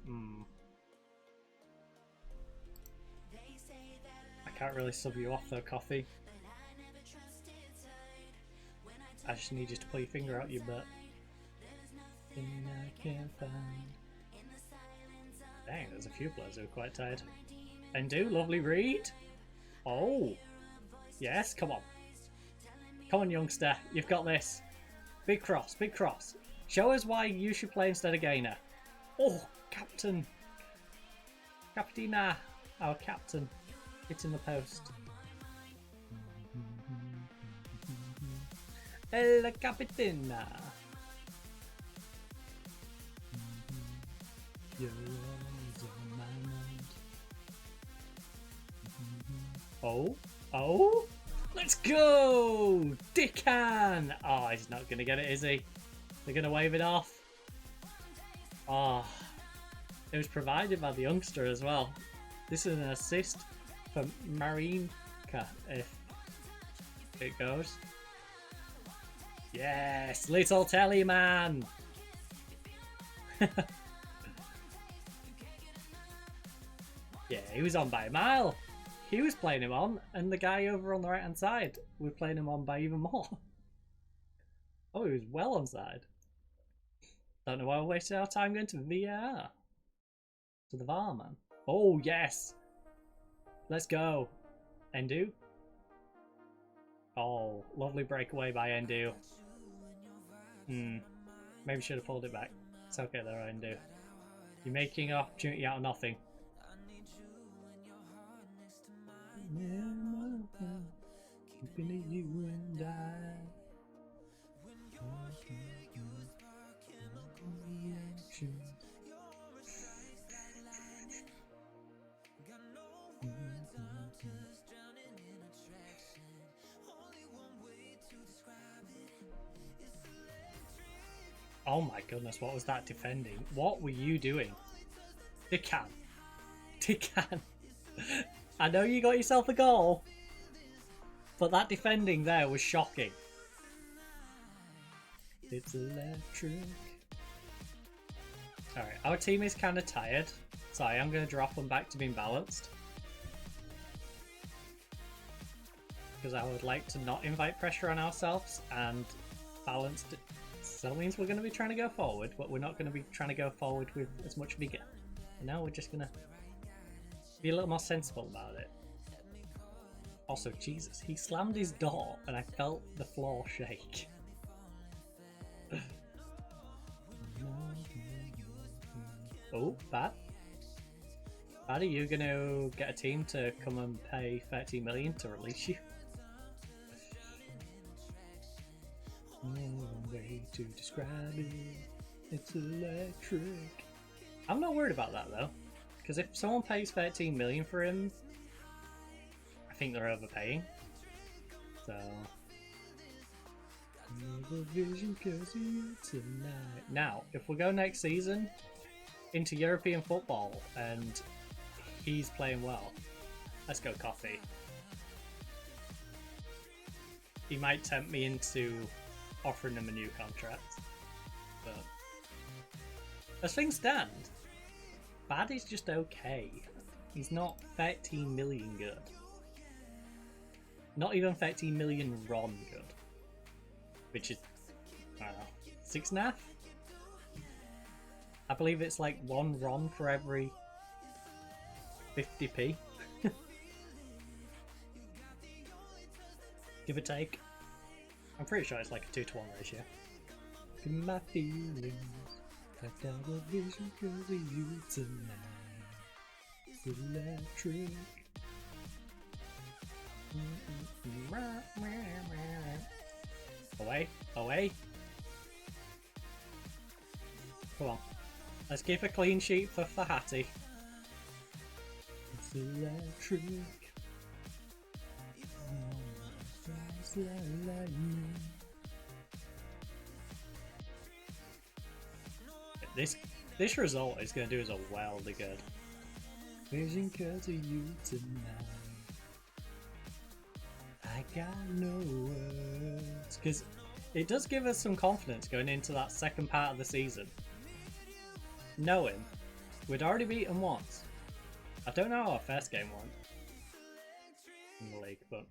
I can't really sub you off though, Coffee. I just need you to pull your finger out your butt. Dang, there's a few players who are quite tired. And do lovely read. Oh, yes, come on. Come on, youngster, you've got this. Big cross, big cross. Show us why you should play instead of Gainer. Oh, Captain. Capitina, our captain. Hitting the post. El Capitina. You're always on my mind. Oh, oh. Let's go! Dickan! Oh, he's not going to get it, is he? They're going to wave it off. Oh, it was provided by the youngster as well. This is an assist for Marinka, if it goes. Yes, little telly man! Yeah, he was on by a mile. He was playing him on, and the guy over on the right hand side was playing him on by even more. Oh, he was well onside. Don't know why we wasted our time going to VAR. To the VAR, man. Oh, yes! Let's go. Endu. Oh, lovely breakaway by Endu. Maybe should have pulled it back. It's okay though, Endu. You're making an opportunity out of nothing. Keeping it you and I. Oh my goodness, what was that defending? What were you doing? Dickan. Dickan. I know you got yourself a goal, but that defending there was shocking. It's electric. Alright, our team is kind of tired, so I am going to drop them back to being balanced. Because I would like to not invite pressure on ourselves and balanced. So that means we're going to be trying to go forward, but we're not going to be trying to go forward with as much vigor. And now we're just going to be a little more sensible about it. Also, Jesus, he slammed his door and I felt the floor shake. Oh, Bad. Bad, are you going to get a team to come and pay 13 million to release you? No way to describe it. It's electric. I'm not worried about that though. Because if someone pays 13 million for him, I think they're overpaying. So now, if we go next season into European football and he's playing well, let's go Coffee. He might tempt me into offering him a new contract, but as things stand, Bad is just okay. He's not 13 million good. Not even 13 million RON good. Which is, I don't know, 6.5? I believe it's like 1 RON for every 50p. Give or take. I'm pretty sure it's like a 2-to-1 ratio. Look at my feelings. I got a vision because of you tonight. It's electric. Away, away. Come on. Let's keep a clean sheet for Fahati. It's electric. This result is going to do us a world of good. Vision cause of you tonight. I got no words. Because it does give us some confidence going into that second part of the season. Knowing we'd already beaten once. I don't know how our first game went in the league, but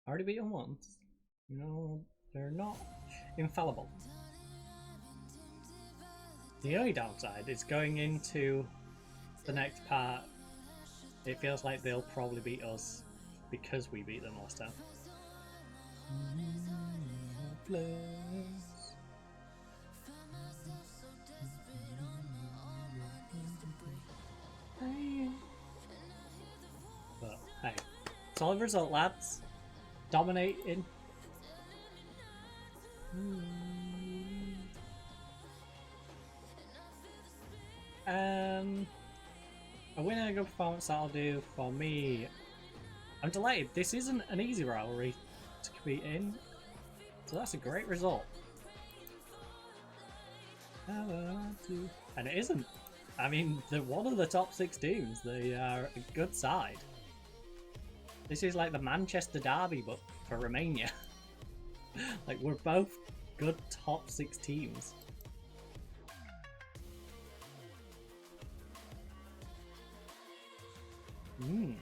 already beaten once. You know, they're not infallible. The only downside is going into the next part, it feels like they'll probably beat us because we beat them last time. But hey, solid result, lads. Dominating. A win and a good performance, that'll do for me. I'm delighted. This isn't an easy rivalry to compete in, so that's a great result. And it isn't. I mean, they're one of the top 6 teams. They are a good side. This is like the Manchester Derby, but for Romania. Like, we're both good top 6 teams. You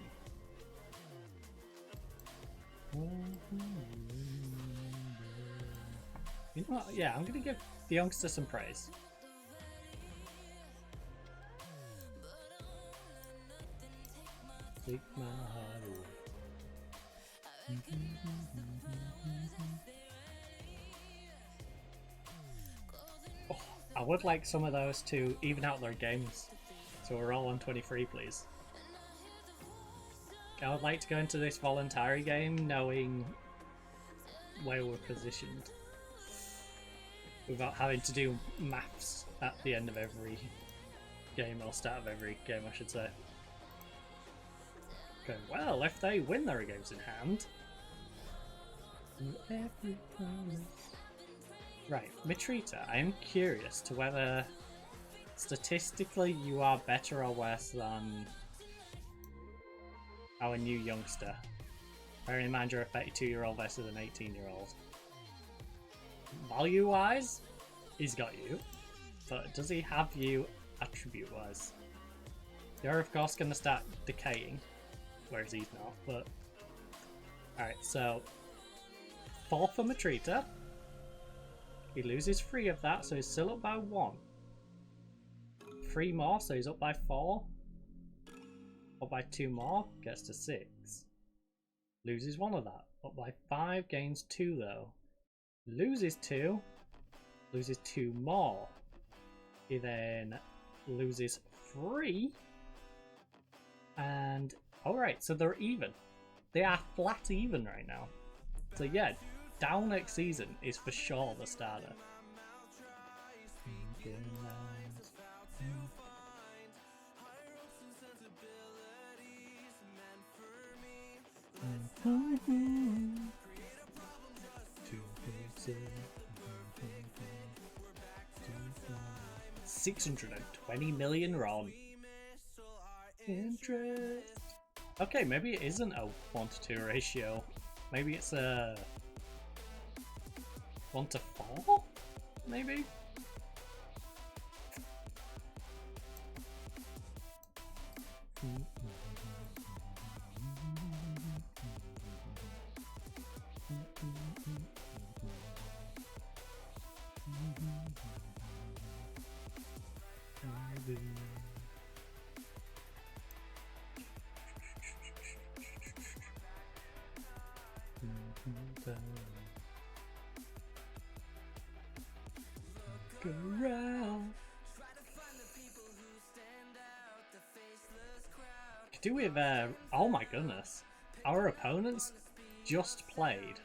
know what? Yeah, I'm gonna give the youngster some praise. Take my heart away. Oh, I would like some of those to even out their games, so we're all on 23, please. I would like to go into this voluntary game knowing where we're positioned, without having to do maths at the end of every game, or start of every game I should say. Going, well, if they win their games in hand... Right, Mitrita, I am curious to whether statistically you are better or worse than our new youngster. Bearing in mind you're a 32-year-old versus an 18-year-old. Value-wise, he's got you, but does he have you attribute-wise? You're of course going to start decaying, whereas he's not, but... Alright, so 4 for Mitrita. He loses 3 of that, so he's still up by 1. 3 more, so he's up by 4. Up by 2 more, gets to 6. Loses 1 of that. Up by 5, gains 2 though. Loses 2. Loses 2 more. He then loses 3. And... alright, so they're even. They are flat even right now. So yeah, down next season is for sure the starter. $620 million RON. Interest. Okay, maybe it isn't a 1-to-2 ratio. Maybe it's a 1-to-4? Maybe? Look around. Could do with oh my goodness, our opponents just played.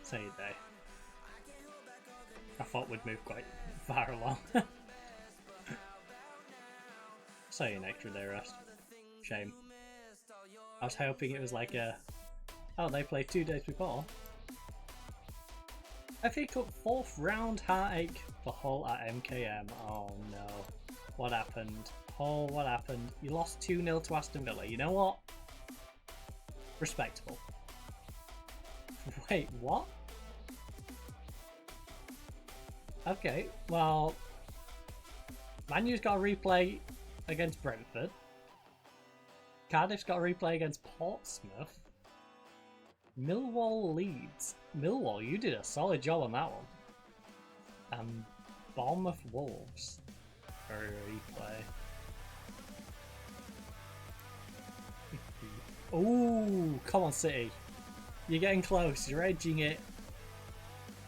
Say they. I thought we'd move quite far along. Say an extra there, Rust. Shame. I was hoping it was like a. Oh, they played 2 days before. FA Cup 4th round heartache for Hull at MKM. Oh no. What happened? Oh, what happened? You lost 2-0 to Aston Villa. You know what? Respectable. Wait, what? Okay, well, Man U's got a replay against Brentford. Cardiff's got a replay against Portsmouth. Millwall Leeds. Millwall, you did a solid job on that one. And Bournemouth Wolves for a replay. Ooh, come on, City. You're getting close. You're edging it.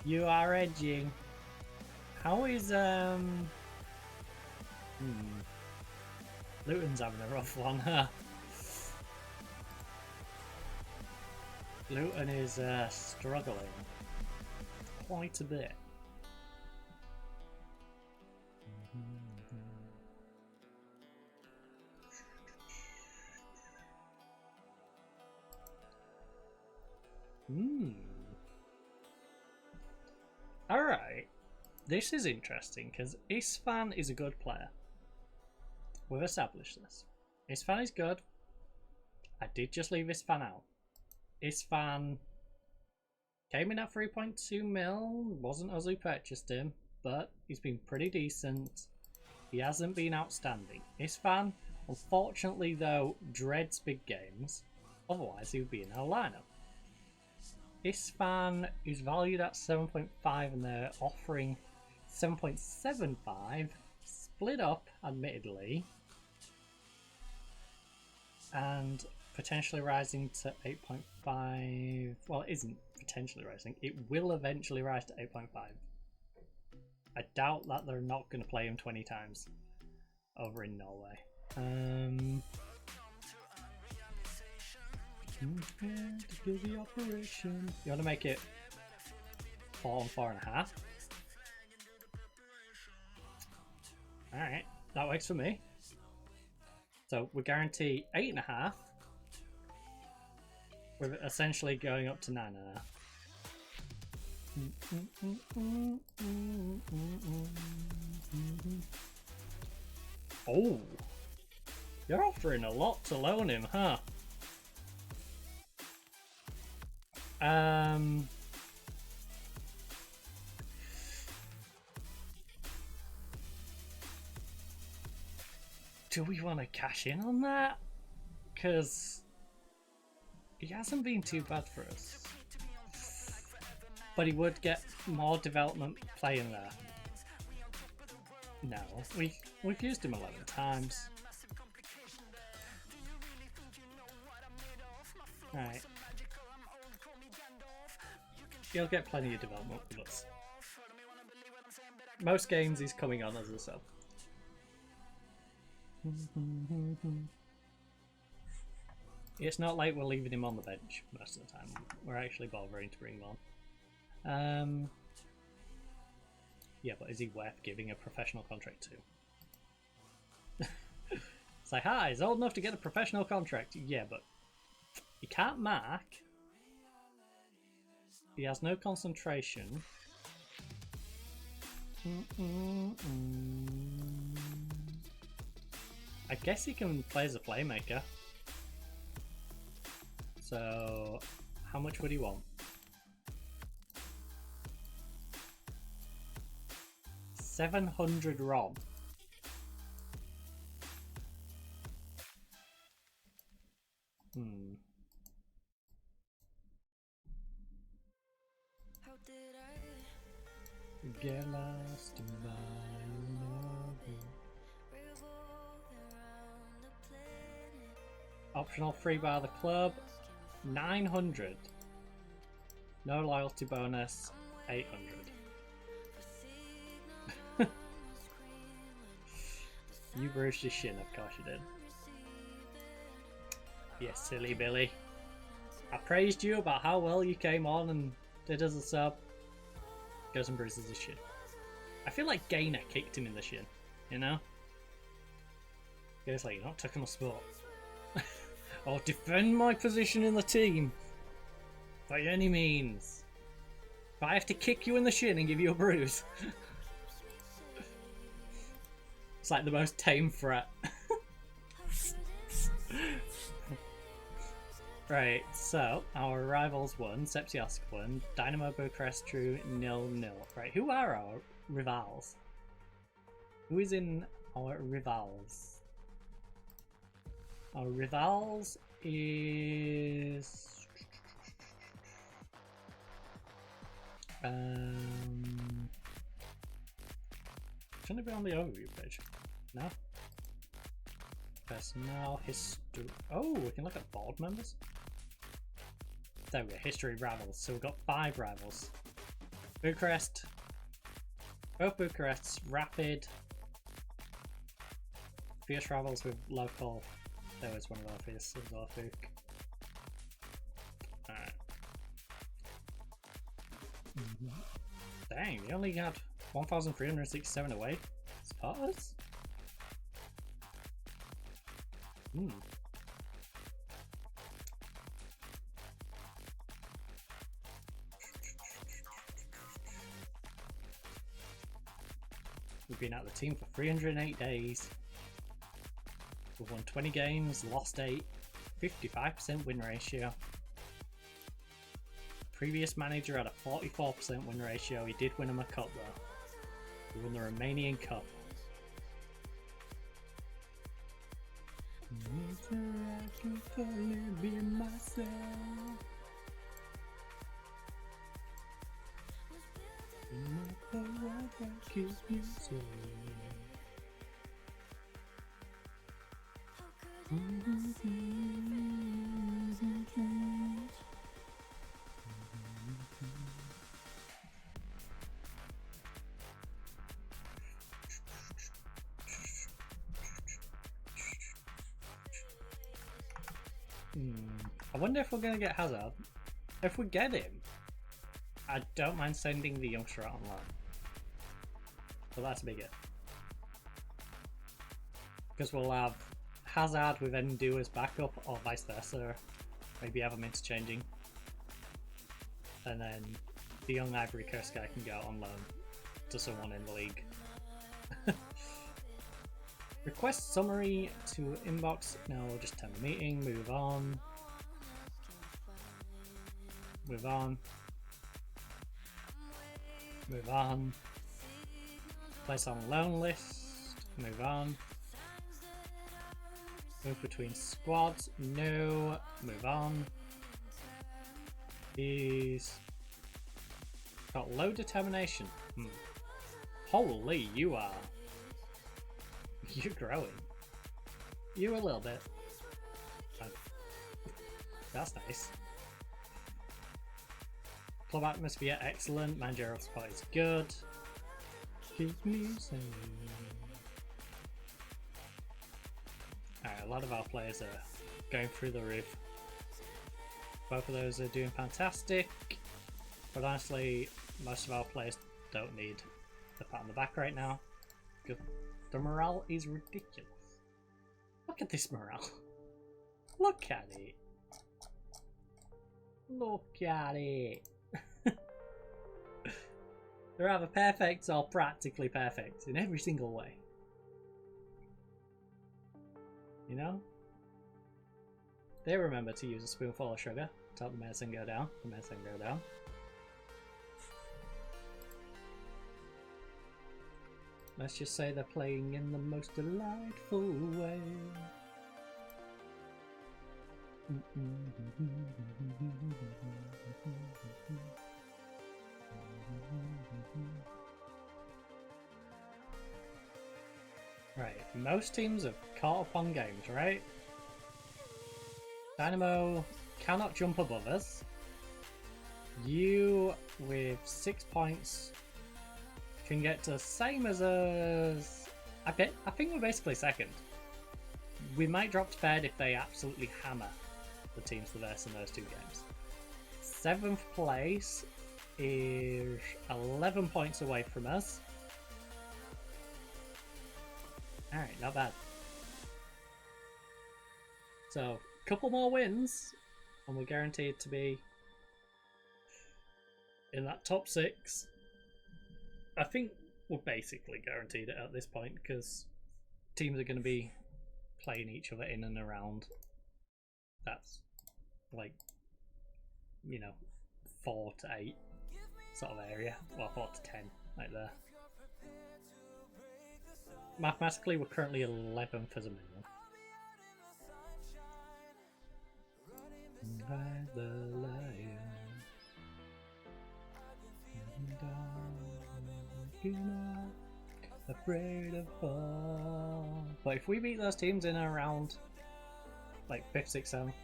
You are edging. How is Luton's having a rough one, huh? Luton is struggling quite a bit. Alright, this is interesting because Isfan is a good player. We've established this. Isfan is good. I did just leave Isfan out. Isfan came in at 3.2 mil. Wasn't us who purchased him, but he's been pretty decent. He hasn't been outstanding. Isfan, unfortunately though, dreads big games. Otherwise he would be in our lineup. Isfan is valued at 7.5 and they're offering 7.75, split up admittedly, and potentially rising to 8.5. Well, it isn't potentially rising, it will eventually rise to 8.5. I doubt that they're not going to play him 20 times over in Norway. To do the operation. You want to make it 4 and 4.5? Alright, that works for me. So we guarantee 8.5. We're essentially going up to 9.5. Oh, you're offering a lot to loan him, huh? Do we want to cash in on that? Because he hasn't been too bad for us. But he would get more development playing there. No, we've used him 11 times. Alright. He'll get plenty of development with us. Most games he's coming on as a sub. It's not like we're leaving him on the bench most of the time. We're actually bothering to bring him on. Yeah, but is he worth giving a professional contract to? It's like, hi, he's old enough to get a professional contract. Yeah, but he can't mark. He has no concentration. I guess he can play as a playmaker. So, how much would he want? 700 ROM. Get lost in my Optional free bar the club, 900. No loyalty bonus, 800. You bruised your shin, of course you did. You silly Billy. I praised you about how well you came on and did as a sub. Goes and bruises his shin. I feel like Gainer kicked him in the shin, you know? Goes like, you're not taking a spot. I'll defend my position in the team. By any means. If I have to kick you in the shin and give you a bruise. It's like the most tame threat. Right, so our rivals won, Sepsiosc won, Dynamo Bucharest drew 0-0. Right, who are our rivals? Who is in our rivals? Our rivals is... Shouldn't it be on the overview page? No? Personnel, history... Oh, we can look at board members? There we go, history rivals. So we've got 5 rivals. Bucharest. Both Bucharests, Rapid. Fierce rivals with local. There was one of our fierce as well, Buk. Alright. Dang, we only had 1,367 away supporters? Hmm. We've been out of the team for 308 days. We've won 20 games, lost 8, 55% win ratio. Previous manager had a 44% win ratio. He did win him a cup though. He won the Romanian Cup. I wonder if we're going to get Hazard. If we get him, I don't mind sending the youngster out online. But that's a big if. Because we'll have Hazard with Ndu as backup, or vice versa. Maybe have them interchanging. And then the young Ivory Coast guy can go on loan to someone in the league. Request summary to inbox. No, we'll just turn the meeting, move on. Move on. Move on. Place on loan list. Move on. Move between squads. No. Move on. He's got low determination. Holy, you are. You're growing. You a little bit. That's nice. Club atmosphere excellent. Managerial support is good. Keep me safe. Alright, a lot of our players are going through the roof. Both of those are doing fantastic. But honestly, most of our players don't need the pat on the back right now. Good. The morale is ridiculous. Look at this morale. Look at it. Look at it. They're either perfect or practically perfect in every single way. You know? They remember to use a spoonful of sugar to help the medicine go down. The medicine go down. Let's just say they're playing in the most delightful way. Right, most teams have caught up on games, right? Dynamo cannot jump above us. You, with 6 points, can get to the same as us. I think we're basically second. We might drop to third if they absolutely hammer the teams the best in those 2 games. 7th place is 11 points away from us. Alright, not bad. So, a couple more wins, and we're guaranteed to be in that top 6. I think we're basically guaranteed it at this point, because teams are going to be playing each other in and around. That's like, you know, 4 to 8 sort of area. Well, 4 to 10, like there. Mathematically, we're currently 11th as a minimum. By the lion, afraid of fall. But if we beat those teams in and around like 5th, 6th, 7th,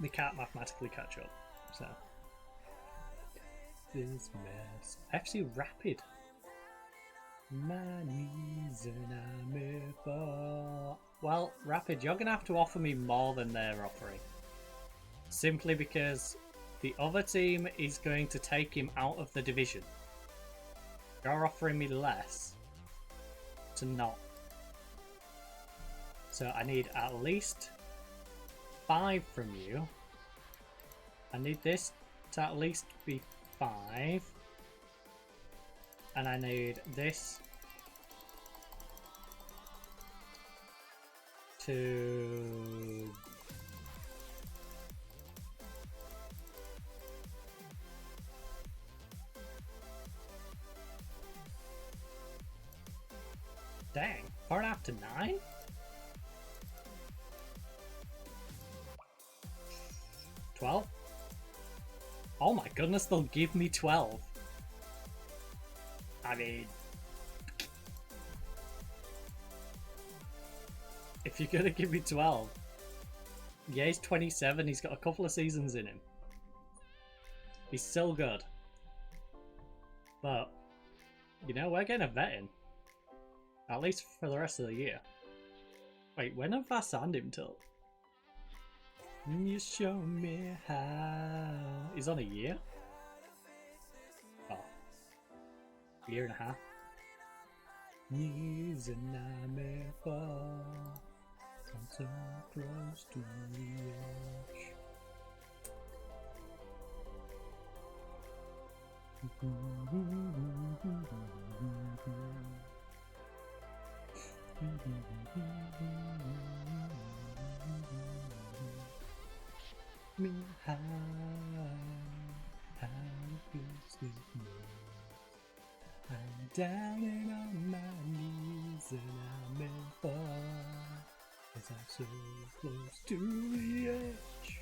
they can't mathematically catch up. So this mess. FC Rapid. My knees and I'm fall. Well, Rapid, you're gonna have to offer me more than they're offering. Simply because the other team is going to take him out of the division. You're offering me less to not. So I need at least 5 from you. I need this to at least be 5. And I need this to... Dang, 4.5 to 9? $12? Oh my goodness, they'll give me 12. I mean, if you're gonna give me 12, yeah, he's 27, he's got a couple of seasons in him. He's still good. But, you know, we're getting a vet in. At least for the rest of the year. Wait, when have I signed him till? You show me how. He's on a year? Oh. Year and a half. Knees and I'm a fall. So close to the edge. Me how feels this moment. I'm down and on my knees and I'm in fall as I'm so close to the edge.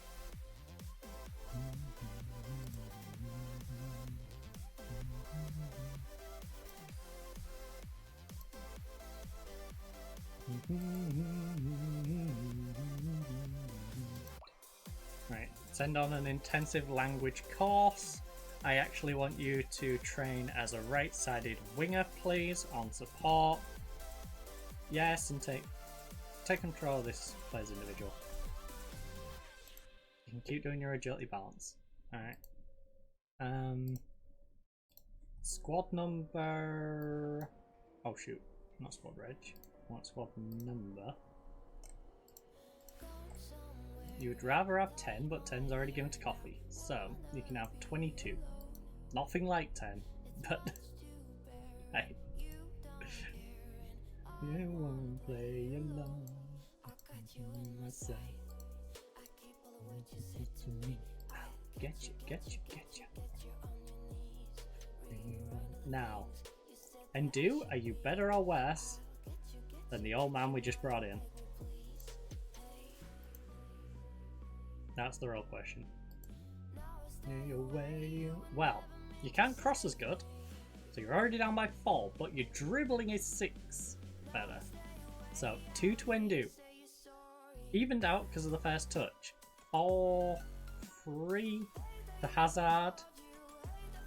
Right, send on an intensive language course. I actually want you to train as a right-sided winger, please, on support. Yes, and take control of this player's individual. You can keep doing your agility balance. Alright. Squad number... Oh shoot, not squad reg. I want squad number. You would rather have 10, but 10's already given to coffee. So, you can have 22. Nothing like 10, but... hey. You won't play alone. Myself. To me. Get you. Now, Endu, are you better or worse than the old man we just brought in? That's the real question. Well, you can't cross as good, so you're already down by 4, but your dribbling is 6 better. So 2 to Endu. Evened out because of the first touch. 4, 3 to Hazard.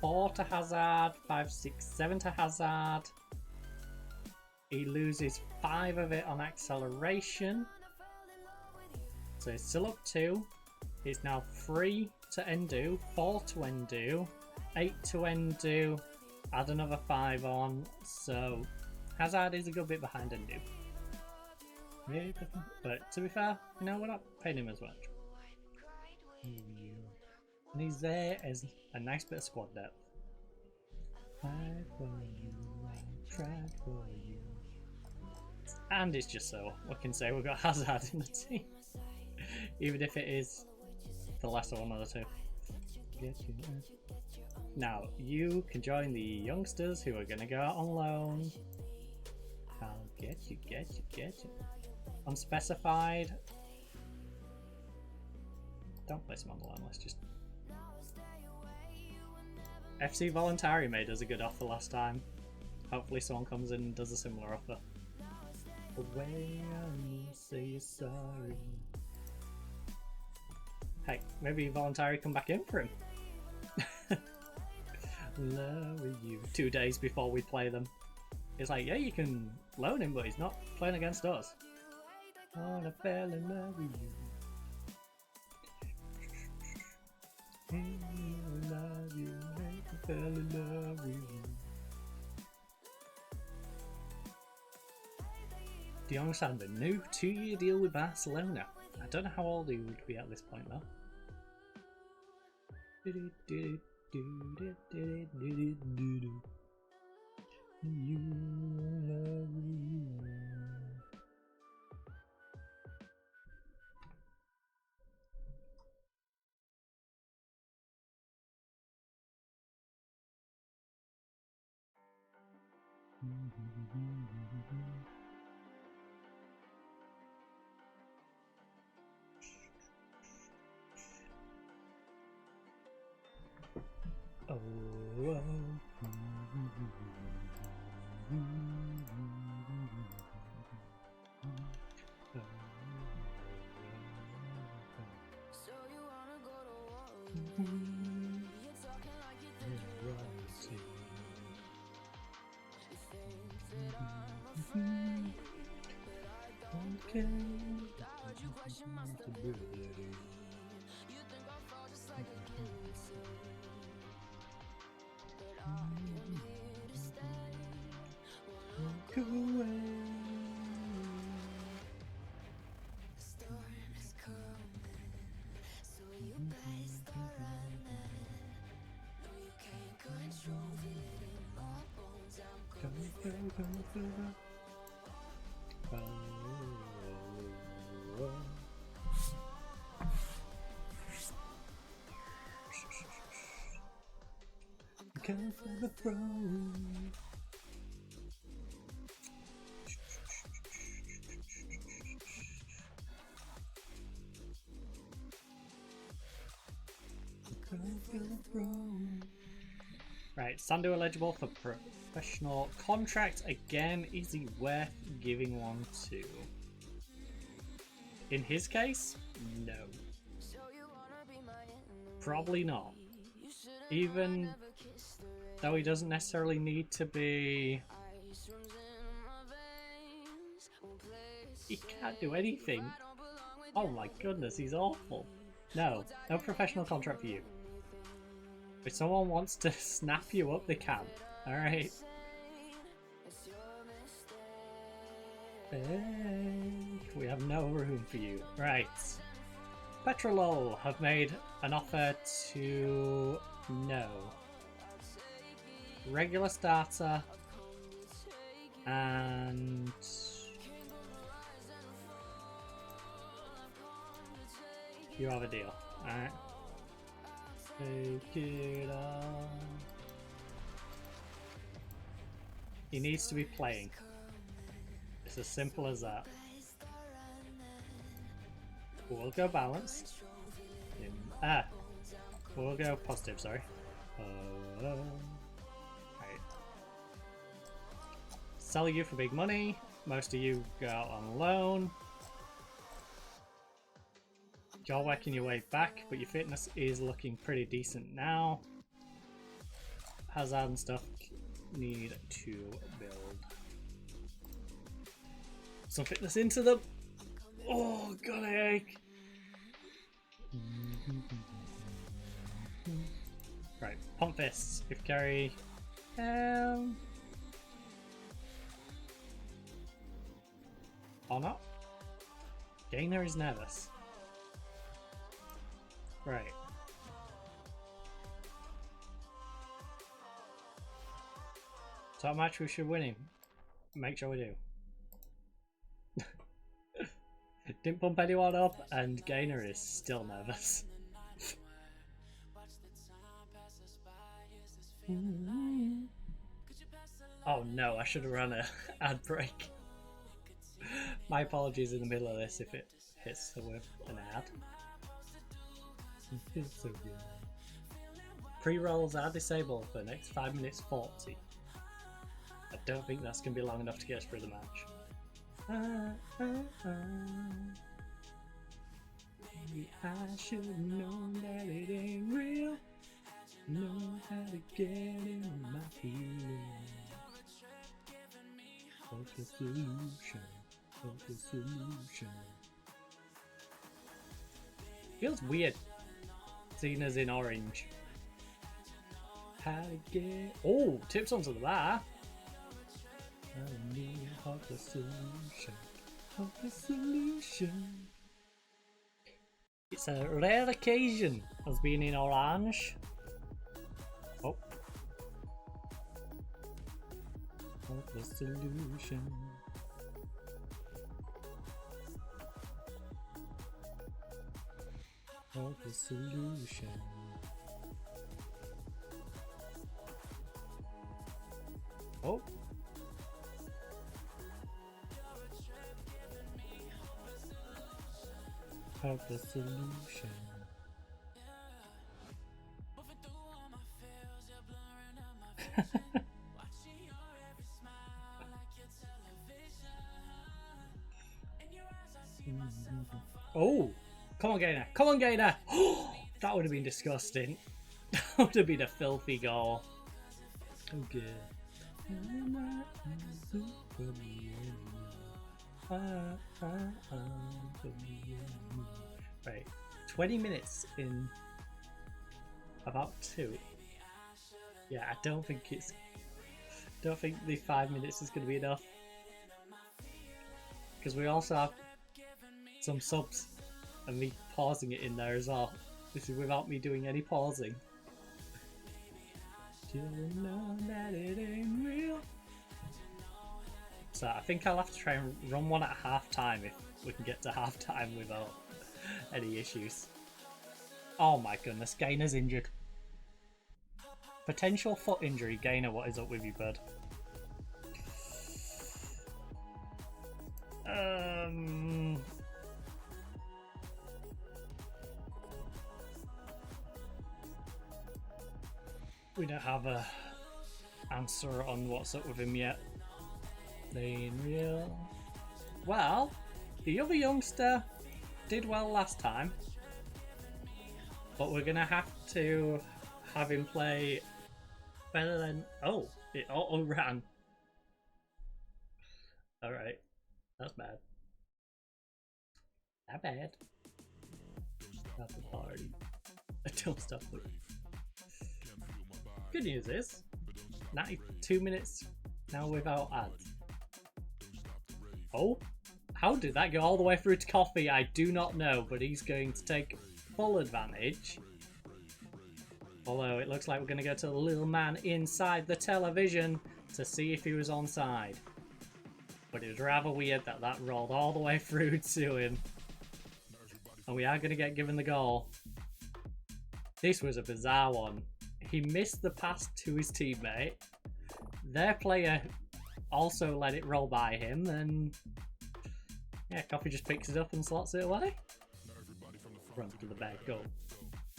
4 to Hazard. 5, 6, 7 to Hazard. He loses 5 of it on acceleration. So he's still up 2. He's now 3 to Endu, 4 to Endu, 8 to Endu, add another 5 on. So Hazard is a good bit behind Endu. Yeah, but to be fair, you know, we're not paying him as much. And he's there as a nice bit of squad depth. Tried for you, I tried for you. And it's just so we can say we've got Hazard in the team. Even if it is the lesser one of the two. Now, you can join the youngsters who are going to go out on loan. I'll get you. Unspecified. Don't place him on the loan list, just... FC Voluntari made us a good offer last time. Hopefully someone comes in and does a similar offer. Away and say you're sorry. Hey, maybe Voluntari come back in for him. Love you. 2 days before we play them. It's like, yeah, you can loan him, but he's not playing against us. Oh, I fell in love with you. I love you. I fell in love with you. De Jong signed a new 2-year deal with Barcelona. I don't know how old he would be at this point though. Come for the throne. Come for the throne. Right, Sandu eligible for professional contract again. Is he worth giving one to? In his case, no. Probably not. Even though he doesn't necessarily need to be... He can't do anything. Oh my goodness, he's awful. No professional contract for you. If someone wants to snap you up, they can. Alright. We have no room for you. Right. Petrolol have made an offer to... No. Regular starter. And... You have a deal. Alright. Take it on. He needs to be playing. It's as simple as that. We'll go balanced. We'll go positive, sorry. Right. Sell you for big money. most of you go out on loan. You're working your way back, but your fitness is looking pretty decent now. Hazard and stuff need to build some fitness into them. Oh god, I ache. Right, pump fists. If carry, or not. Gainer is nervous. Right. Top match we should win him. Make sure we do. Didn't pump anyone up, and Gainer is still nervous. Oh no, I should have run a ad break. My apologies in the middle of this if it hits with an ad. It feels so good. Pre-rolls are disabled for the next 5 minutes 40. I don't think that's going to be long enough to get us through the match. Maybe I should have known that it ain't real. Know how to get in my feelings. What's the solution? What's the solution? Feels weird seeing us in orange. How to get... Oh, tips onto the bar. I need what's the solution? What's the solution? It's a rare occasion as being in orange. Oh. What's the solution? What's the solution? Oh. What's the solution? Oh, come on, Gainer! Come on, Gainer! That would have been disgusting. That would have been a filthy goal. Okay. Right, 20 minutes in about 2. Yeah, I don't think the 5 minutes is going to be enough, because we also have some subs and me pausing it in there as well. This is without me doing any pausing. Do you know that it ain't real? So I think I'll have to try and run one at half time if we can get to half time without any issues. Oh my goodness, Gainer's injured. Potential foot injury. Gainer, what is up with you, bud? We don't have a answer on what's up with him yet. They ain't real. Well, the other youngster did well last time, but we're gonna have to have him play better than... Oh, it auto ran. Alright, that's bad. Not bad. That's a party. Don't stop it. Good news is 92 minutes now without ads. Oh, how did that go all the way through to coffee? I do not know, but he's going to take full advantage. Although it looks like we're going to go to the little man inside the television to see if he was onside. But it was rather weird that that rolled all the way through to him. And we are going to get given the goal. This was a bizarre one. He missed the pass to his teammate. Their player also let it roll by him, and yeah, Coffee just picks it up and slots it away. Runs to the bag, go.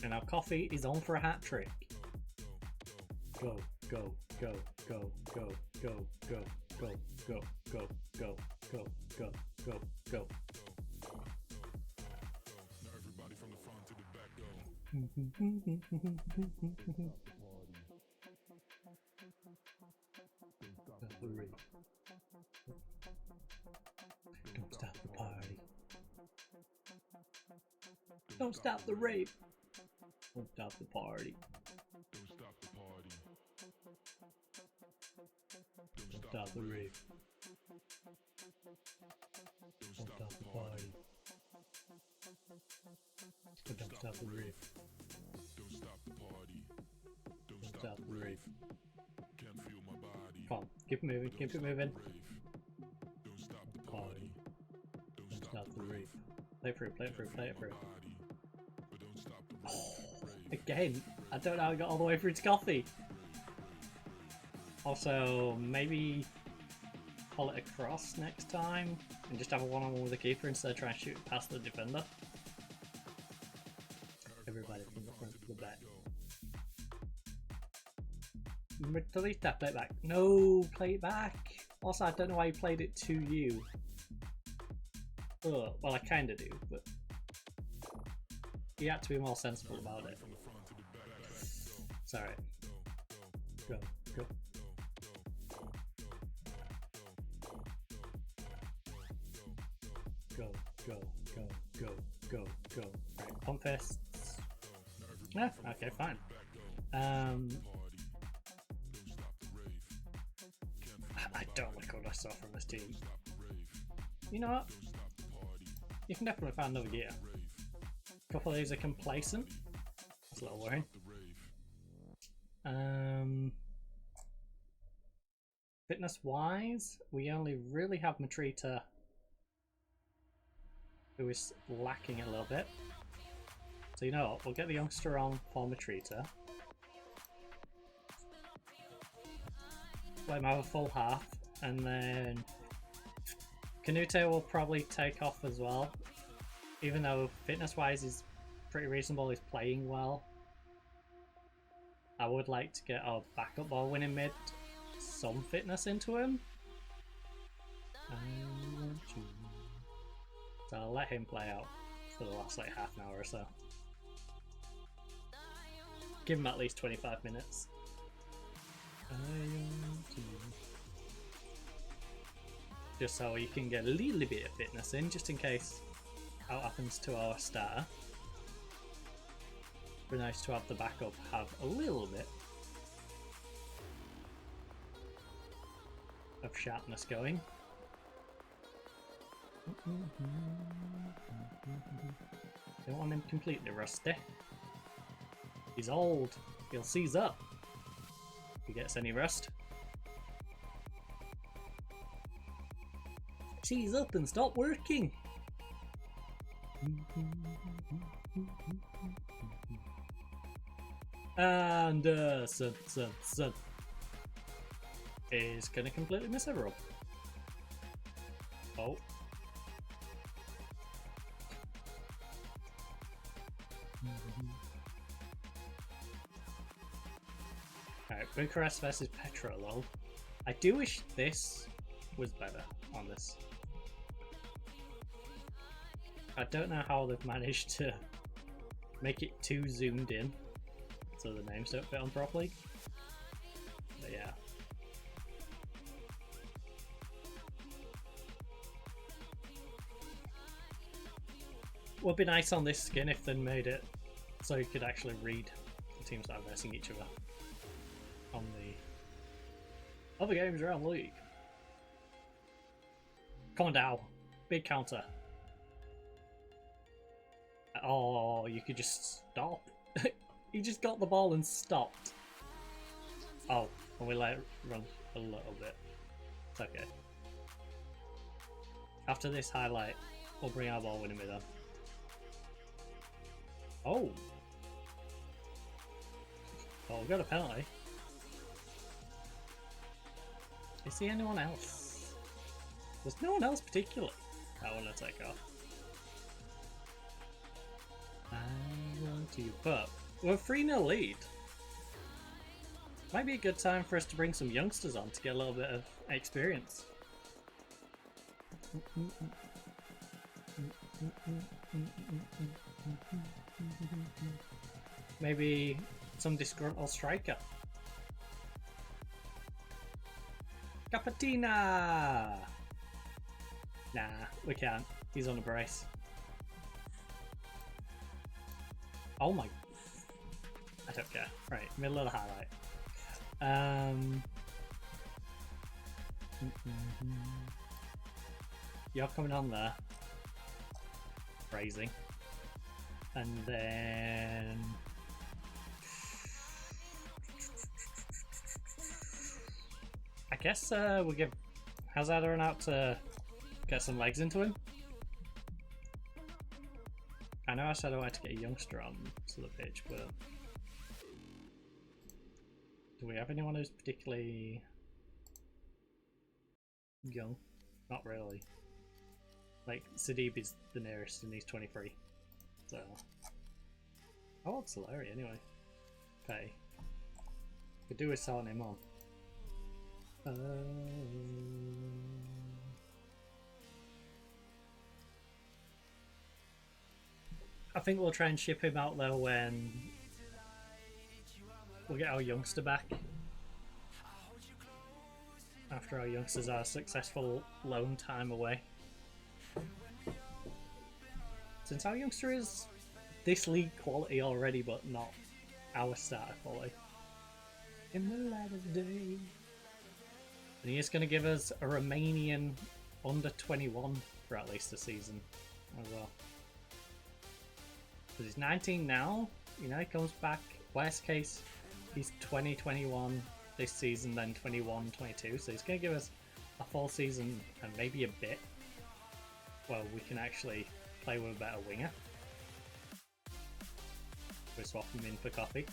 And now Coffee is on for a hat trick. Go, go, go, go, go, go, go, go, go, go, go, go, go, go, go. Don't stop the party. Don't stop the rave. Don't stop the party. Don't stop the rave. Don't stop the party. Don't stop the rave. Don't stop the rave. Come on, keep it moving, keep it moving. Party. Don't stop the rave. Play it through, play it through, play it through. Oh, again, I don't know how I got all the way through to coffee. Also, maybe pull it across next time and just have a one-on-one with the keeper instead of trying to shoot it past the defender. Everybody from the front to the back. Delete that, play it back. No, play it back. Also, I don't know why you played it to you. Oh, well, I kinda do, but you have to be more sensible about it. It's alright. Go, go. Go, go, go, go, go, go. Right, pump fists. Yeah, okay, fine. I don't like what I saw from this team. You know what? You can definitely find another gear. A couple of these are complacent. That's a little worrying. Fitness wise, we only really have Matrita, who is lacking a little bit. So you know what, we'll get the youngster on for Matrita. Let him have a full half, and then Canute will probably take off as well. Even though fitness wise he's pretty reasonable, he's playing well. I would like to get our backup ball winning mid some fitness into him. So I'll let him play out for the last like half an hour or so. Give him at least 25 minutes. Just so you can get a little bit of fitness in, just in case what happens to our starter. Be nice to have the backup have a little bit of sharpness going. Don't want him completely rusty. He's old. He'll seize up if he gets any rust. Seize up and stop working. And Sun is gonna completely miss everyone. Oh. Alright, Bucharest versus Petrolol. I do wish this was better on this. I don't know how they've managed to make it too zoomed in so the names don't fit on properly. But yeah. Would be nice on this skin if they made it so you could actually read the teams that are versing each other on the other games around the league. Come on down. Big counter. Oh, you could just stop. He just got the ball and stopped. Oh, and we let it run a little bit. It's okay. After this highlight, we'll bring our ball winning mid on. Oh! Oh, we got a penalty. Is there anyone else? There's no one else particularly I want to take off. I want to, but we're 3-0 lead. Might be a good time for us to bring some youngsters on to get a little bit of experience. Maybe some disgruntled striker. Capatina! Nah, we can't. He's on a brace. Oh my... I don't care. Right, middle of the highlight. You're coming on there. Phrasing. And then... I guess we'll give Hazard a run out to get some legs into him. I know I said I wanted to get a youngster on to the pitch, but do we have anyone who's particularly young? Not really. Like, Sidib is the nearest and he's 23. So, how old's Solari anyway? Pay. Could do with selling him on. I think we'll try and ship him out though when we'll get our youngster back. After our youngsters are successful loan time away. Since our youngster is this league quality already, but not our starter quality. In the light of day. And he is going to give us a Romanian under 21 for at least a season as well. Because he's 19 now, you know, he comes back. Worst case, he's 20, 21 this season, then 21, 22. So he's going to give us a full season and maybe a bit. Well, we can actually play with a better winger. We'll swap him in for coffee.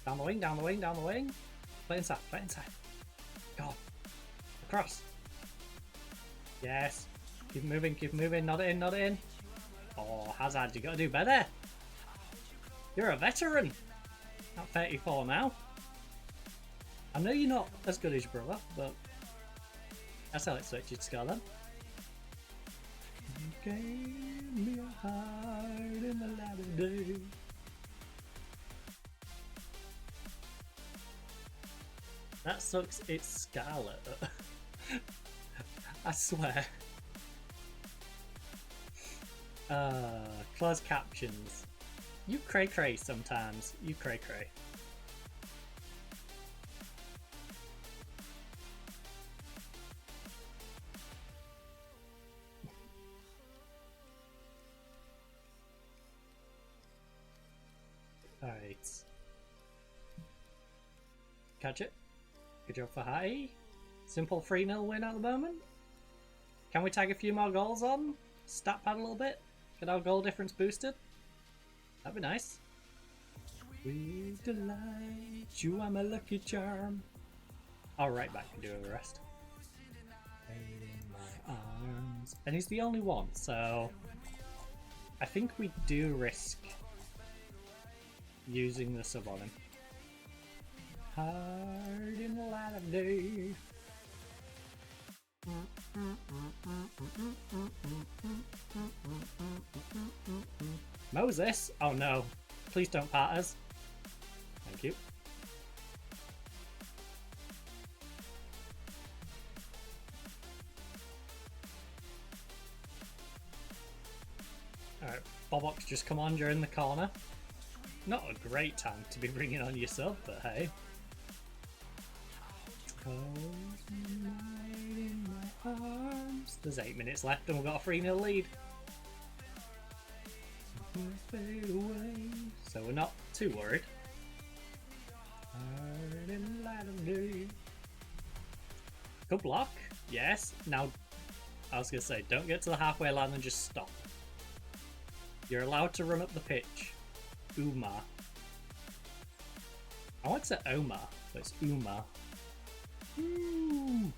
Down the wing, down the wing, down the wing. Play inside, play inside. Go on. Across. Yes. Keep moving, not in, not in. Oh, Hazard, you gotta do better. You're a veteran. Not 34 now. I know you're not as good as your brother, but that's how it's expected to score then. You gave me a heart in the light of day. That sucks, it's Scarlet. I swear. Closed captions. You cray cray sometimes. You cray cray. Alright. Catch it. Good job for Hattie. Simple 3-0 win at the moment. Can we tag a few more goals on? Stat pad a little bit? Get our goal difference boosted? That'd be nice. Sweet delight, you are my lucky charm. I'll right back and do the rest. In my arms. And he's the only one, so I think we do risk using the sub on him. Hard in the light of day. Moses? Oh no. Please don't part us. Thank you. Alright, Bobox just come on during the corner. Not a great time to be bringing on your sub, but hey. In my arms. There's 8 minutes left and we've got a 3-0 lead. Fade away. So we're not too worried. In the light of day. Good block. Yes. Now, I was going to say, don't get to the halfway line and just stop. You're allowed to run up the pitch. Umar. I want to say Omar, but it's Umar. Umar.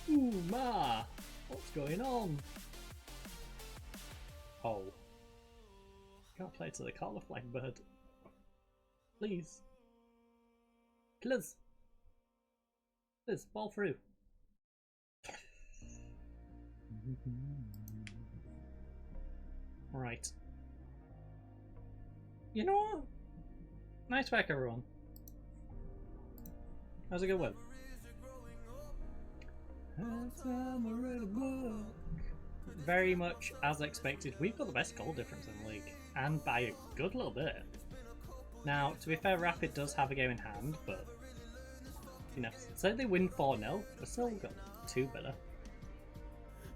Umar. What's going on? Oh. Can't play to the call of Blackbird. Please. Please. Please, fall through. Right. You know what? Nice work, everyone. How's it going? Very much as expected. We've got the best goal difference in the league, and by a good little bit. Now, to be fair, Rapid does have a game in hand, but you know, say they win 4-0, we've still got 2 better.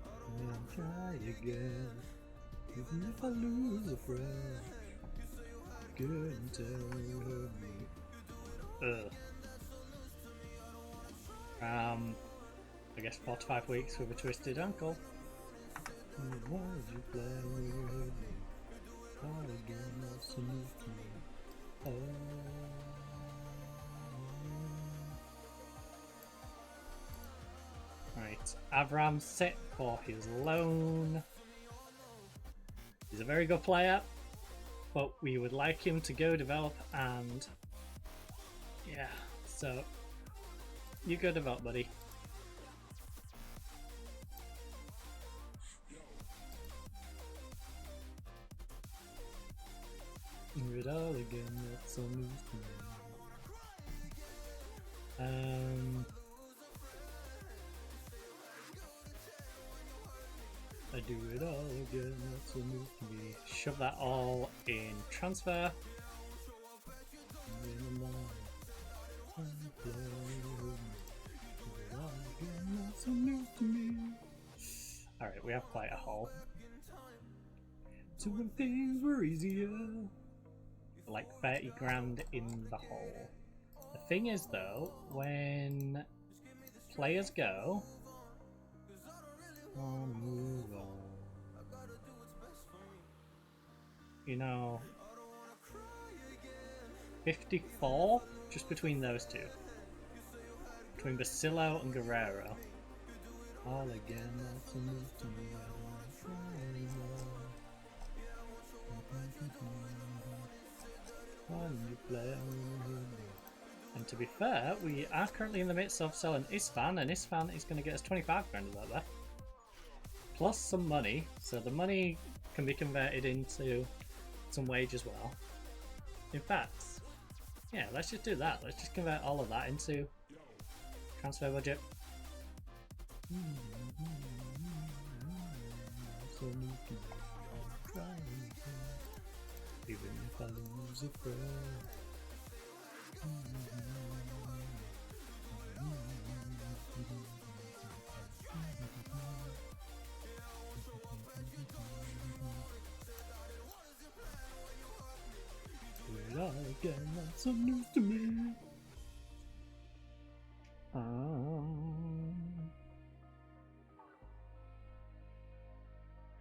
I'll try again, even if I lose a friend. Good tell me. I guess 4 to 5 weeks with a twisted ankle. Why did you play with me? All again, that's a new to me. Right, Avram set for his loan. He's a very good player, but we would like him to go develop, and yeah, so you go develop, buddy. Do it all again, that's so news to me. I do it all again, that's so news to me. Shove that all in transfer. Alright, we have quite a haul. So when things were easier, like 30 grand in the hole. The thing is though, when players go, move on. You know, 54 just between those two, between Basilio and Guerrero. All again, that's a move to me. And to be fair, we are currently in the midst of selling Isfan, and Isfan is going to get us 25 grand out there, plus some money, so the money can be converted into some wage as well. In fact, yeah, let's just do that. Let's just convert all of that into transfer budget. Even if I lose a friend. Do it all again, that's some news to me.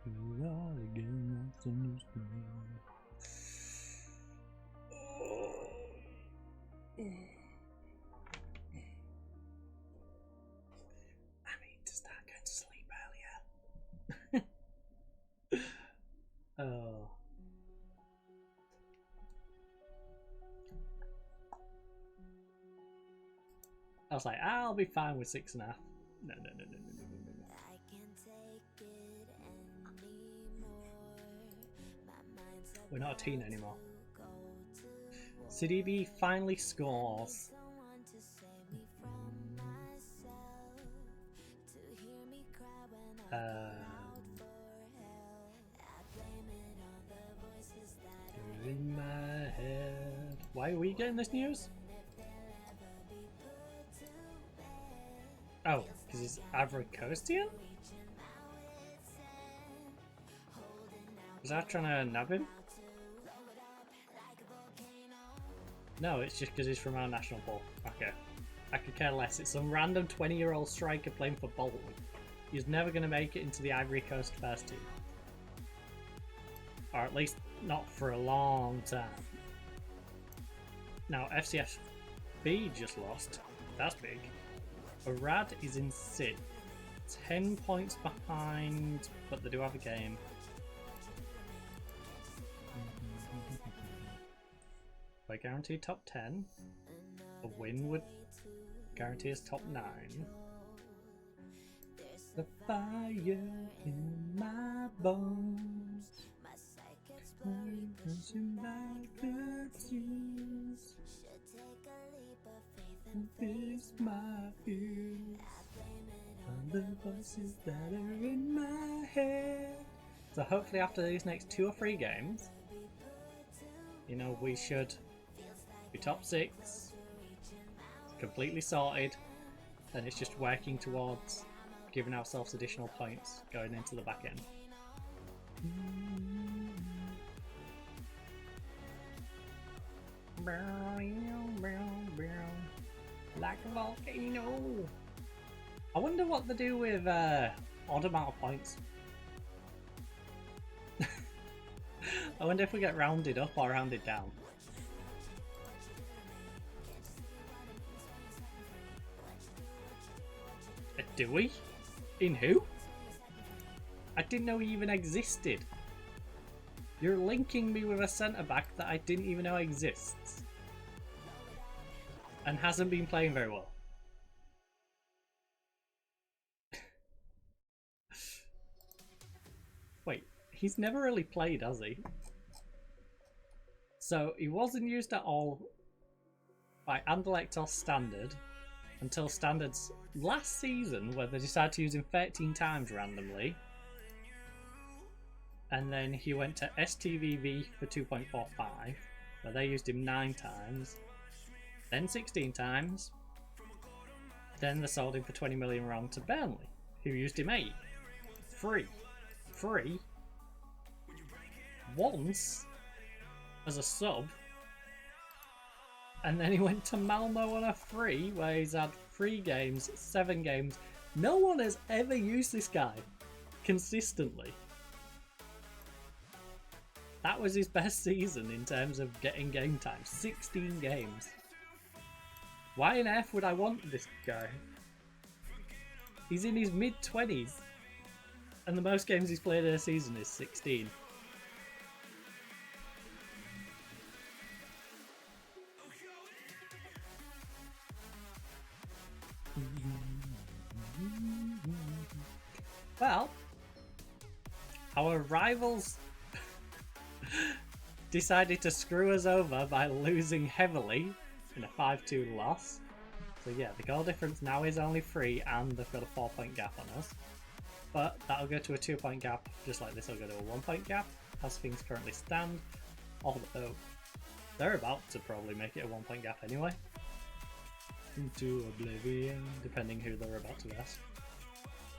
Do it all again, that's some news to me. I mean, to start going to sleep earlier. Oh. I was like, I'll be fine with 6.5. No. We're not a teen anymore. CDB finally scores. In my head. Why are we getting this news? Oh, because he's Ivory Coastian? Was I trying to nab him? No, it's just because he's from our national pool. Okay. I could care less. It's some random 20-year-old striker playing for Bolton. He's never going to make it into the Ivory Coast first team. Or at least not for a long time. Now, FCFB just lost. That's big. Arad is in 6th. 10 points behind, but they do have a game. We're guaranteed top 10. A win would guarantee us top 9. The fire in my bones, pushing back the tears, and face my fears on the voices that are in my head. So hopefully after these next 2 or 3 games, you know, we should be top 6, completely sorted, then it's just working towards giving ourselves additional points going into the back end. Like a volcano. I wonder what they do with odd amount of points. I wonder if we get rounded up or rounded down. Do we? In who? I didn't know he even existed. You're linking me with a centre back that I didn't even know exists. And hasn't been playing very well. Wait, he's never really played, has he? So he wasn't used at all by Anderlecht or Standard until Standard's last season, where they decided to use him 13 times randomly. And then he went to STVV for 2.45, where they used him 9 times. Then 16 times. Then they sold him for 20 million wrong to Burnley, who used him 8. Free. Once as a sub. And then he went to Malmo on a free, where he's had 3 games, 7 games. No one has ever used this guy consistently. That was his best season in terms of getting game time. 16 games. Why on earth would I want this guy? He's in his mid-20s. And the most games he's played in a season is 16. Well, our rivals decided to screw us over by losing heavily in a 5-2 loss. So yeah, the goal difference now is only 3 and they've got a 4-point gap on us. But that'll go to a 2-point gap, just like this will go to a 1-point gap, as things currently stand. Although, they're about to probably make it a 1-point gap anyway. Into oblivion, depending who they're about to ask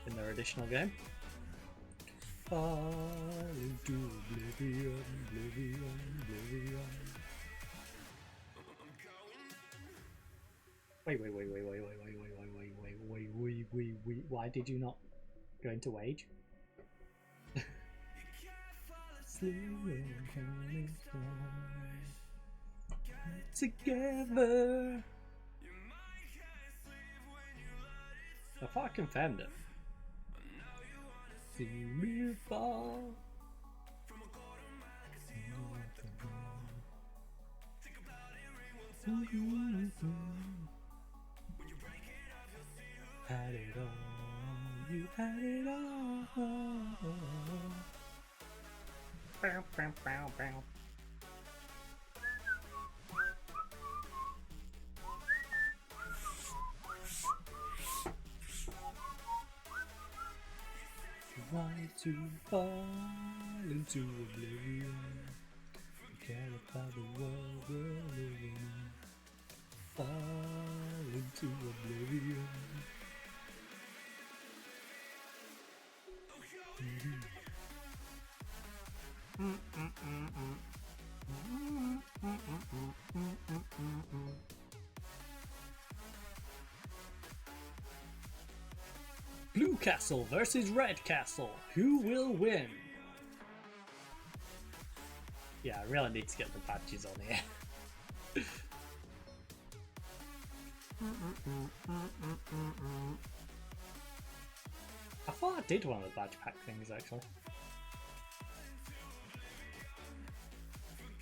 in their additional game. Fall into oblivion, oblivion. Wait. Why did you not go into wage? Together. I thought I confirmed it. See me fall. Had it all, you had it all. Bow, bow, bow, bow. Why to fall into oblivion? You care about the world we're living in. Fall into oblivion. Blue Castle versus Red Castle. Who will win? Yeah, I really need to get the badges on here. I thought I did one of the badge pack things actually.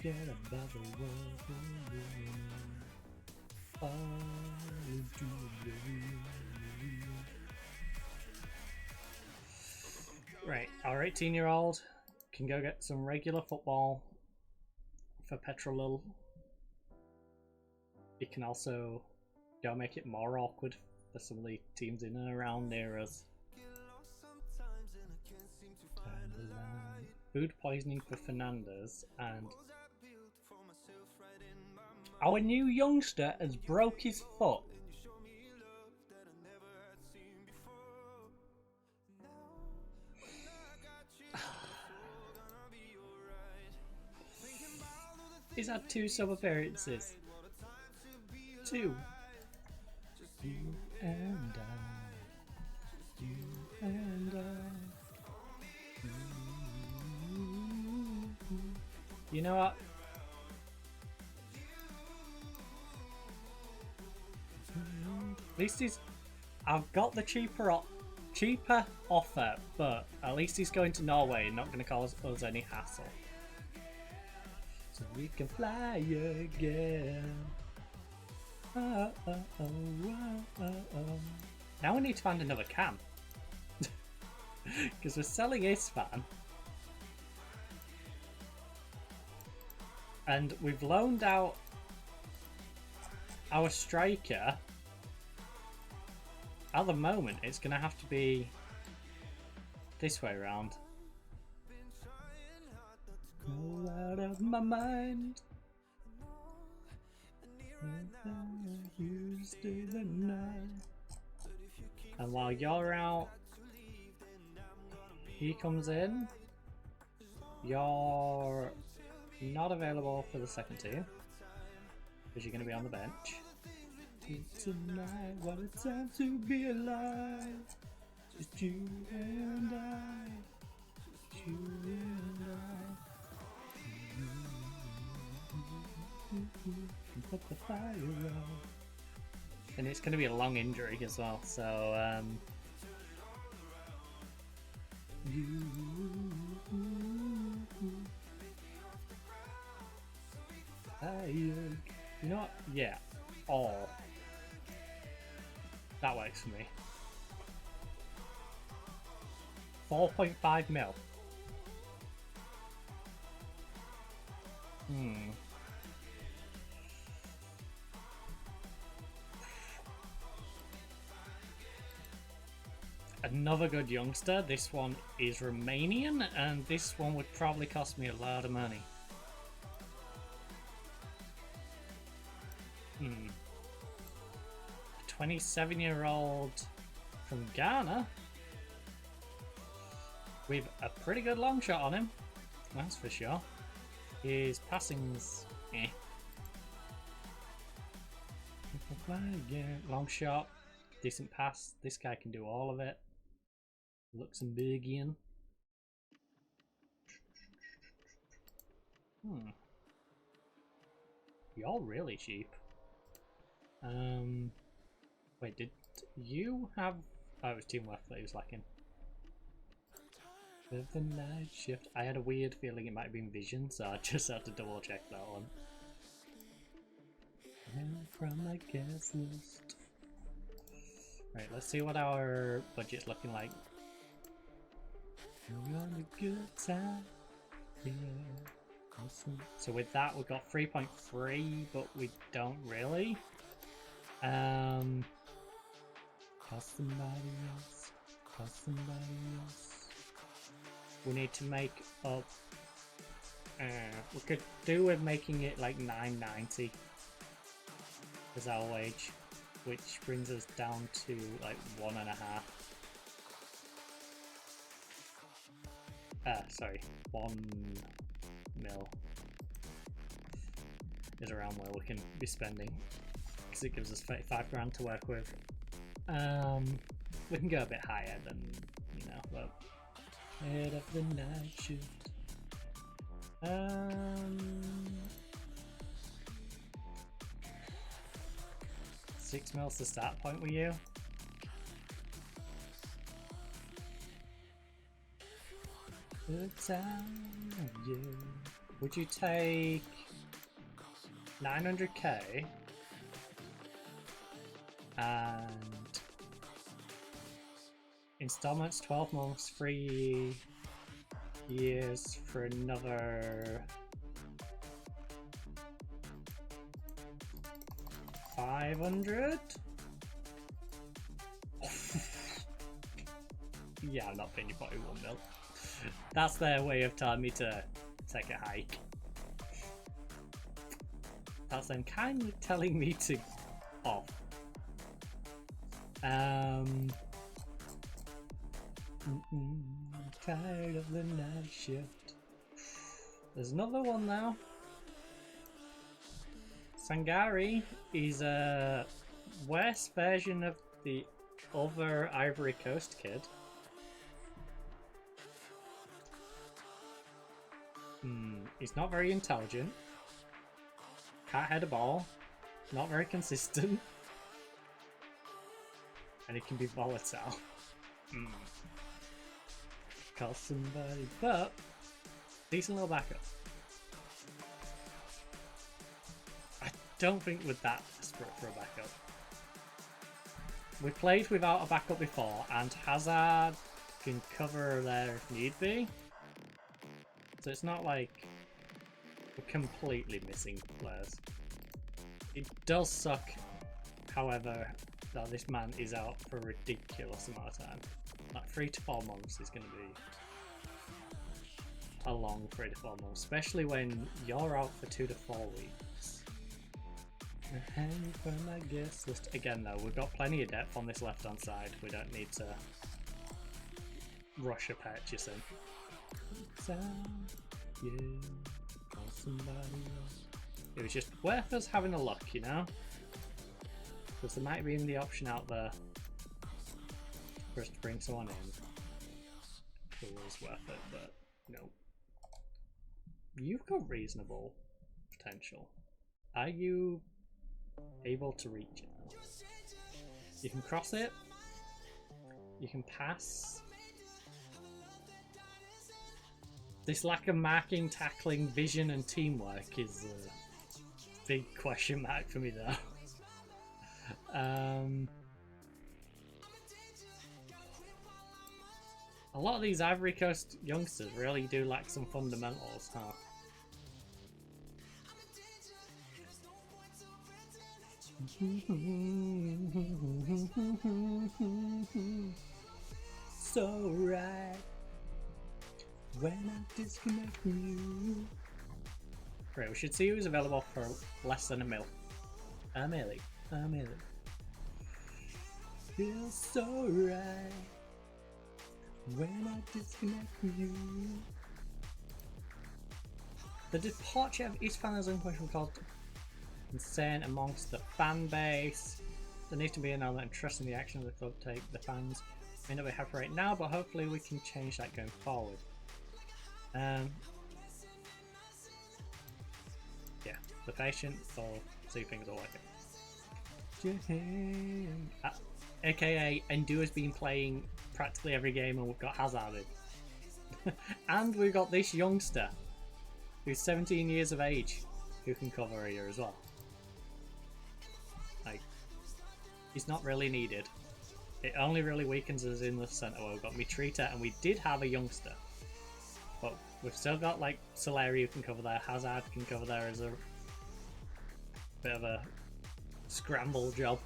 forget about the world we're living in. Fall into oblivion. Right, our 18-year-old can go get some regular football for petrol. It can also go make it more awkward for some of the teams in and around near us. Food poisoning for Fernandez, and our new youngster has broke his foot. He's had 2 sub appearances. 2. You and I. You and I. You know what? At least he's... I've got the cheaper offer, but at least he's going to Norway and not going to cause us any hassle. So we can fly again. Oh, oh, oh, oh, oh, oh. Now we need to find another cam. Because we're selling Isfan. And we've loaned out our striker. At the moment, it's going to have to be this way around. Go out of my mind. You stay the night. And while you're out, he comes in. You're not available for the second team because you're going to be on the bench. Tonight, what a time to be alive. Just you and I. Just you and I. Put the fire out. And it's going to be a long injury as well, so you know what? Yeah. All. That works for me. 4.5 mil. Another good youngster. This one is Romanian, and this one would probably cost me a lot of money. A 27-year-old from Ghana with a pretty good long shot on him, that's for sure. His passing's eh. Long shot, decent pass. This guy can do all of it. Luxembourgian. You're really cheap. Wait, did you have... Oh, it was teamwork that he was lacking. With the night shift. I had a weird feeling it might have been Vision, so I just had to double check that one. And from my guest list. Right, let's see what our budget's looking like. We're on a good time. Yeah. Awesome. So with that, we've got 3.3, but we don't really. Cost somebody else. Cost somebody else. We need to make up. We could do with making it like 9.90 as our wage, which brings us down to like 1.5. Sorry, 1 mil is around where we can be spending, because it gives us 35 grand to work with. We can go a bit higher than, you know, but head of the night shift. 6 mils the start point with you. Good time, yeah. Would you take 900k and installments 12 months, 3 years for another 500? Yeah, I'm not paying you 41 mil. That's their way of telling me to take a hike. That's them kindly telling me to off. Tired of the night shift. There's another one now. Sangari is a worse version of the other Ivory Coast kid. He's not very intelligent. Can't head a ball. Not very consistent. And he can be volatile. Call somebody, but decent little backup. I don't think we're that desperate for a backup. We played without a backup before, and Hazard can cover there if need be. So it's not like we're completely missing players. It does suck, however, that this man is out for a ridiculous amount of time. Like 3 to 4 months is going to be a long 3 to 4 months, especially when you're out for 2 to 4 weeks. For my guest list again, though, we've got plenty of depth on this left-hand side. We don't need to rush a purchasing. It was just worth us having a look, you know, because there might be the option out there for us to bring someone in. It was worth it, but no. You've got reasonable potential. Are you able to reach it? You can cross it. You can pass. This lack of marking, tackling, vision and teamwork is a big question mark for me though. A lot of these Ivory Coast youngsters really do lack some fundamentals, huh? So right when I disconnect you. Right, we should see who's available for less than a mil. A milli. Feels so right when I disconnect you. The departure of East fans is question called insane amongst the fan base. There needs to be an element of trust in the action of the club take. The fans may not be happy right now, but hopefully we can change that going forward. Yeah, the patient will see things all like it. AKA Endua's been playing practically every game and we've got Hazard in. And we've got this youngster who's 17 years of age who can cover here as well. Like, he's not really needed. It only really weakens us in the centre where we've got Mitrita, and we did have a youngster. But we've still got like Soleri who can cover there, Hazard can cover there as a bit of a scramble job.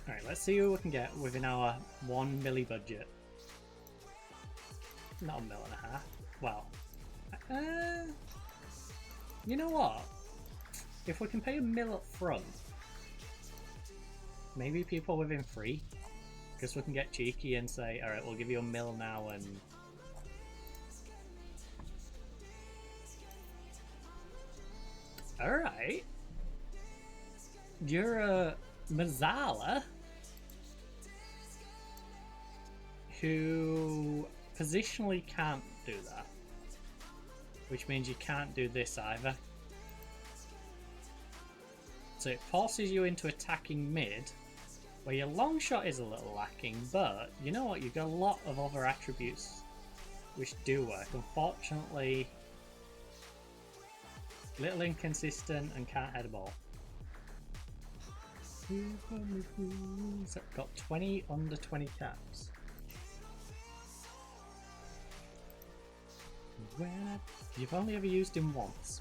Alright, let's see who we can get within our 1 milli budget. Not $1.5 million. Well, you know what? If we can pay $1 million up front, maybe people within 3. Because we can get cheeky and say, alright, we'll give you $1 million now and... Alright. You're a Mazzala who positionally can't do that. Which means you can't do this either. So it forces you into attacking mid, where your long shot is a little lacking, but you know what, you've got a lot of other attributes which do work. Unfortunately, little inconsistent and can't head a ball. Got 20 under 20 caps. You've only ever used him once.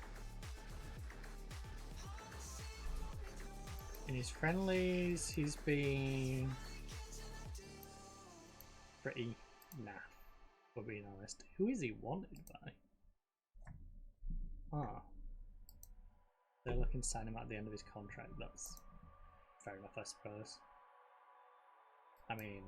In his friendlies, he's been pretty naff, for being honest. Who is he wanted by? Ah. They're looking to sign him at the end of his contract. That's fair enough, I suppose. I mean...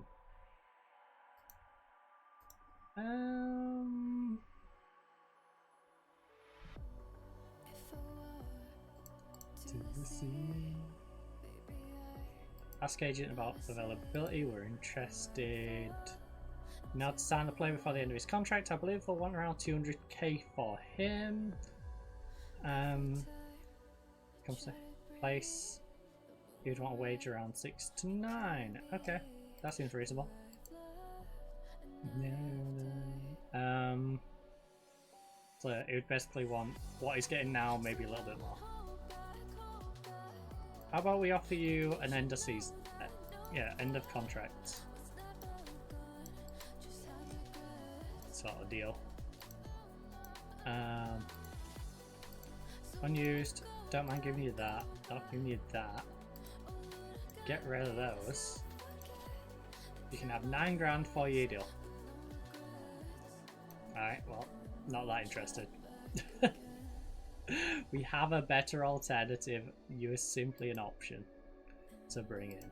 Ask agent about availability. We're interested. Now to sign the player before the end of his contract. I believe they'll want around 200k for him. Comes to place. You'd want a wage around 6 to 9. Okay, that seems reasonable. So it would basically want what he's getting now, maybe a little bit more. How about we offer you an end of season? Yeah, end of contract sort of deal. Unused. Don't mind giving you that. Not giving you that. Get rid of those. You can have 9 grand for your deal. Alright, well, not that interested. We have a better alternative. You are simply an option to bring in.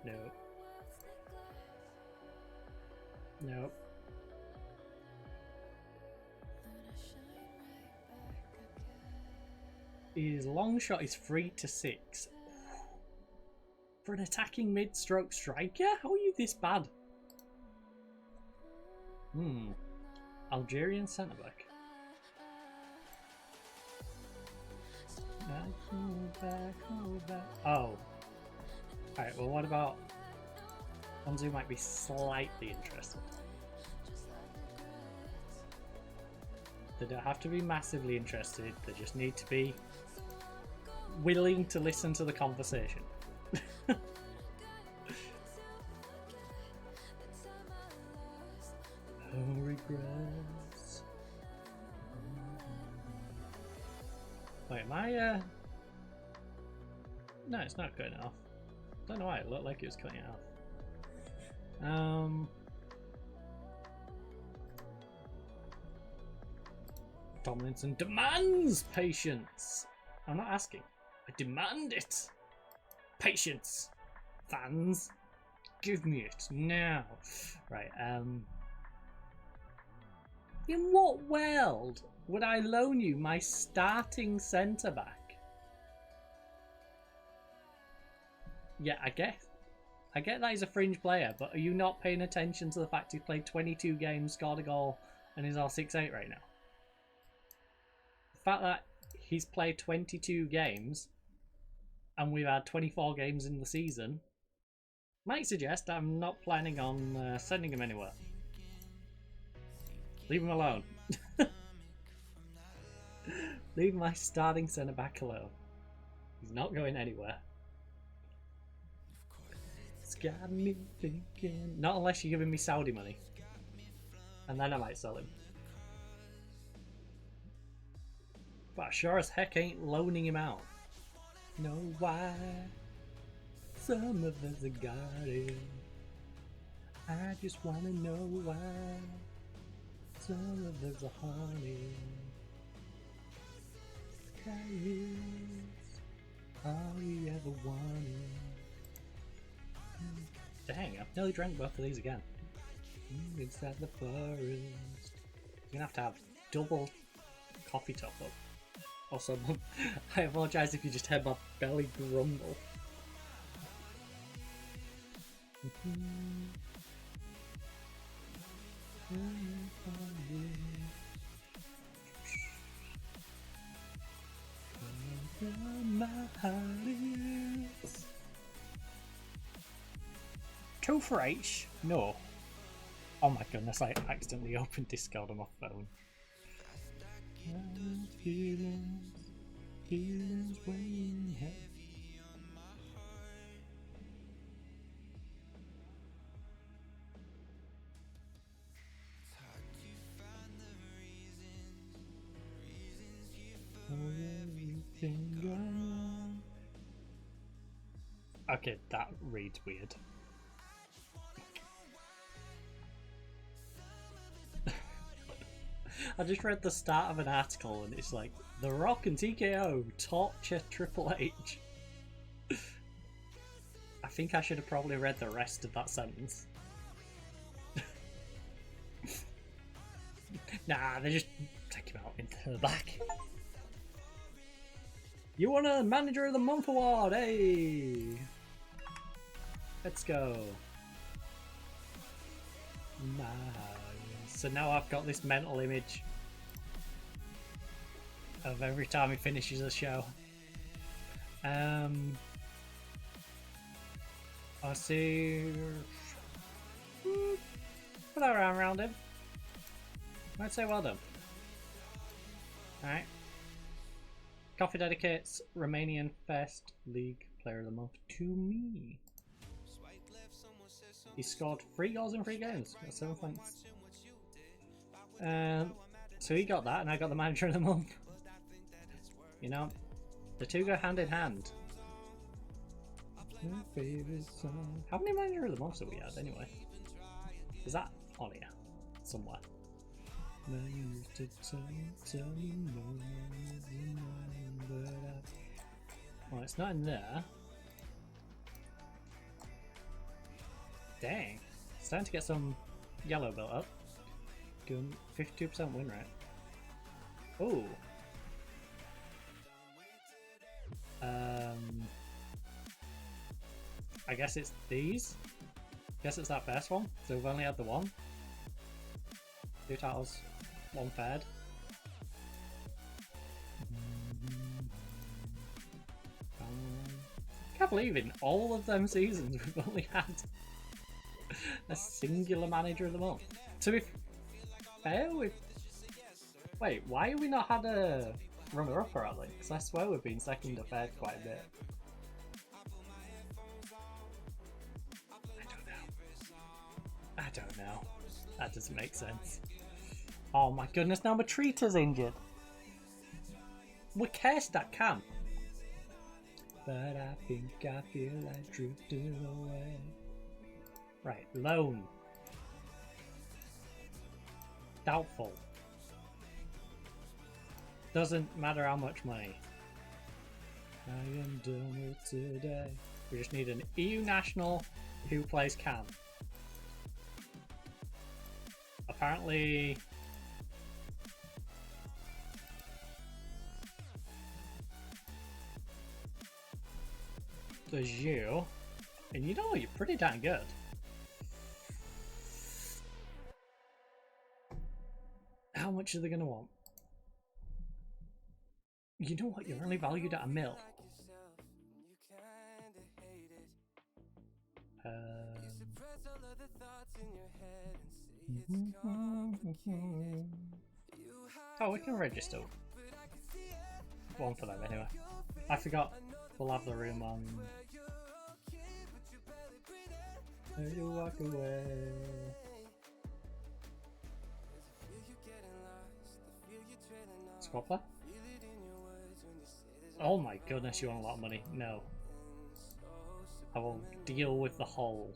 Nope. Nope. His long shot is 3 to 6. For an attacking mid-stroke striker? How are you this bad? Algerian centre-back. Oh. Alright, well what about... Onzu might be slightly interested. They don't have to be massively interested, they just need to be willing to listen to the conversation. No regrets. Wait, am I no, it's not cutting it off. Don't know why it looked like it was cutting it off. Tomlinson demands patience. I'm not asking. I demand it. Patience. Fans. Give me it now. Right, in what world would I loan you my starting centre back? Yeah, I get that he's a fringe player, but are you not paying attention to the fact he played 22 games, scored a goal, and is all 6'8" right now? The fact that he's played 22 games and we've had 24 games in the season might suggest I'm not planning on sending him anywhere. Leave him alone. Leave my starting centre back alone. He's not going anywhere. It's got me thinking. Not unless you're giving me Saudi money. And then I might sell him. But I sure as heck ain't loaning him out. Know why some of us have got it. I just wanna know why some of us are haunted. Sky is all we ever wanted. Dang, I've nearly drank both of these again. Inside the forest. You're gonna have to have double coffee top up. Also, I apologise if you just heard my belly grumble. 2 for H? No. Oh my goodness, I accidentally opened Discord on my phone. Feelings weighing heavy on my heart. It's hard to find the reasons you for everything going on. Okay, that reads weird. I just read the start of an article and it's like, The Rock and TKO torture Triple H. I think I should have probably read the rest of that sentence. Nah, they just take him out into the back. You won a Manager of the Month award, hey! Let's go. Nice. So now I've got this mental image of every time he finishes a show. I see. Put that around him. I'd say well done. Alright. Coffee dedicates Romanian Fest League Player of the Month to me. He scored 3 goals in 3 games. Got 7 points. So he got that, and I got the Manager of the Month. You know, the two go hand in hand. How many Manager of the Months have we had anyway? Is that on here somewhere? Well, it's not in there. Dang, it's starting to get some yellow built up. Good, 52% win rate. Oh. I guess it's these. Guess it's that first one. So we've only had the one. 2 titles, 1 fed. I can't believe in all of them seasons we've only had a singular Manager of the Month. To be fair, we've... Wait, why have we not had a runner-up early? Because I swear we've been second or third quite a bit. I don't know. That doesn't make sense. Oh my goodness, now Matrita's injured. We cursed that camp. But I think I feel like drifting away. Right, loan. Doubtful. Doesn't matter how much money. I am done with today. We just need an EU national who plays CAN. Apparently... there's you. And you know, you're pretty damn good. How much are they going to want? You know what? You're only valued at $1 million. Oh, we can register. One for them anyway. I forgot. We'll have the room on. You walk away. Squad play? Oh my goodness, you want a lot of money. No. I will deal with the whole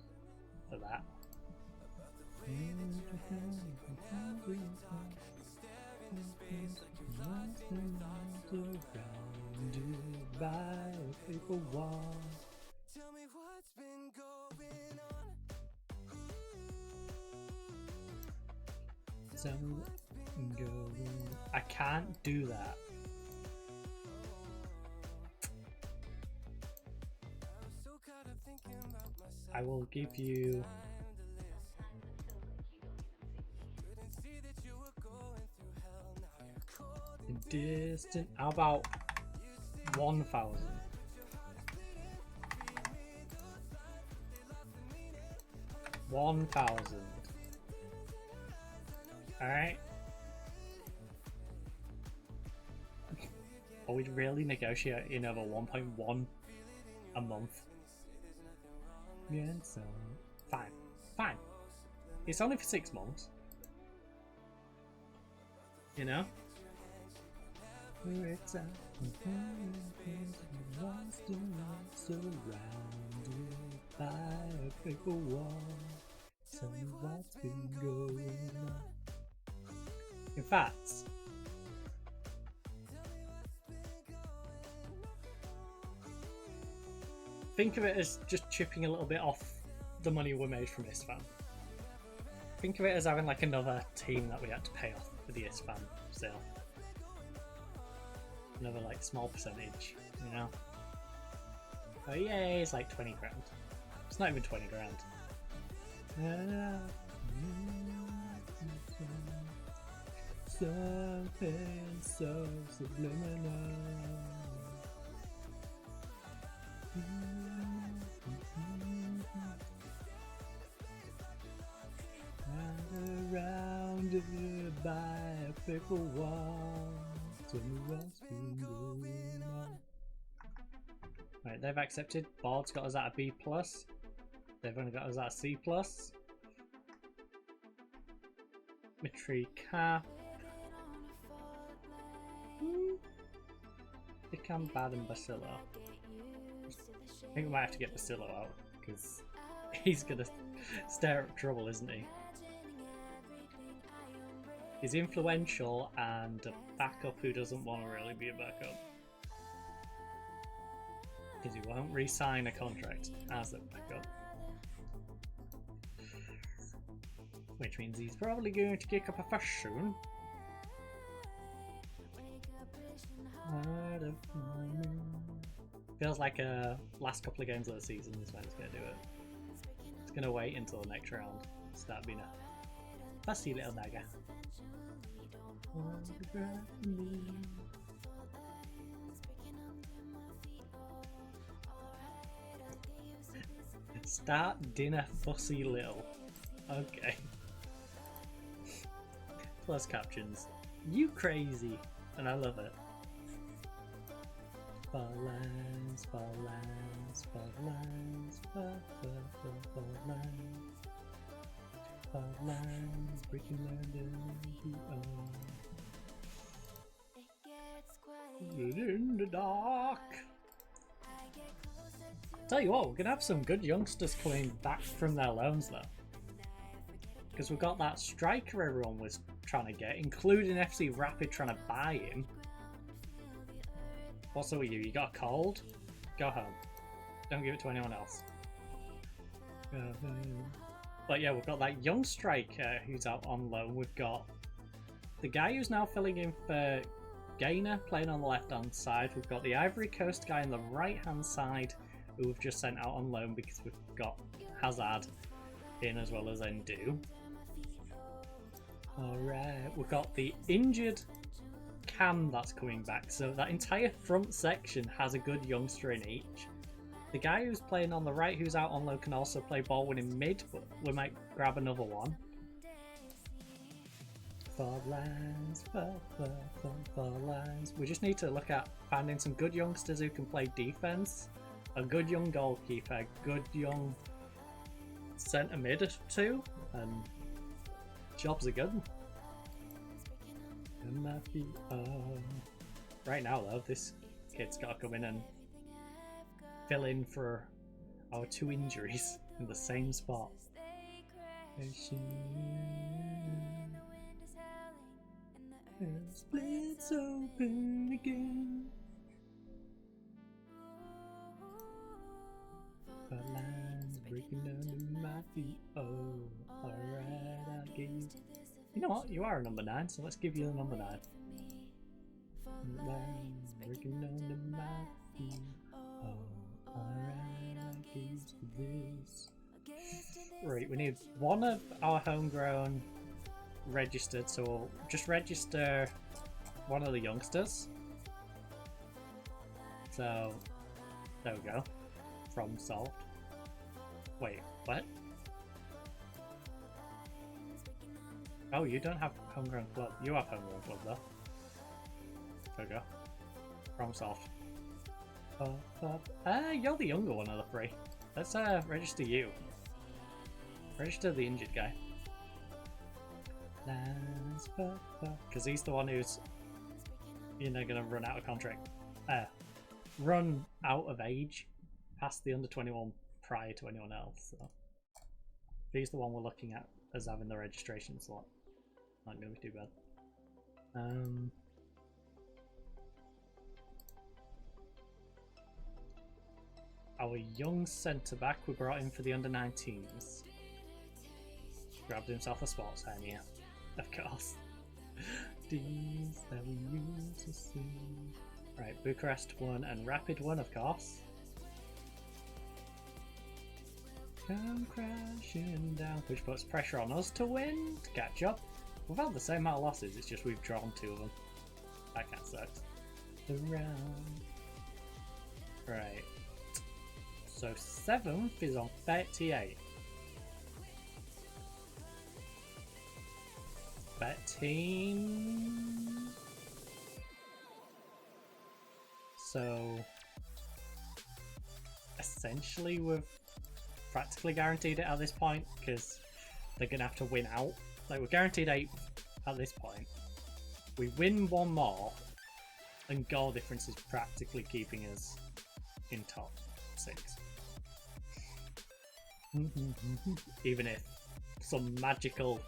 for that. I can't do that. I will give you distant. How about 1,000? 1,000. Alright. Are we really negotiating over 1.1 a month? Yeah, so fine. Fine. It's only for 6 months. You know? Surrounded by a paper wall. Tell me what's been going on. In fact, think of it as just chipping a little bit off the money we made from ISFAN. Think of it as having like another team that we had to pay off for the ISFAN sale. Another like small percentage, you know? Oh yay, it's like 20 grand. It's not even 20 grand. Something so subliminal. Surrounded by a paper wall. Tell me what's been going on. Right, they've accepted. Board's got us at a B+. They've only got us at a C+. Mitri Cap. Become Bad and Bacillo. I think we might have to get Bacillo out because he's gonna stir up trouble, isn't he? He's influential and a backup who doesn't want to really be a backup. Because he won't re-sign a contract as a backup. Which means he's probably going to kick up a fuss soon. Feels like last couple of games of the season this man's going to do it. It's going to wait until the next round to start being a fussy little dagger. Start dinner fussy little. Okay. Plus captions. You crazy. And I love it. Spotlights, spotlights, spotlights, spotlights. Spotlights, breaking London. In the dark. Tell you what, we're gonna have some good youngsters coming back from their loans though, because we've got that striker everyone was trying to get, including FC Rapid trying to buy him. What's up with you? You got a cold? Go home. Don't give it to anyone else. But yeah, we've got that young striker who's out on loan. We've got the guy who's now filling in for Gainer playing on the left hand side. We've got the Ivory Coast guy on the right hand side who we've just sent out on loan because we've got Hazard in as well as Ndu. Alright, we've got the injured Cam that's coming back, so that entire front section has a good youngster in each. The guy who's playing on the right who's out on loan can also play ball winning mid, but we might grab another one. Forward lines, forward lines. We just need to look at finding some good youngsters who can play defense, a good young goalkeeper, a good young centre mid too, and jobs are good. Right now though, this kid's got to come in and fill in for our 2 injuries in the same spot. Splits open again. The lines breaking under my feet. Oh, alright, I'll give you. You know what? You are a number 9, so let's give you the number 9. The lines breaking under my feet. Oh, alright, I'll give you this. Right, we need one of our homegrown registered, so we'll just register one of the youngsters. So there we go. Problem solved. Wait, what? Oh, you don't have Homegrown Club. You have Homegrown Club though. There we go. Problem solved. You're the younger one of the three. Let's register you. Register the injured guy. Because he's the one who's, you know, gonna run out of contract. Run out of age past the under 21 prior to anyone else. So he's the one we're looking at as having the registration slot. Not gonna be too bad. Our young centre back we brought in for the under 19s. Grabbed himself a sports hernia, of course. These that we used to see. Right, Bucharest won and Rapid won, of course. Come crashing down, which puts pressure on us to win, to catch up. We've had the same amount of losses, it's just we've drawn 2 of them. That kind of sucks. The round. Right. So 7th is on 38. Betting. So essentially we've practically guaranteed it at this point because they're gonna have to win out. Like, we're guaranteed 8 at this point. We win 1 more and goal difference is practically keeping us in top 6. Even if some magical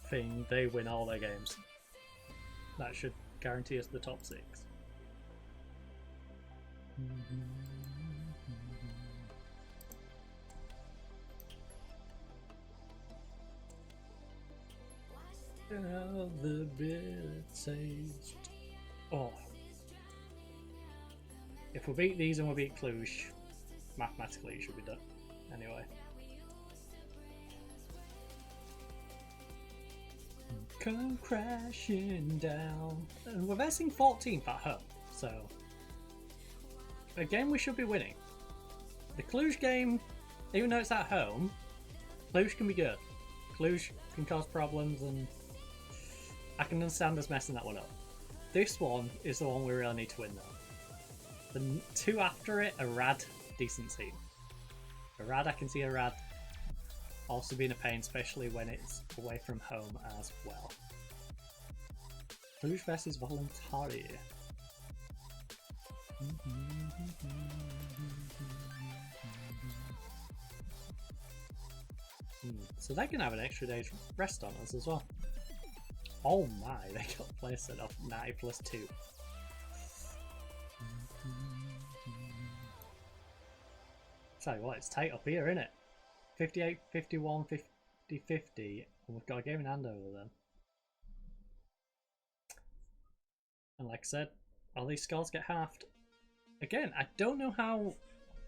thing they win all their games, that should guarantee us the top 6. How the bitter taste. Oh, if we beat these and we beat Cluj, mathematically it should be done. Anyway. Come crashing down. And we're versing 14th at home, so a game we should be winning. The Cluj game, even though it's at home, Cluj can be good. Cluj can cause problems, and I can understand us messing that one up. This one is the one we really need to win though. The 2 after it, a Rad, decent team. A Rad, I can see a Rad also being a pain, especially when it's away from home as well. Cluj versus Voluntari. So they can have an extra day's rest on us as well. Oh my, they got a player set off 90 plus 2. Tell you what, it's tight up here, isn't it? 58, 51, 50, 50, and we've got a game in hand over them. And like I said, all these scores get halved. Again, I don't know how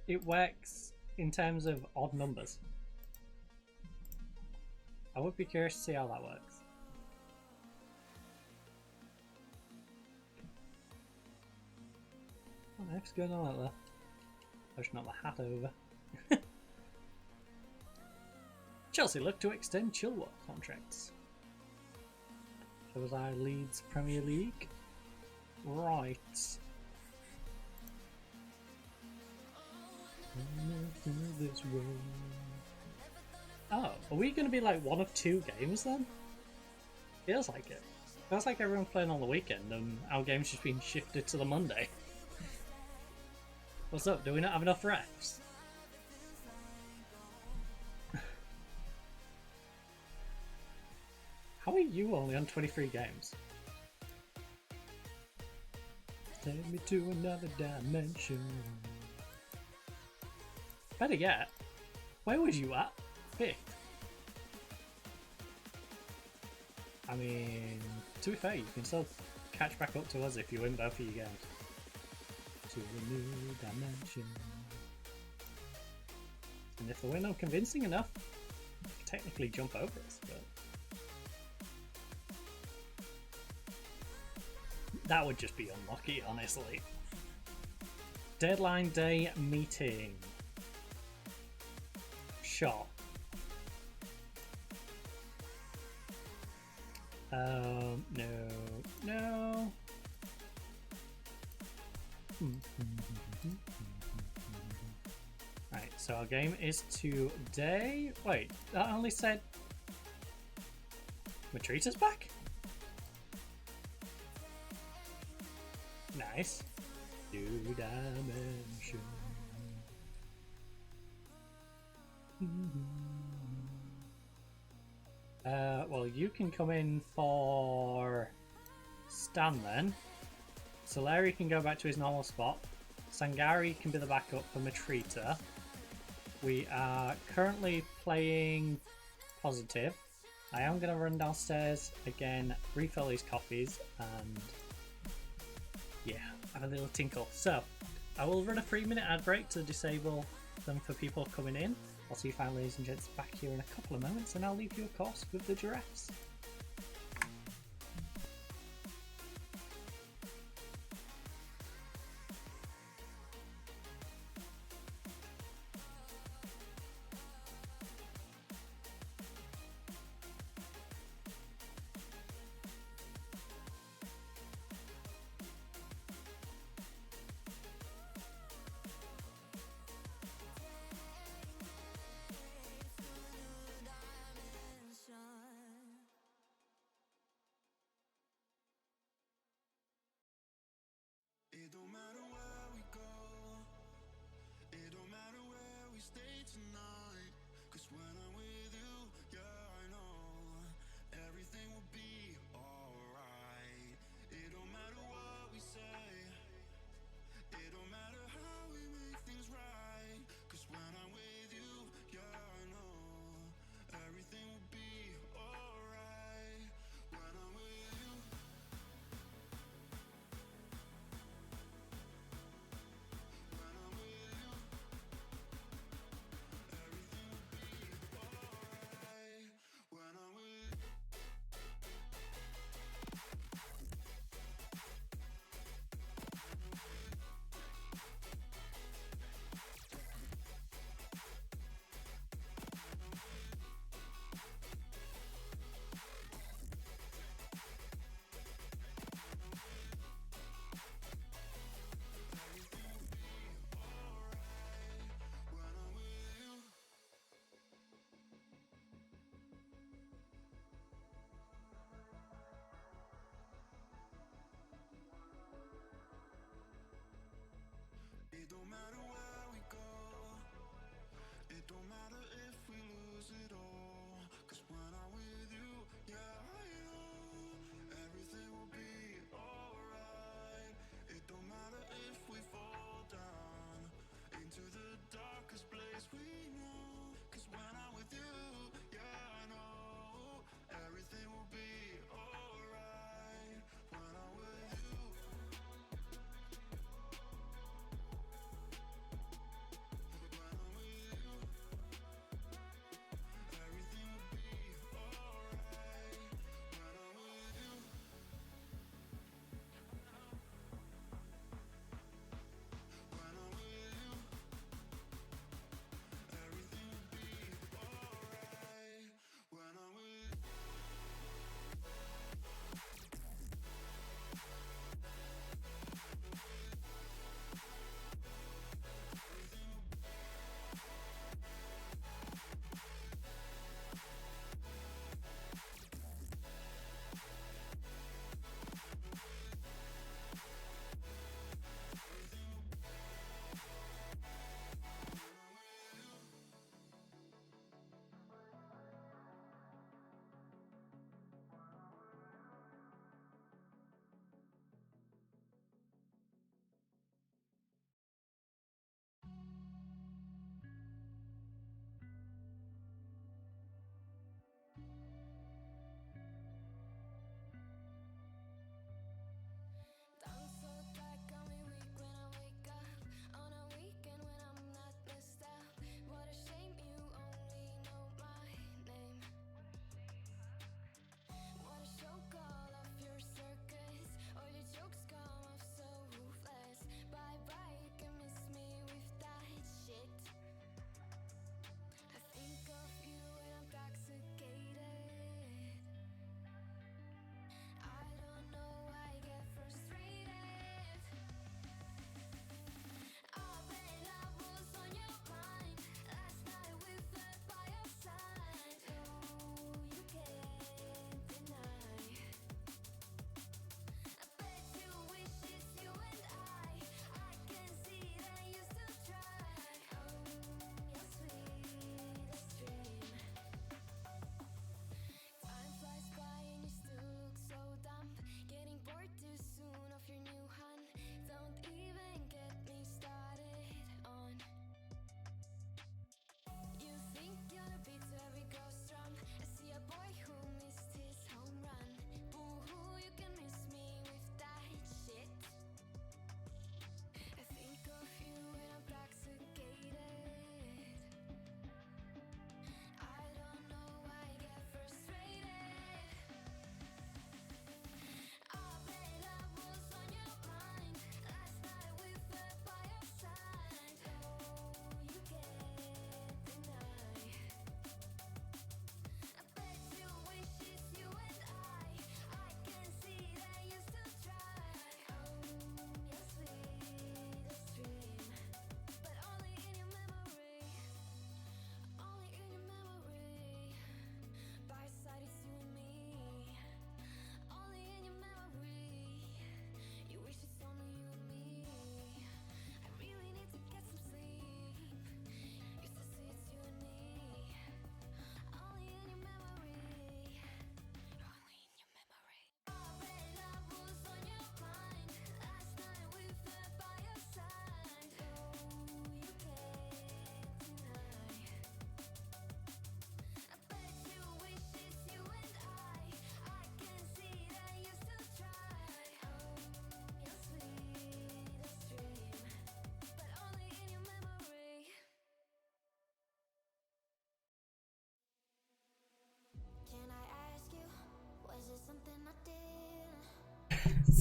it works in terms of odd numbers. I would be curious to see how that works. What the heck's going on out there? I should knock my hat over. Chelsea look to extend Chilwell contracts. So was our Leeds Premier League. Right. Oh, are we going to be like one of 2 games then? Feels like it. Feels like everyone's playing on the weekend and our game's just been shifted to the Monday. What's up? Do we not have enough refs? How are you only on 23 games? Take me to another dimension. Better yet, where was you at? 5th. I mean, to be fair, you can still catch back up to us if you win both of your games. To a new dimension. And if they win convincing enough, you can technically jump over us, but that would just be unlucky, honestly. Deadline day meeting. Shot. No, no. Right, so our game is today. Wait, that only said Matrita's back? Nice. New dimension. Well, you can come in for Stan then. Soleri can go back to his normal spot. Sangari can be the backup for Matrita. We are currently playing Positive. I am going to run downstairs again, refill these coffees, and yeah, have a little tinkle. So, I will run a 3-minute ad break to disable them for people coming in. I'll see you fine, ladies and gents, back here in a couple of moments, and I'll leave you, of course, with the giraffes.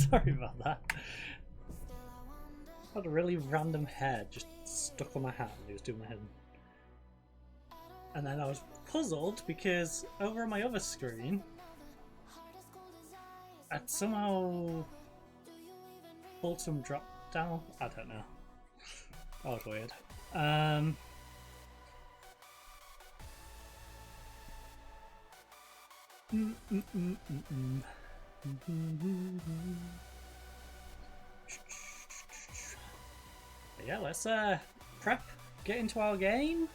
Sorry about that. I had a really random hair just stuck on my hat and it was doing my head. And then I was puzzled because over on my other screen, I'd somehow pulled some drop down. I don't know. That was weird. Yeah, let's prep, get into our game.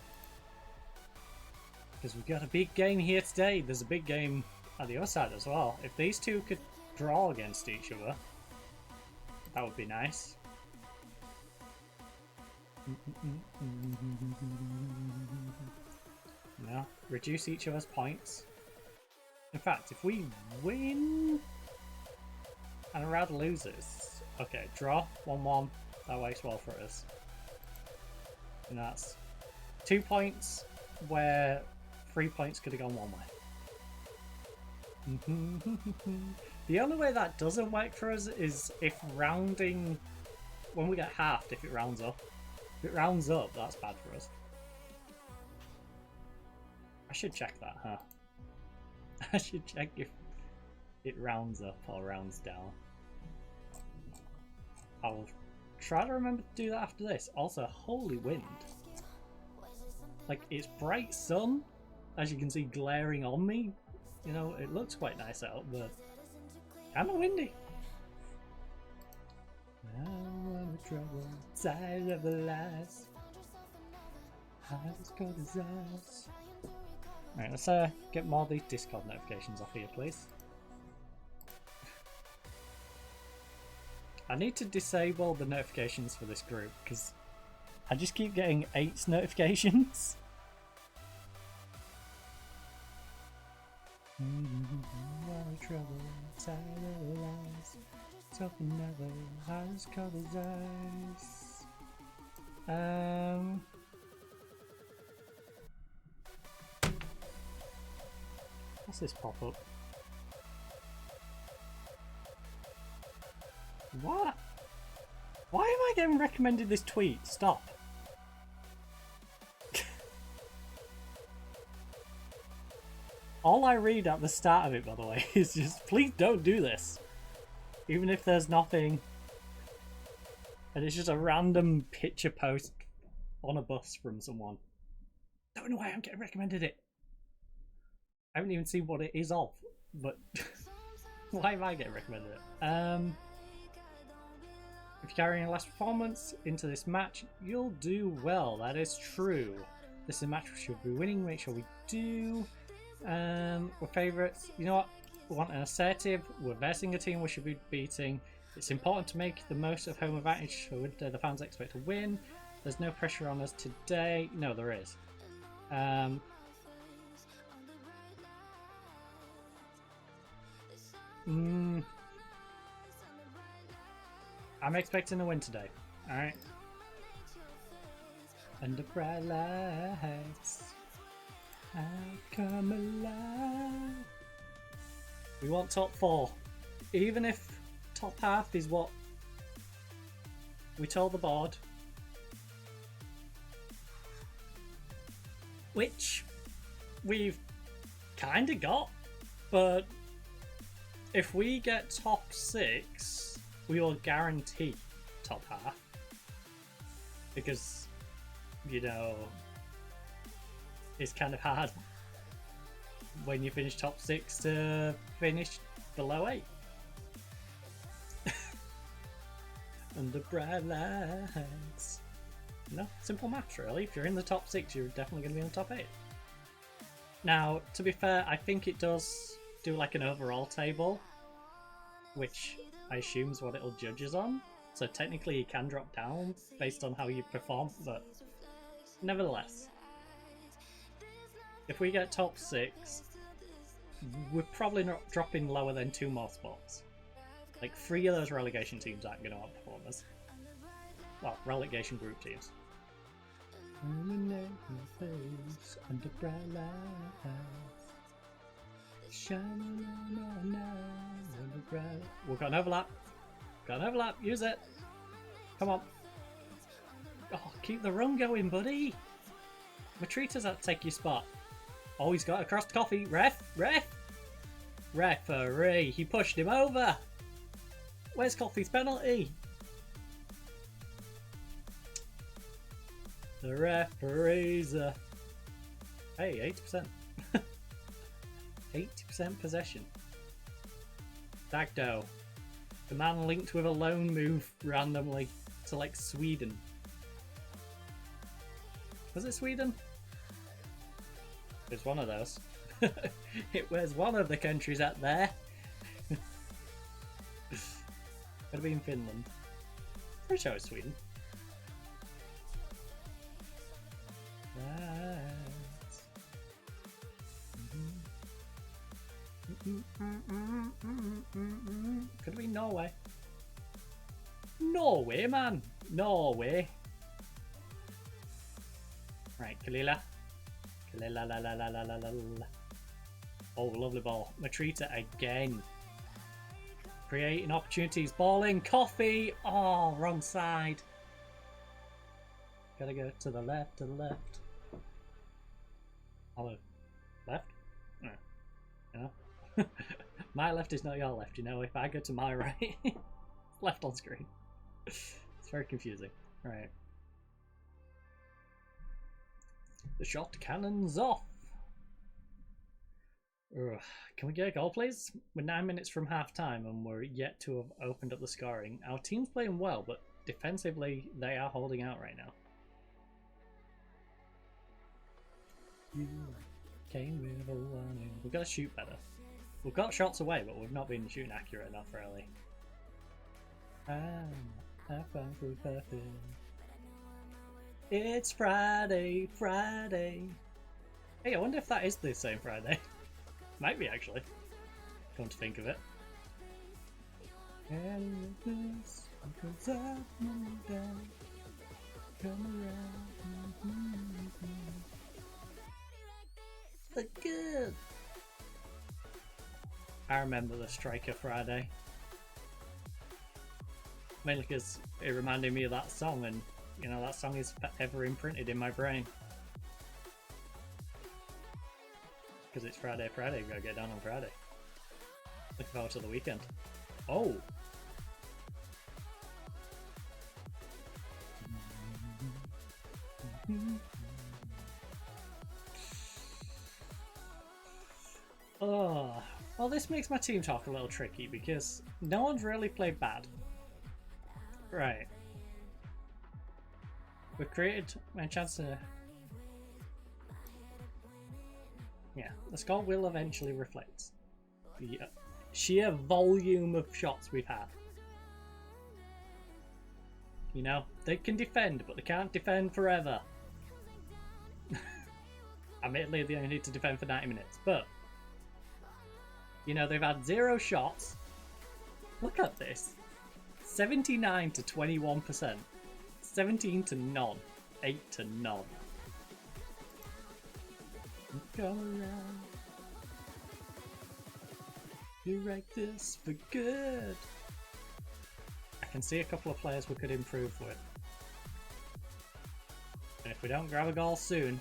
Because we've got a big game here today. There's a big game on the other side as well. If these two could draw against each other, that would be nice. No, reduce each other's points. In fact, if we win and Rad loses, okay, draw 1-1. That works well for us. And that's 2 points where 3 points could have gone one way. The only way that doesn't work for us is if rounding, when we get halved, if it rounds up. If it rounds up, that's bad for us. I should check that, huh? I should check if it rounds up or rounds down. I'll try to remember to do that after this. Also, holy wind. Like, it's bright sun, as you can see glaring on me. You know, it looks quite nice out, but kind of windy. I wanna trouble side of the lies. Eyes cold as ice. Right, let's get more of these Discord notifications off here, please. I need to disable the notifications for this group because I just keep getting 8 notifications. Trouble inside of the lies. Something never has covered his eyes. What's this pop up? What? Why am I getting recommended this tweet? Stop. All I read at the start of it, by the way, is just, please don't do this. Even if there's nothing. And it's just a random picture post on a bus from someone. Don't know why I'm getting recommended it. I haven't even seen what it is of, but why am I getting recommended it? If you're carrying a last performance into this match, you'll do well. That is true. This is a match we should be winning. Make sure we do. We're favourites. You know what? We want an assertive. We're versing a team we should be beating. It's important to make the most of home advantage so the fans expect to win. There's no pressure on us today. No, there is. I'm expecting a win today. Alright. Under bright lights, I come alive. We want top 4. Even if top half is what we told the board. Which we've kind of got. But if we get top 6, we will guarantee top half. Because, you know, it's kind of hard when you finish top 6 to finish below 8. Under bright lights. No, simple maths really. If you're in the top 6, you're definitely going to be in the top 8. Now, to be fair, I think it does do like an overall table, which I assume is what it'll judge us on. So technically you can drop down based on how you perform, but nevertheless, if we get top 6, we're probably not dropping lower than 2 more spots. Like 3 of those relegation teams aren't going to outperform us. Well, relegation group teams. Under bright lights, shining on us. We've got an overlap. Got an overlap. Use it. Come on. Oh, keep the run going, buddy. Matrita's had to take your spot. Oh, he's got across the coffee. Ref! Ref! Referee! He pushed him over! Where's Coffee's penalty? The referee's Hey, 80%. 80% possession. Dagdo. The man linked with a loan move randomly to like Sweden. Was it Sweden? It's one of those. It was one of the countries out there. Could have been Finland. Pretty sure it's Sweden. Could have been Norway. Norway, man! Norway! Right, Kalila. Kalila la la la la la la la. Oh, lovely ball. Matrita again. Creating opportunities. Ball in. Coffee! Oh, wrong side. Gotta go to the left, to the left. Hello. Left? No. You know? My left is not your left, you know. If I go to my right, left on screen. It's very confusing. Right. The shot cannon's off. Ugh. Can we get a goal, please? We're 9 minutes from half time and we're yet to have opened up the scoring. Our team's playing well, but defensively they are holding out right now. You came with a warning. We've got to shoot better. We've got shots away, but we've not been shooting accurate enough, really. I found food perfect. It's Friday, Friday. Hey, I wonder if that is the same Friday. Might be, actually. Come to think of it. And this, because I've moved down. Come around. Look good. I remember the Striker Friday. Mainly because it reminded me of that song, and you know that song is forever imprinted in my brain. Because it's Friday, Friday, we gotta get down on Friday. Looking forward to the weekend. Oh! Oh, well, this makes my team talk a little tricky because no one's really played bad. Right. We've created a chance to... Yeah, the score will eventually reflect the sheer volume of shots we've had. You know, they can defend, but they can't defend forever. Admittedly, they only need to defend for 90 minutes, but... You know, they've had 0 shots. Look at this. 79 to 21%. 17 to none. 8 to none. Come around. You wreck this for good. I can see a couple of players we could improve with. And if we don't grab a goal soon,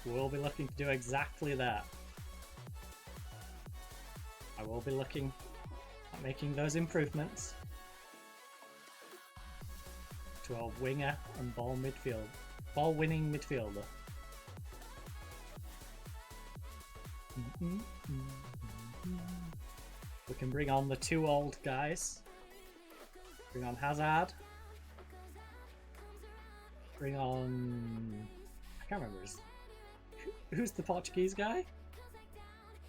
we'll be looking to do exactly that. I will be looking at making those improvements to our winger and ball winning midfielder. We can bring on the 2 old guys. Bring on Hazard. Bring on... I can't remember his... Who's the Portuguese guy?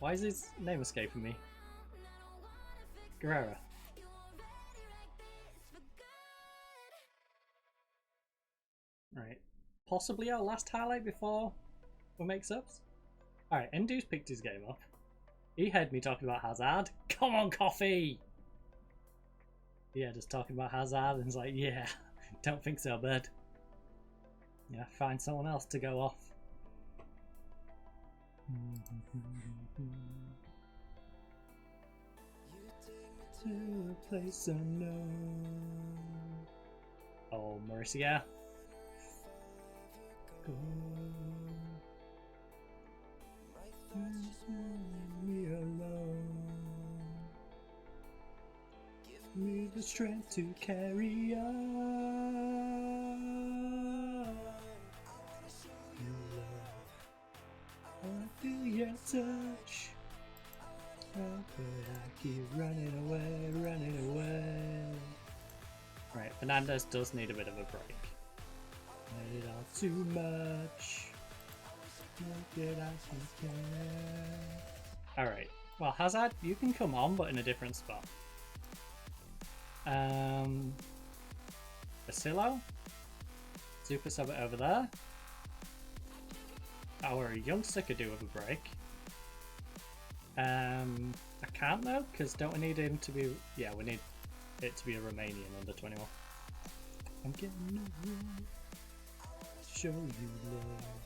Why is his name escaping me? Guerrero. Right. Possibly our last highlight before we make subs? Alright, Endu's picked his game up. He heard me talking about Hazard. Come on, Coffee! Yeah, just talking about Hazard and he's like, yeah, don't think so, bud. Yeah, find someone else to go off. to a place unknown. Oh, Marcia. Go. Leave me alone. Give me the strength to carry on. I wanna feel your touch. How could I keep running away? Right, Fernandez does need a bit of a break. Made it all too much. Alright, well Hazard, you can come on, but in a different spot. Basilo? Super sub it over there. Our youngster could do with a break. I can't though, because don't we need him to be... Yeah, we need it to be a Romanian under 21. I'm getting over. Show you love.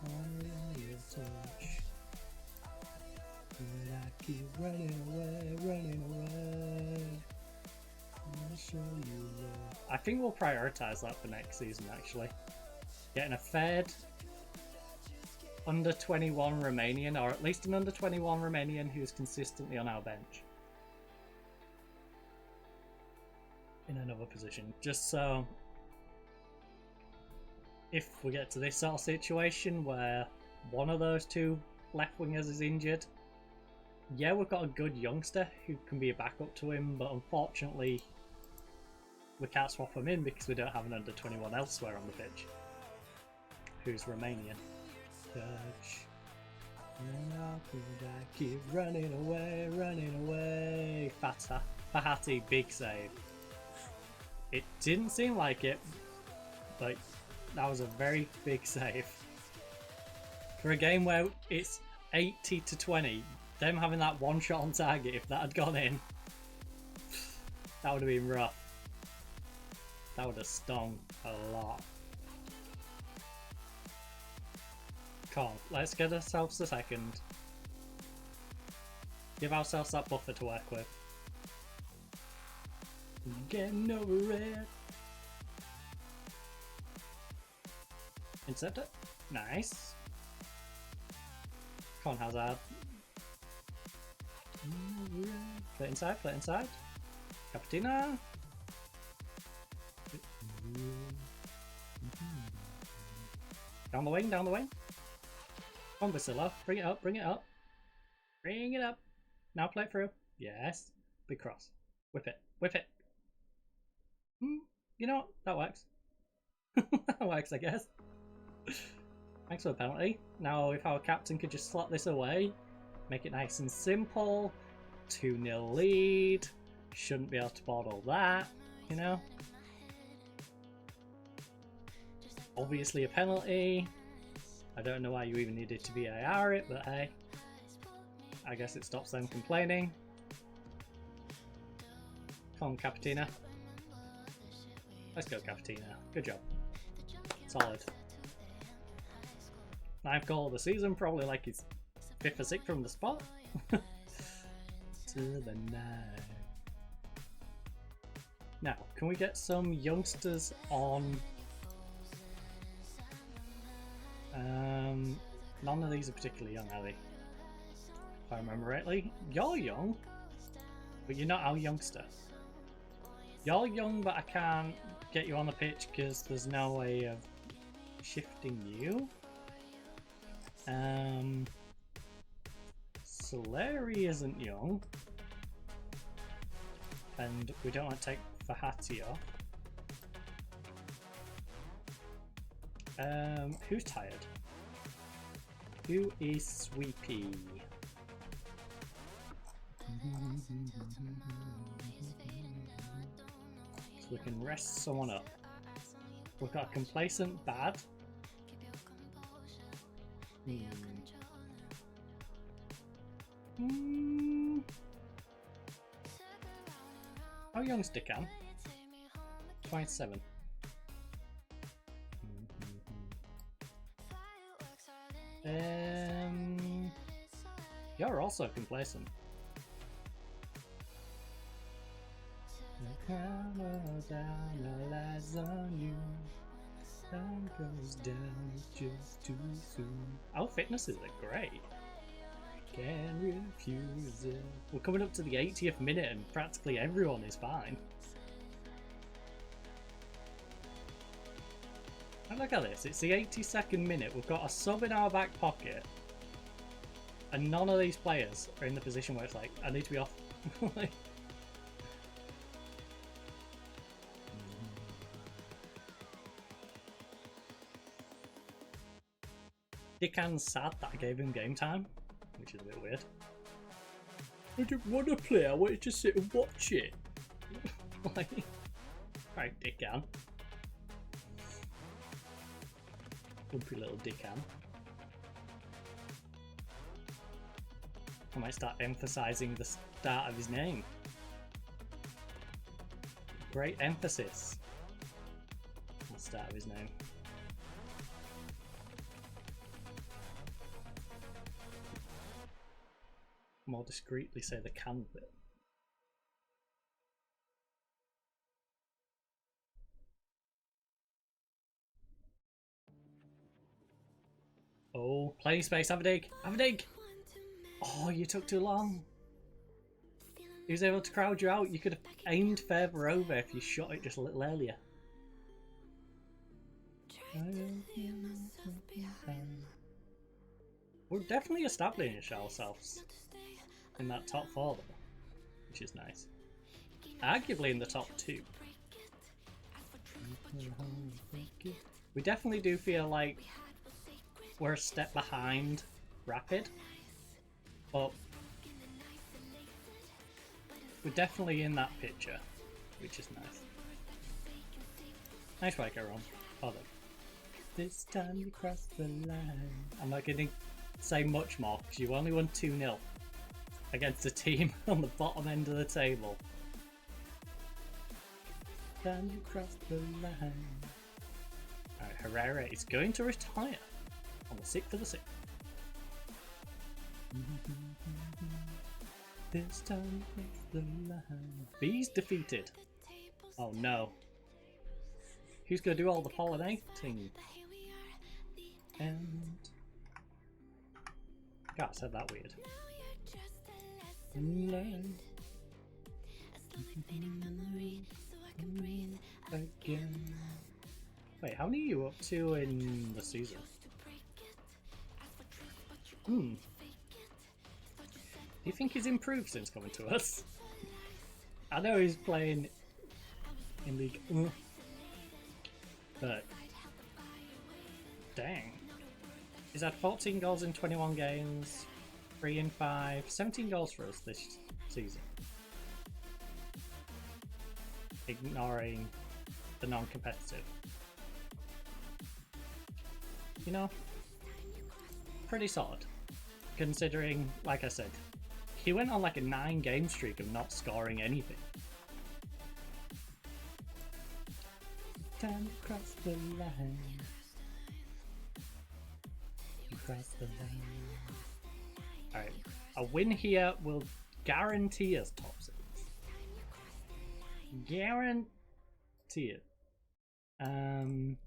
On your touch. But I keep running away. I'll show you love. I think we'll prioritise that for next season actually. Getting a fed under 21 Romanian, or at least an under 21 Romanian who's consistently on our bench. In another position. Just so if we get to this sort of situation where one of those two left wingers is injured, yeah, we've got a good youngster who can be a backup to him, but unfortunately we can't swap him in because we don't have an under 21 elsewhere on the pitch who's Romanian. Touch. And how could I keep running away? Fahati, big save. It didn't seem like it, but that was a very big save. For a game where it's 80-20, them having that one shot on target, if that had gone in, that would have been rough. That would have stung a lot. Come on, let's get ourselves a second. Give ourselves that buffer to work with. Getting over it. Insert it. Nice. Come on, Hazard. Play inside, play inside. Capitina. Down the wing, down the wing. Come on, Basilo. Bring it up, bring it up. Bring it up. Now play it through. Yes. Big cross. Whip it, whip it. You know what? That works. That works, I guess. Thanks for the penalty. Now, if our captain could just slot this away, make it nice and simple. 2-0 lead. Shouldn't be able to bottle that, you know? Obviously a penalty. I don't know why you even needed to VAR it, but hey. I guess it stops them complaining. Come on, Capitina. Let's go, Capitina. Good job. Solid. 9th goal of the season, probably like his 5th or 6th from the spot. To the 9. Now, can we get some youngsters on? None of these are particularly young, are they? If I remember rightly. You're young, but you're not our youngster. You're young, but I can't get you on the pitch because there's no way of shifting you. Soleri isn't young, and we don't want to take Fahati off. Who's tired? Who is Sweepy? So we can rest someone up. We've got a complacent bad. How young's Dickan? 27. You're also complacent. Hammer down all eyes on you. Sun goes down just too soon. Our fitnesses are great. Can't refuse it. We're coming up to the 80th minute and practically everyone is fine. And look at this, it's the 82nd minute, we've got a sub in our back pocket, and none of these players are in the position where it's like, I need to be off. Dickan's sad that I gave him game time, which is a bit weird. I didn't want to play, I wanted to sit and watch it. Like, right, Dickan. Grumpy little Dickan. I might start emphasising the start of his name. Great emphasis on the start of his name. More discreetly say the can bit. Oh, playing space, have a dig! Have a dig! Oh, you took too long. He was able to crowd you out. You could have aimed further over if you shot it just a little earlier. We're definitely establishing ourselves in that top 4 though, which is nice. Arguably in the top 2. We definitely do feel like we're a step behind Rapid, but we're definitely in that picture, which is nice. Nice work, everyone. Hold on. This time you crossed the line. I'm not going to say much more because you only won 2-0 against a team on the bottom end of the table. Time you crossed the line. Alright, Herrera is going to retire on the 6th of the 6th. This time it's the line. B's defeated. Oh no. Who's going to do all the pollinating? And... God, I said that weird. Again. Wait, how many are you up to in the season? Do you think he's improved since coming to us? I know he's playing in League, but dang. He's had 14 goals in 21 games, 3 in 5, 17 goals for us this season. Ignoring the non-competitive. You know, pretty solid. Considering, like I said, he went on like a 9-game streak of not scoring anything. Time to cross the line. Cross the line. Alright, a win here will guarantee us top 6. Guarantee it. I'm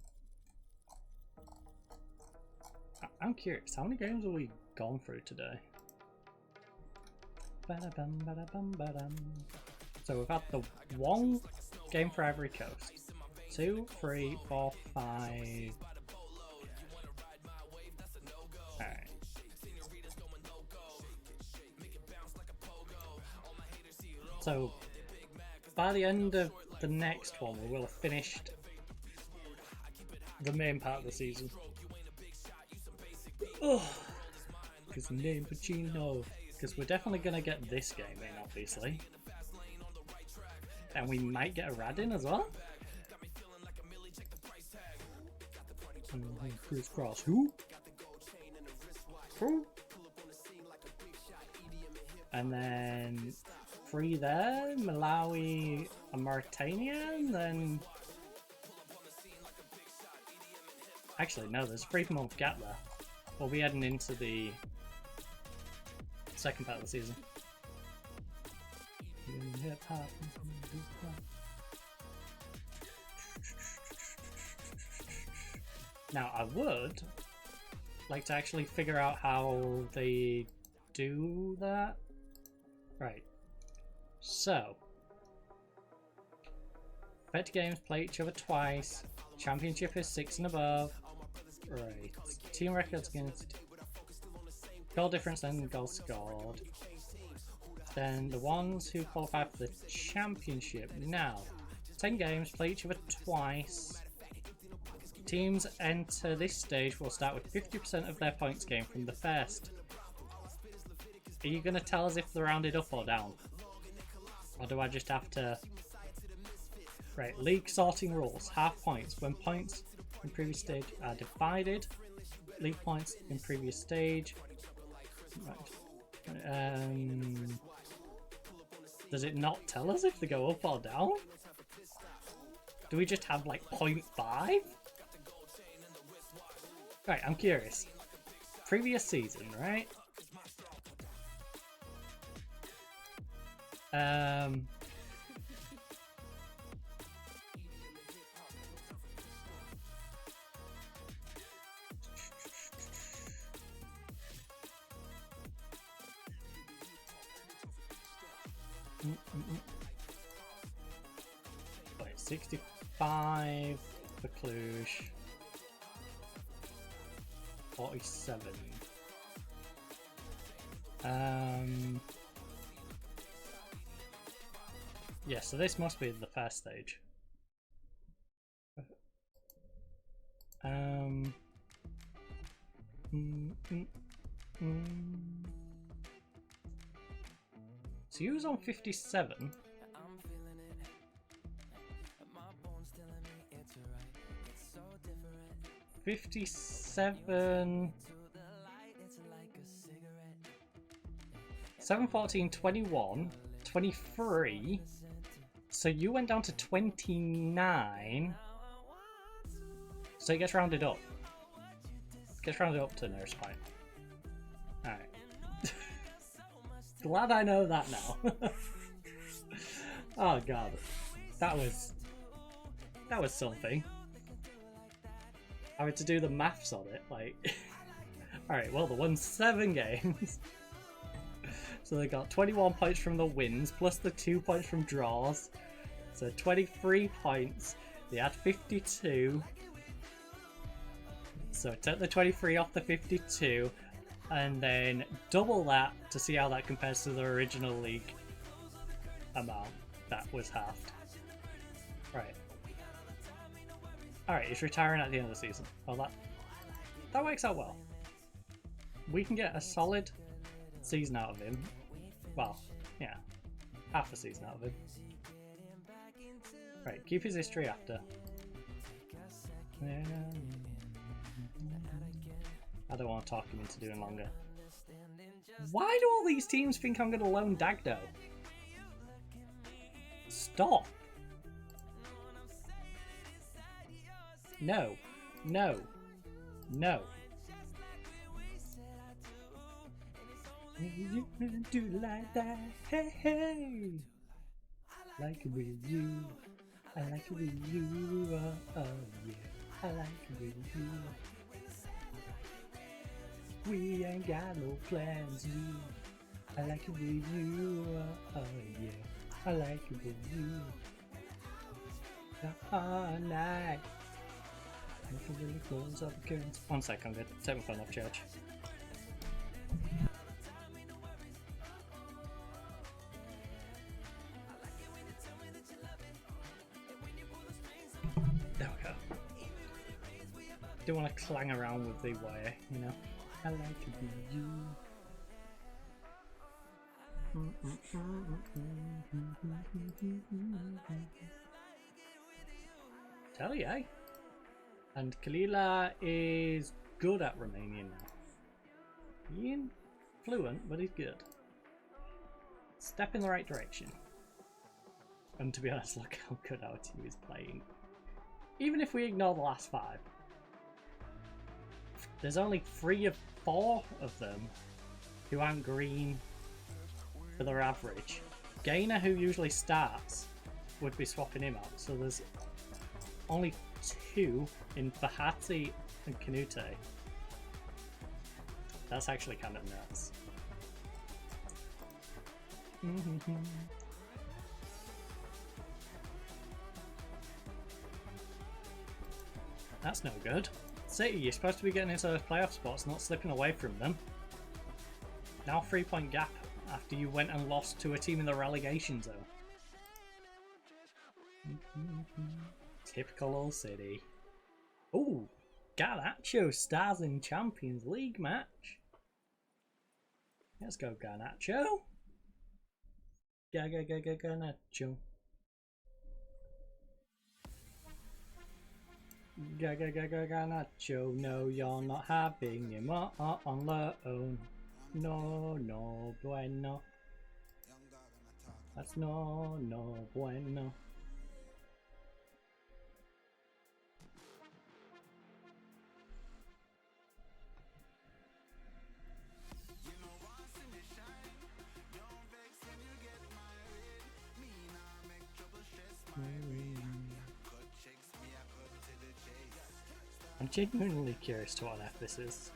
curious, how many games have we gone through today? So we've had the 1 game for Ivory Coast. 2, 3, 4, 5. Alright. So by the end of the next one, we will have finished the main part of the season. Oh, his name Pacino. Because we're definitely going to get this game in, obviously. And we might get a Rad in as well. Crisscross. Who? Who? And then 3 there. Malawi and Mauritania. And then... Actually, no, there's a 3-month gap there. We'll be heading into the second part of the season. Now, I would like to actually figure out how they do that. Right. So, 30 games, play each other twice. Championship is 6 and above. Right. Team records against goal difference and goals scored. Then the ones who qualify for the championship. Now, 10 games, play each other twice. Teams enter this stage will start with 50% of their points gained from the first. Are you going to tell us if they're rounded up or down? Or do I just have to... Right, league sorting rules. Half points. When points in previous stage are divided, league points in previous stage. Right. Does it not tell us if they go up or down? Do we just have like 0.5? Right, I'm curious. Previous season, right? Wait, 65 for Cluj. 47. Yeah, so this must be the first stage. So you was on 57. 57. 7, 14, 21, 23. So you went down to 29. So it gets rounded up. It gets rounded up to nearest point. Alright. Glad I know that now. Oh god. That was something. I had to do the maths on it, like... Alright, well, they won 7 games. So they got 21 points from the wins, plus the 2 points from draws. So 23 points. They had 52. So take the 23 off the 52, and then double that to see how that compares to the original league amount. That was halved. Right. Alright, he's retiring at the end of the season. Well, that works out well. We can get a solid season out of him. Well, yeah, half a season out of him. Right, keep his history after. I don't want to talk him into doing longer. Why do all these teams think I'm going to loan Dagdo? Stop! No. No. No. You do like that, hey hey. Like it with you, I like it with you, oh yeah. I like it with you. We ain't got no plans, you. I like it with you, oh yeah. I like it with you. All night. I can really close up the curtains. 1 sec, I'm good. Take my phone off charge. There we go. Don't want to clang around with the wire, you know. I like it with you. Tell ya. And Kalila is good at Romanian now. He ain't fluent, but he's good. Step in the right direction. And to be honest, look how good our team is playing. Even if we ignore the last 5. There's only 3 of 4 of them who aren't green for their average. Gainer, who usually starts, would be swapping him out. So there's only 2 in Fahati and Canute. That's actually kind of nuts. That's no good. City, you're supposed to be getting into those playoff spots, not slipping away from them. Now 3-point gap after you went and lost to a team in the relegation zone. Typical old City. Ooh, Garnacho stars in Champions League match. Let's go Garnacho. Garnacho. Garnacho. No, you're not having him on loan. No, no bueno. That's no bueno. I'm genuinely curious to what on earth this is.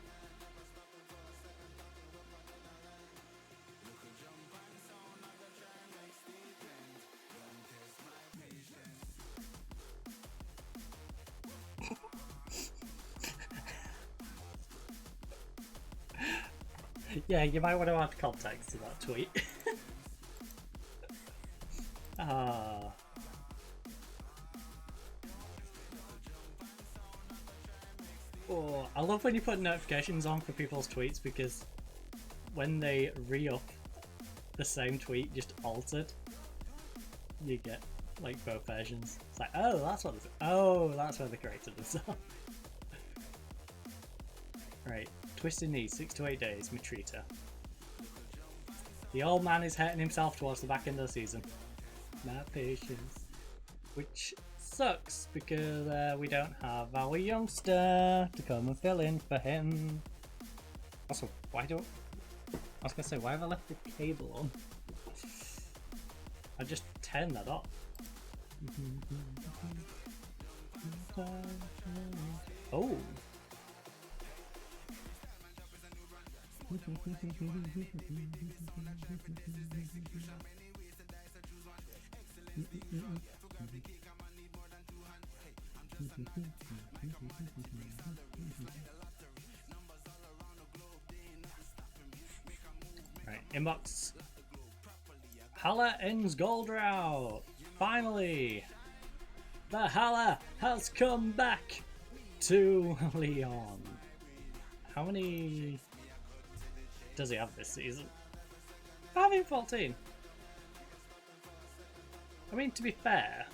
Yeah, you might want to add context to that tweet. Oh, I love when you put notifications on for people's tweets, because when they re-up the same tweet just altered, you get like both versions. It's like, oh, that's what this is. Oh, that's where they created this song. Right, twisted knee, 6 to 8 days, Mitrita. The old man is hurting himself towards the back end of the season. My patience. Which sucks, because we don't have our youngster to come and fill in for him. Also, why don't... I was gonna say, why have I left the cable on? I just turned that off. Oh! Right, inbox. Hala ends goal drought. Finally, the Hala has come back to Leon. How many does he have this season? Having 14. I mean, to be fair,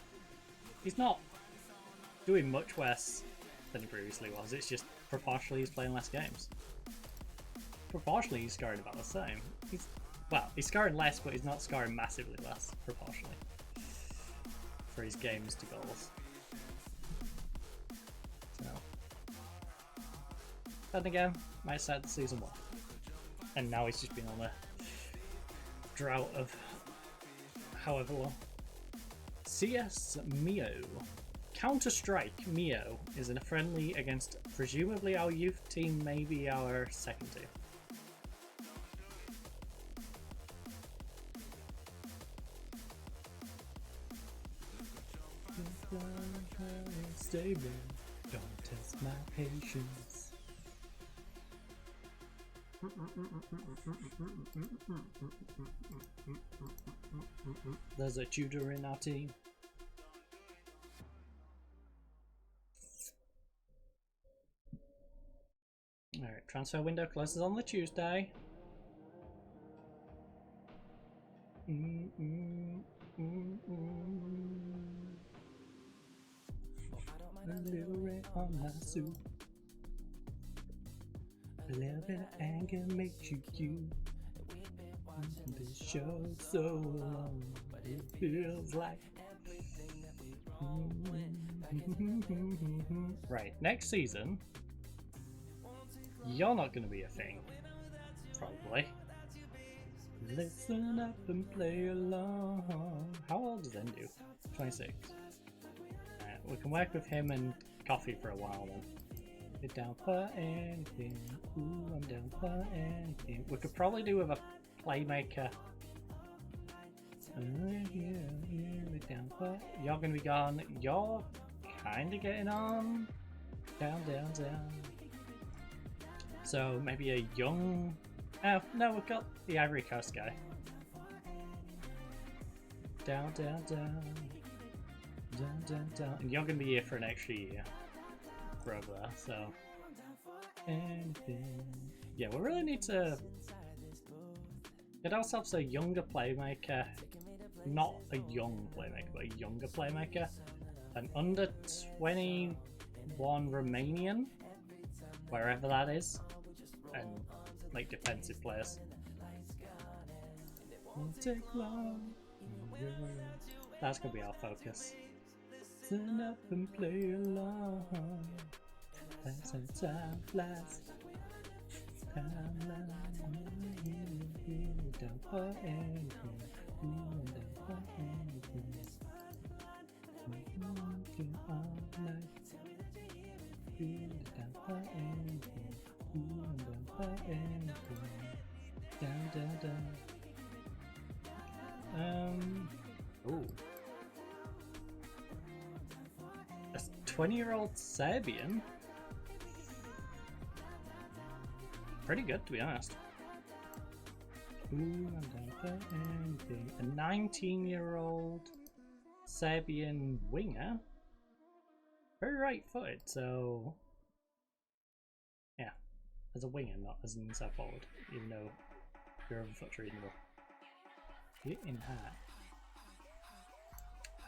he's not doing much worse than he previously was. It's just proportionally he's playing less games. Proportionally he's scoring about the same. He's scoring less, but he's not scoring massively less proportionally for his games to goals. So, then again, might start the season well. And now he's just been on a drought of however long. CS Mio. Counter-Strike Mio is in a friendly against presumably our youth team, maybe our second team. Stable, don't test my patience. There's a tutor in our team. Alright, transfer window closes on the Tuesday. A little red on my suit. A little bit of anger makes you cute. This show's so long, it feels like. Right, next season, you're not going to be a thing, probably. Listen up and play along. How old does Endu? 26. We can work with him and Coffee for a while then, You're down for anything. Ooh, I'm down for anything. We could probably do with a playmaker. We're down for. You're gonna be gone. You're kinda getting on. Down, down, down. So maybe a young. Oh no, we've got the Ivory Coast guy. Down, down, down. Down, down, down. And you're gonna be here for an extra year. Over there, so. Anything. Yeah, we really need to get ourselves a younger playmaker. Not a young playmaker, but a younger playmaker. An under 21 Romanian, wherever that is, and like defensive players. Won't take long. That's gonna be our focus. Turn up and play along. That's how time flies. Time flies. Down for anything. Down for anything. Working all night. Down for anything. Down for anything. Down, down, down. Ooh. A 20-year-old Serbian? Pretty good, to be honest. Ooh, I'm down for anything. A 19-year-old Serbian winger? Very right-footed, so... yeah. As a winger, not as an inside forward, even though your other foot's reasonable. Get in hat.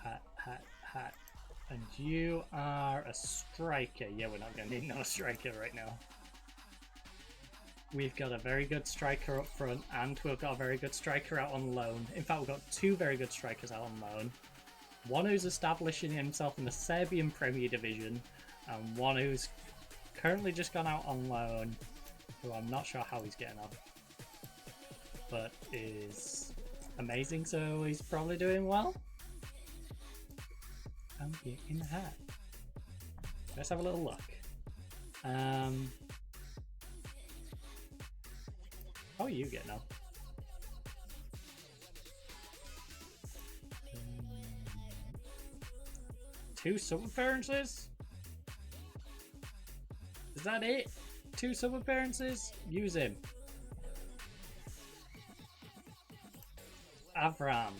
Hat, hat, hat. And you are a striker. Yeah, we're not going to need no striker right now. We've got a very good striker up front, and we've got a very good striker out on loan. In fact, we've got two very good strikers out on loan. One who's establishing himself in the Serbian Premier Division, and one who's currently just gone out on loan, who I'm not sure how he's getting on, but is amazing, so he's probably doing well. I'm getting the hat. Let's have a little look. How are you getting on? Two sub appearances? Is that it? Two sub appearances? Use him. Avram.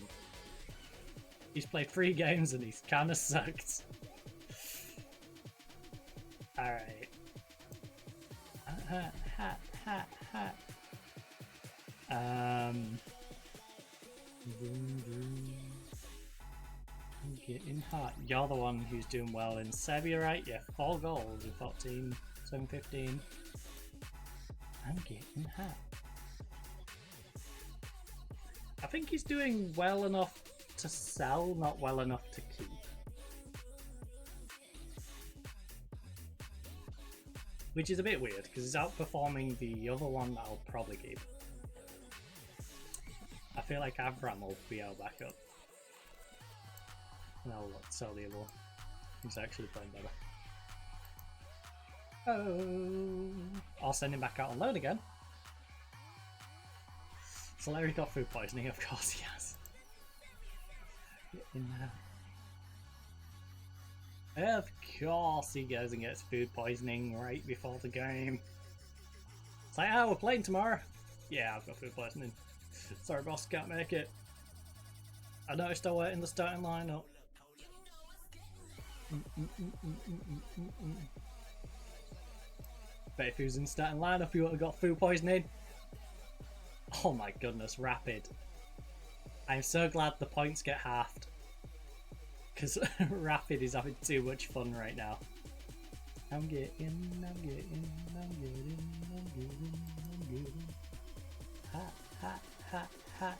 He's played 3 games and he's kinda sucked. Alright. I'm getting hot. You're the one who's doing well in Serbia, right? Yeah, 4 goals in 14, 7, 15. I'm getting hot. I think he's doing well enough to sell, not well enough to keep. Which is a bit weird, because he's outperforming the other one that I'll probably keep. I feel like Avram will be our backup. And I'll sell the other one. He's actually playing better. Oh! I'll send him back out on loan again. So Larry got food poisoning, of course he has. In there. Of course he goes and gets food poisoning right before the game. It's like, we're playing tomorrow. Yeah, I've got food poisoning. Sorry boss, can't make it. I noticed I weren't in the starting lineup. Bet if he was in the starting lineup he would have got food poisoning. Oh my goodness, Rapid. I'm so glad the points get halved. Because Rapid is having too much fun right now. I'm getting. Hat, hat, hat, hat.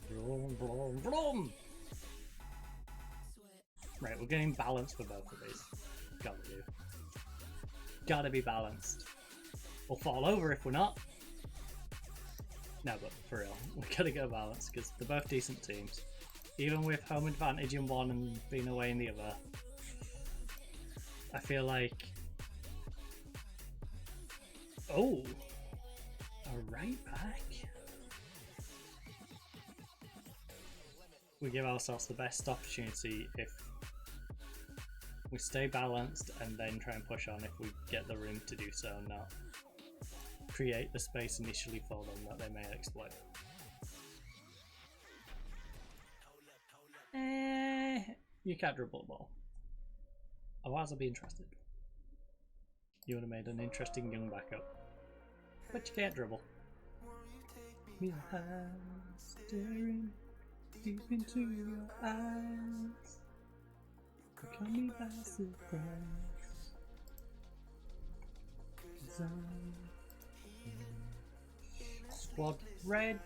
Vroom, vroom, vroom. Right, we're getting balanced for both of these. Gotta do. Gotta be balanced. We'll fall over if we're not. No, but for real, we gotta go balanced because they're both decent teams. Even with home advantage in one and being away in the other. I feel like... Oh! A right back. We give ourselves the best opportunity if we stay balanced and then try and push on if we get the room to do so, not create the space initially for them that they may exploit. You can't dribble the ball. Otherwise I'll be interested. You would have made an interesting young backup. But you can't dribble. Your eyes staring deep into your eyes. You caught me by surprise. Squad reg,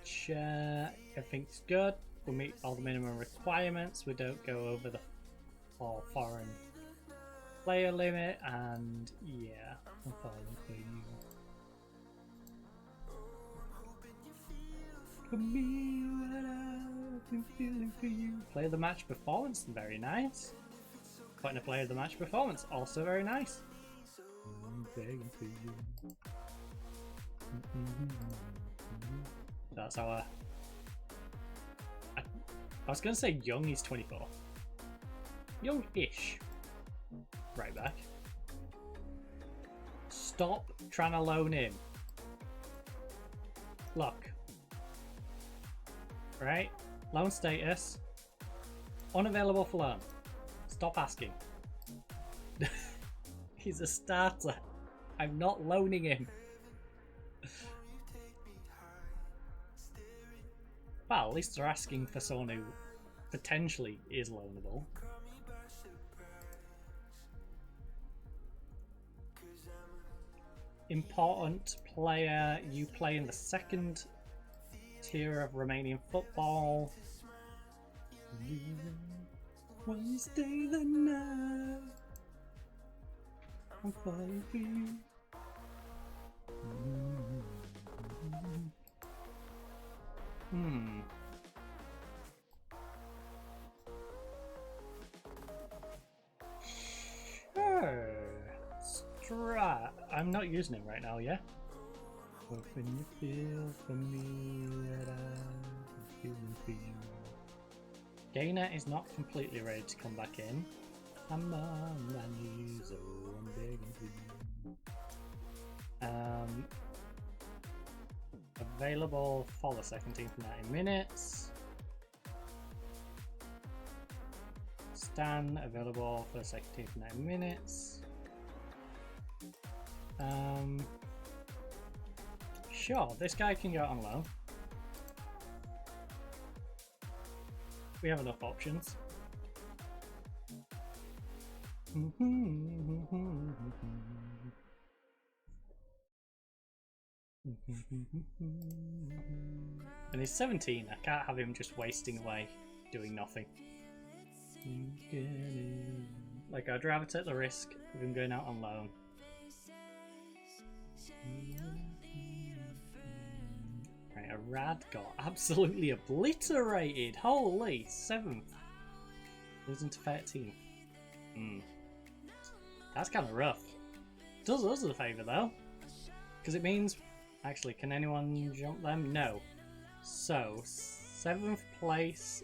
everything's good. We meet all the minimum requirements. We don't go over the foreign player limit, and yeah, I'm falling for you. For me, what I've been feeling for you. Player of the match performance, very nice. Putting a player of the match performance, also very nice. I'm begging for you. That's our... I was going to say young, he's 24. Young-ish. Right back. Stop trying to loan him. Look. Right? Loan status. Unavailable for loan. Stop asking. He's a starter. I'm not loaning him. Well, at least they're asking for someone who potentially is loanable. Important player, you play in the second tier of Romanian football. One stay the night. I'm falling for you. Sure. Strat. I'm not using him right now, yeah? When you feel for me that I'm feeling for you. Gainer is not completely ready to come back in. I'm on my knees, oh, I'm begging for you. Available for the second team for 90 minutes. Stan available for the second team for 90 minutes. Sure, this guy can go on loan. We have enough options. And he's 17, I can't have him just wasting away doing nothing. Like, I'd rather take the risk of him going out on loan. Right, Arad got absolutely obliterated. Holy, 7th. Losing to 13th. That's kind of rough. Does us a favour though, because it means... Actually, can anyone jump them? No. So, 7th place,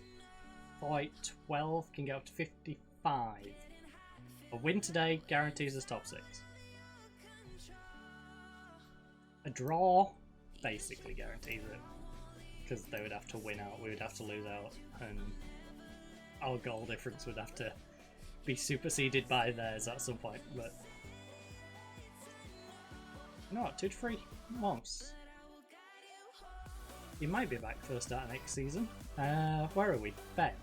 fight 12, can get up to 55. A win today guarantees us top 6. A draw basically guarantees it, because they would have to win out, we would have to lose out, and our goal difference would have to be superseded by theirs at some point. But you know what, 2 to 3 months. He might be back for the start of next season. Where are we? Feb.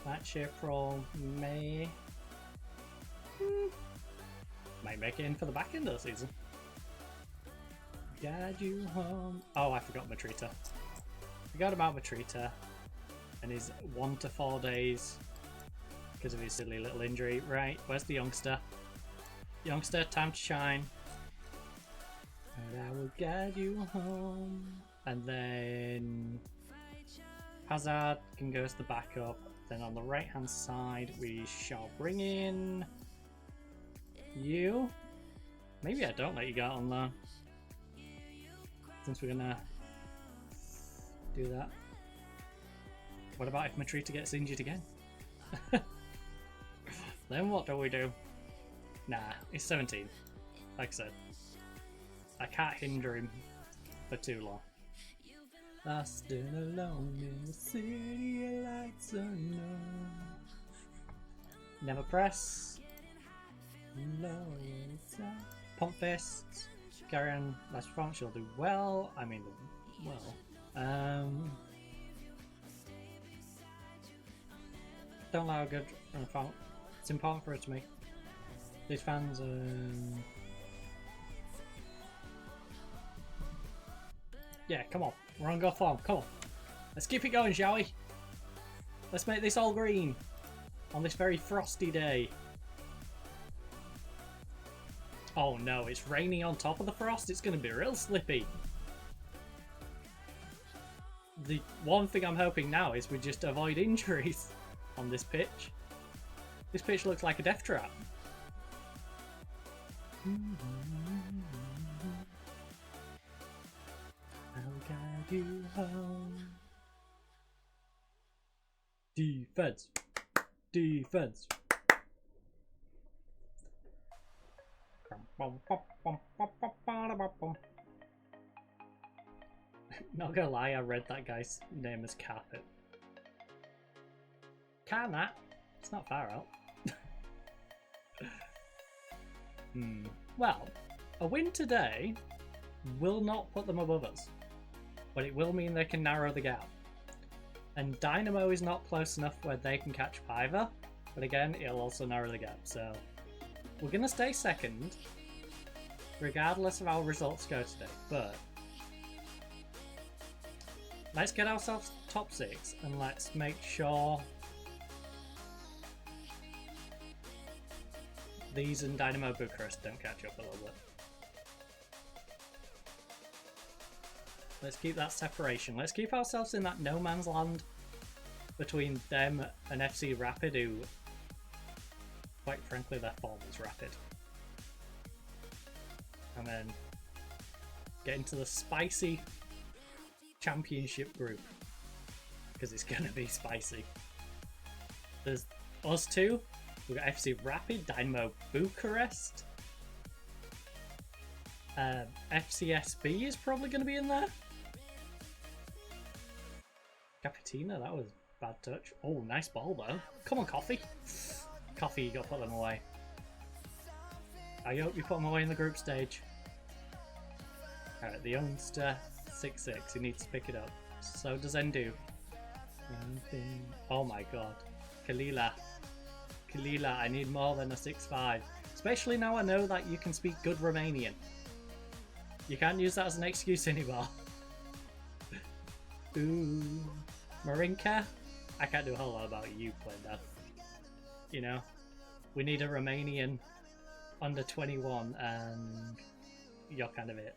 March, April, May. Might make it in for the back end of the season. Guide you home. Oh, I forgot Matrita. Forgot about Matrita and his 1 to 4 days because of his silly little injury. Right, where's the youngster? Youngster, time to shine. And I will guide you home. And then Hazard can go as the backup. Then on the right hand side we shall bring in you. Maybe I don't let you go out on there. Since we're gonna do that. What about if Matrita gets injured again? Then what do we do? Nah, he's 17. Like I said. I can't hinder him for too long. Lost and alone in the city of lights unknown. Never press. Pump fists. Carry on last performance, she'll do well. I mean, well. Don't allow a good run of fun. It's important for it to me. These fans yeah, come on. We're on go form. Come on. Let's keep it going, shall we? Let's make this all green on this very frosty day. Oh no, it's raining on top of the frost. It's going to be real slippy. The one thing I'm hoping now is we just avoid injuries on this pitch. This pitch looks like a death trap. I'll guide you home. Defense. Defense. Not gonna lie, I read that guy's name as Carpet. Can that? It's not far out. Well, a win today will not put them above us, but it will mean they can narrow the gap. And Dynamo is not close enough where they can catch Piver, but again, it'll also narrow the gap. So we're gonna stay second, regardless of how results go today. But let's get ourselves top 6 and let's make sure these and Dynamo Bucharest don't catch up a little bit. Let's keep that separation. Let's keep ourselves in that no man's land between them and FC Rapid, who, quite frankly, their form is rapid. And then get into the spicy championship group, because it's going to be spicy. There's us two. We've got FC Rapid, Dynamo Bucharest. FCSB is probably going to be in there. Capitina, that was a bad touch. Oh, nice ball though. Come on, Coffee. Coffee, you got to put them away. I hope you put them away in the group stage. Alright, the youngster 6'6", he needs to pick it up. So does Endu. Oh my god. Kalila, I need more than a 6'5". Especially now I know that you can speak good Romanian. You can't use that as an excuse anymore. Ooh. Marinka? I can't do a whole lot about you playing that. You know? We need a Romanian under 21 and you're kind of it.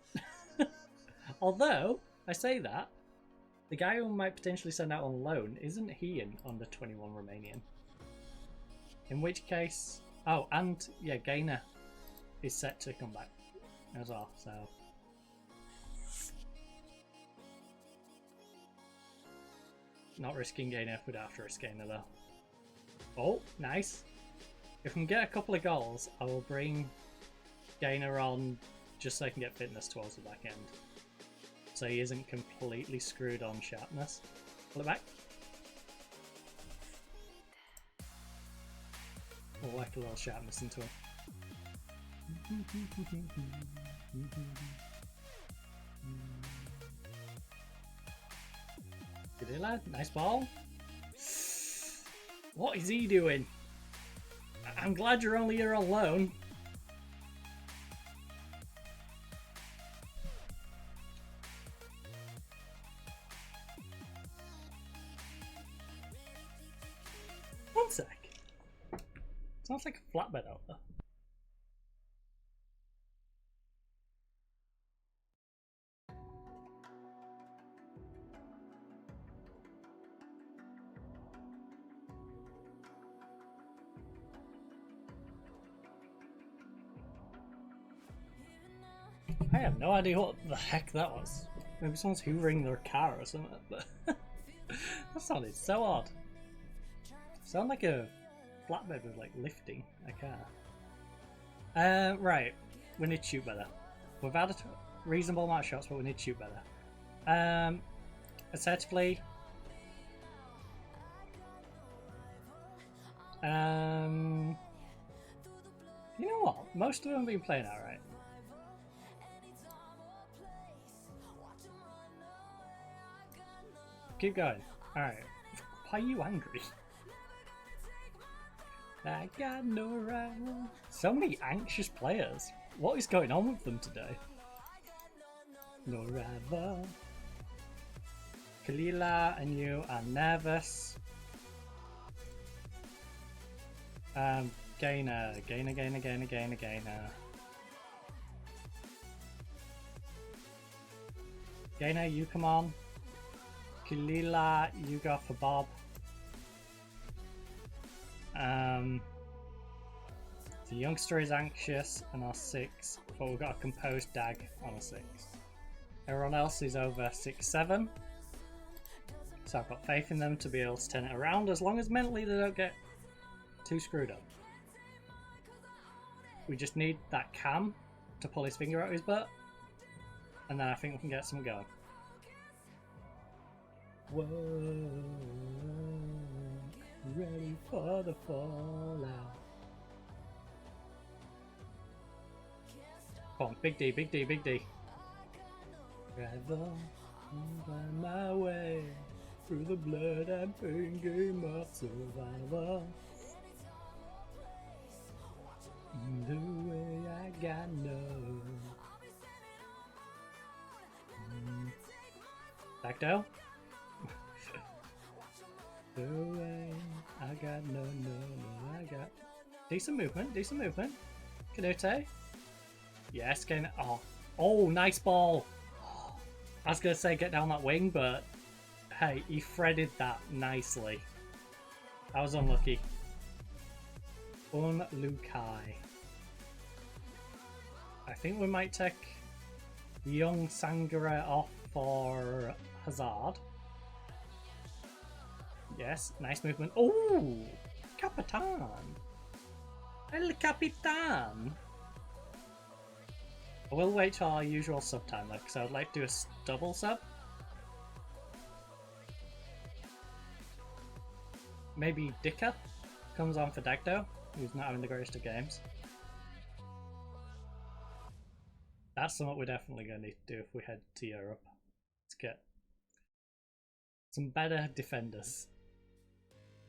Although, I say that, the guy who might potentially send out on loan, isn't he an under 21 Romanian? In which case... Oh, and yeah, Gainer is set to come back as well, so... Not risking Gainer if we don't have to risk Gainer though. Oh, nice. If we can get a couple of goals, I will bring Gainer on just so I can get fitness towards the back end. So he isn't completely screwed on sharpness. Pull it back. We'll like a little sharpness into him. Good lad, nice ball. What is he doing? I'm glad you're only here on loan. One sec. Sounds like a flatbed out there. I have no idea what the heck that was. Maybe someone's hoovering their car or something, but that sounded so odd. Sound like a flatbed was like lifting a car. Right, we need to shoot better. We've had a reasonable amount of shots, but we need to shoot better. Assertively. You know what? Most of them have been playing alright. Keep going. Alright. Why are you angry? I got no rival. So many anxious players. What is going on with them today? No rival. Kalila and you are nervous. Gainer. Gainer, you come on. Kalila, you go for Bob. The youngster is anxious on our 6, but we've got a composed Dag on a 6. Everyone else is over 6-7. So I've got faith in them to be able to turn it around as long as mentally they don't get too screwed up. We just need that Cam to pull his finger out his butt, and then I think we can get something going. Whoa, ready for the fallout. Come on, big D, big D, big D. Travel on my way through the blood and pain game of survival. The way I got no. Back down. The way I got no, I got decent movement, Canute. Yes, getting oh, nice ball. I was gonna say get down that wing, but hey, he threaded that nicely. I was unlucky. Unlucky. I think we might take young Sangara off for Hazard. Yes, nice movement. Oh, Capitan. El Capitan. I will wait till our usual sub time though, because I would like to do a double sub. Maybe Dicker comes on for Dagdo, who's not having the greatest of games. That's something we're definitely going to need to do if we head to Europe. Let's get some better defenders.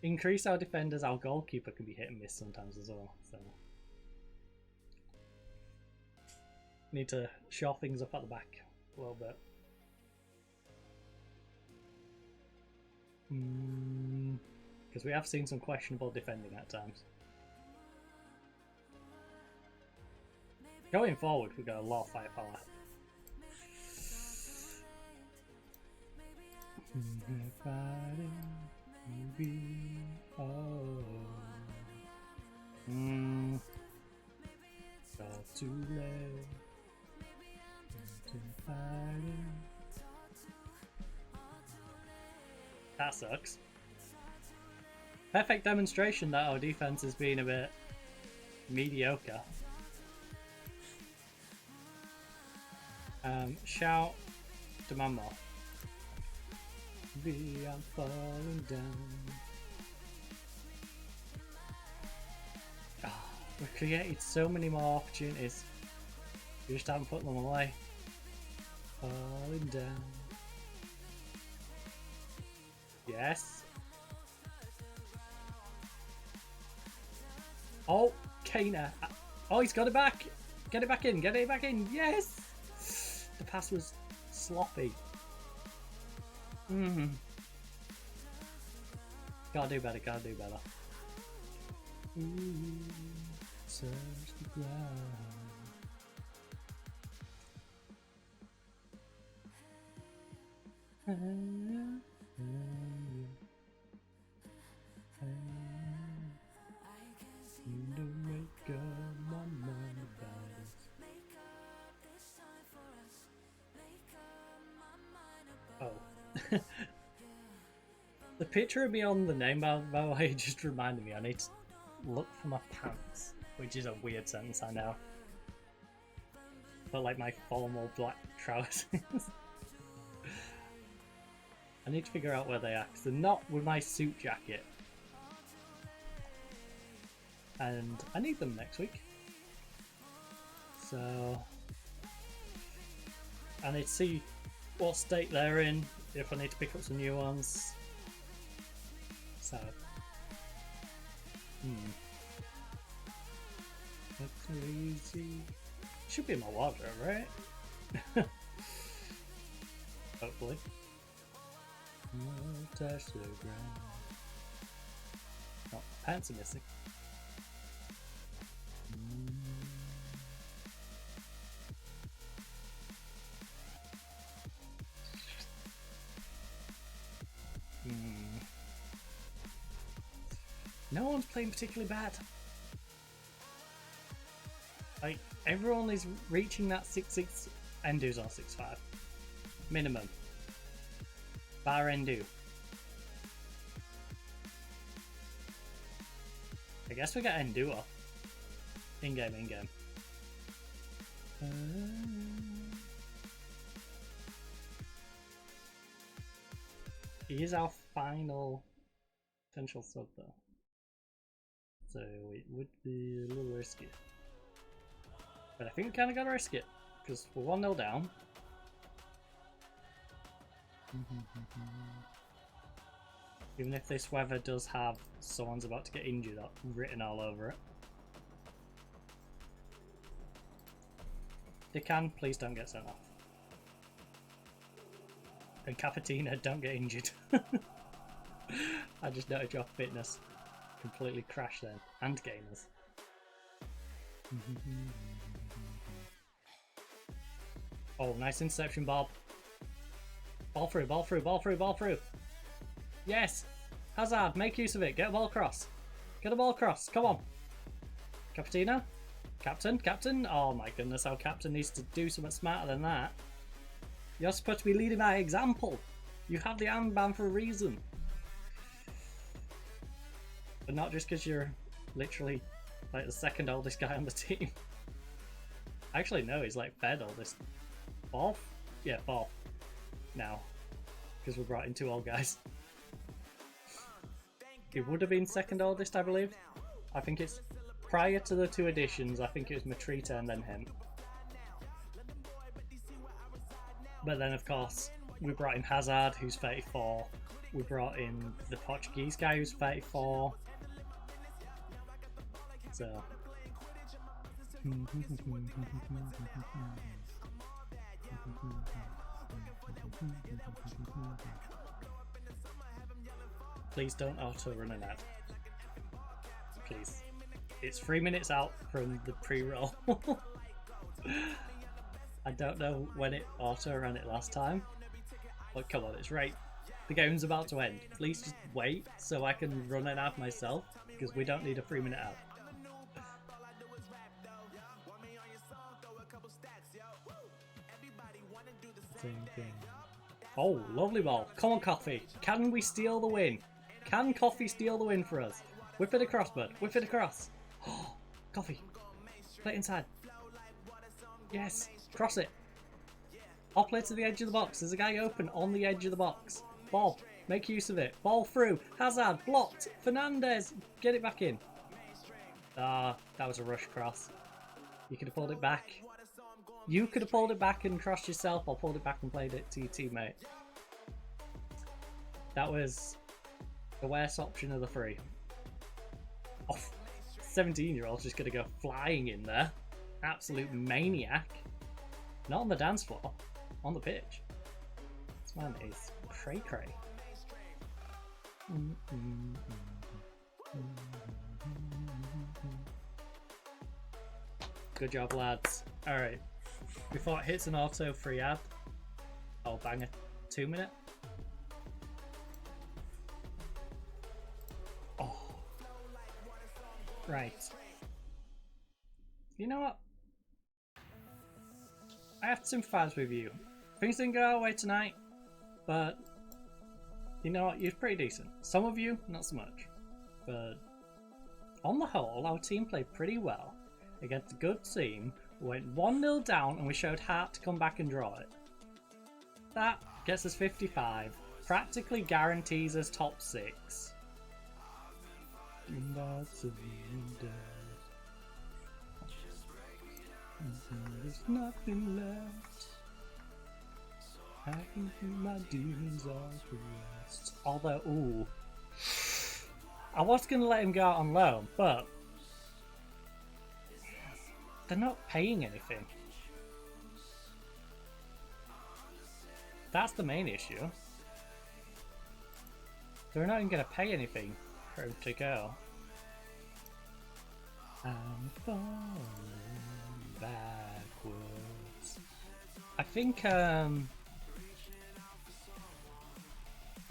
Increase our defenders, our goalkeeper can be hit and miss sometimes as well. So need to shore things up at the back a little bit. Because we have seen some questionable defending at times. Going forward, we've got a lot of firepower. Got too late. That sucks. Perfect demonstration that our defense has been a bit mediocre. Shout, demand more. I'm falling down. Oh, we've created so many more opportunities. We just haven't put them away. Falling down. Yes. Oh, Kana. Oh, he's got it back. Get it back in. Get it back in. Yes. The pass was sloppy. Gotta do better. Gotta do better. Ooh, search the ground. The picture of me on the name, by the way, just reminded me I need to look for my pants, which is a weird sentence, I know. But like my formal black trousers. I need to figure out where they are, because they're not with my suit jacket. And I need them next week. So I need to see what state they're in, if I need to pick up some new ones. So that's crazy. Should be in my wardrobe, right? Hopefully. Touch the ground. Oh, pants are missing. No one's playing particularly bad. Like, everyone is reaching that 6-6. Endu's on 6-5. Minimum. Bar Endu. I guess we got Endu off. In-game, in-game. He is our final potential sub though. So it would be a little risky. But I think we kind of got to risk it. Because we're 1-0 down. Even if this weather does have someone's about to get injured written all over it. They can, please don't get sent off. And Capatina, don't get injured. I just noted your fitness completely crashed then. And gamers. Oh, nice interception, Bob. Ball through, ball through, ball through, ball through. Yes! Hazard, make use of it. Get a ball across. Get a ball across. Come on. Capatina? Captain? Captain? Oh my goodness, our captain needs to do something smarter than that. You're supposed to be leading by example. You have the armband for a reason. But not just because you're literally like the second oldest guy on the team. Actually, no, he's like third oldest. Fourth? Yeah, fourth. Now. Because we brought in 2 old guys. He would have been second oldest, I believe. I think it's prior to the 2 additions, I think it was Matrita and then him. But then, of course, we brought in Hazard, who's 34. We brought in the Portuguese guy, who's 34. So. Please don't auto run an ad. Please. It's 3 minutes out from the pre-roll. I don't know when it auto ran it last time. But come on, it's right. The game's about to end. Please just wait so I can run an ad myself, because we don't need a 3-minute ad. Oh, lovely ball. Come on, Coffee. Can we steal the win? Can Coffee steal the win for us? Whip it across, bud. Whip it across. Oh, Coffee. Play it inside. Yes. Cross it. I'll play to the edge of the box. There's a guy open on the edge of the box. Ball. Make use of it. Ball through. Hazard. Blocked. Fernandez. Get it back in. Ah, that was a rush cross. You could have pulled it back. You could have pulled it back and crossed yourself, or pulled it back and played it to your teammate. That was the worst option of the 3. Oh, 17-year-old's just going to go flying in there. Absolute maniac. Not on the dance floor, on the pitch. This man is cray-cray. Good job, lads. Alright. Before it hits an auto free ad, I'll bang a 2-minute. Oh. Right. You know what? I have to sympathise with you. Things didn't go our way tonight, but You know what? You're pretty decent. Some of you, not so much. But on the whole, our team played pretty well against a good team. We went 1-0 down and we showed heart to come back and draw it. That gets us 55. Practically guarantees us top 6. There's nothing left. I can feel my demons are rest. Although, ooh. I was going to let him go out on loan, but they're not paying anything. That's the main issue. They're not even going to pay anything for him to go. I'm falling backwards. I think,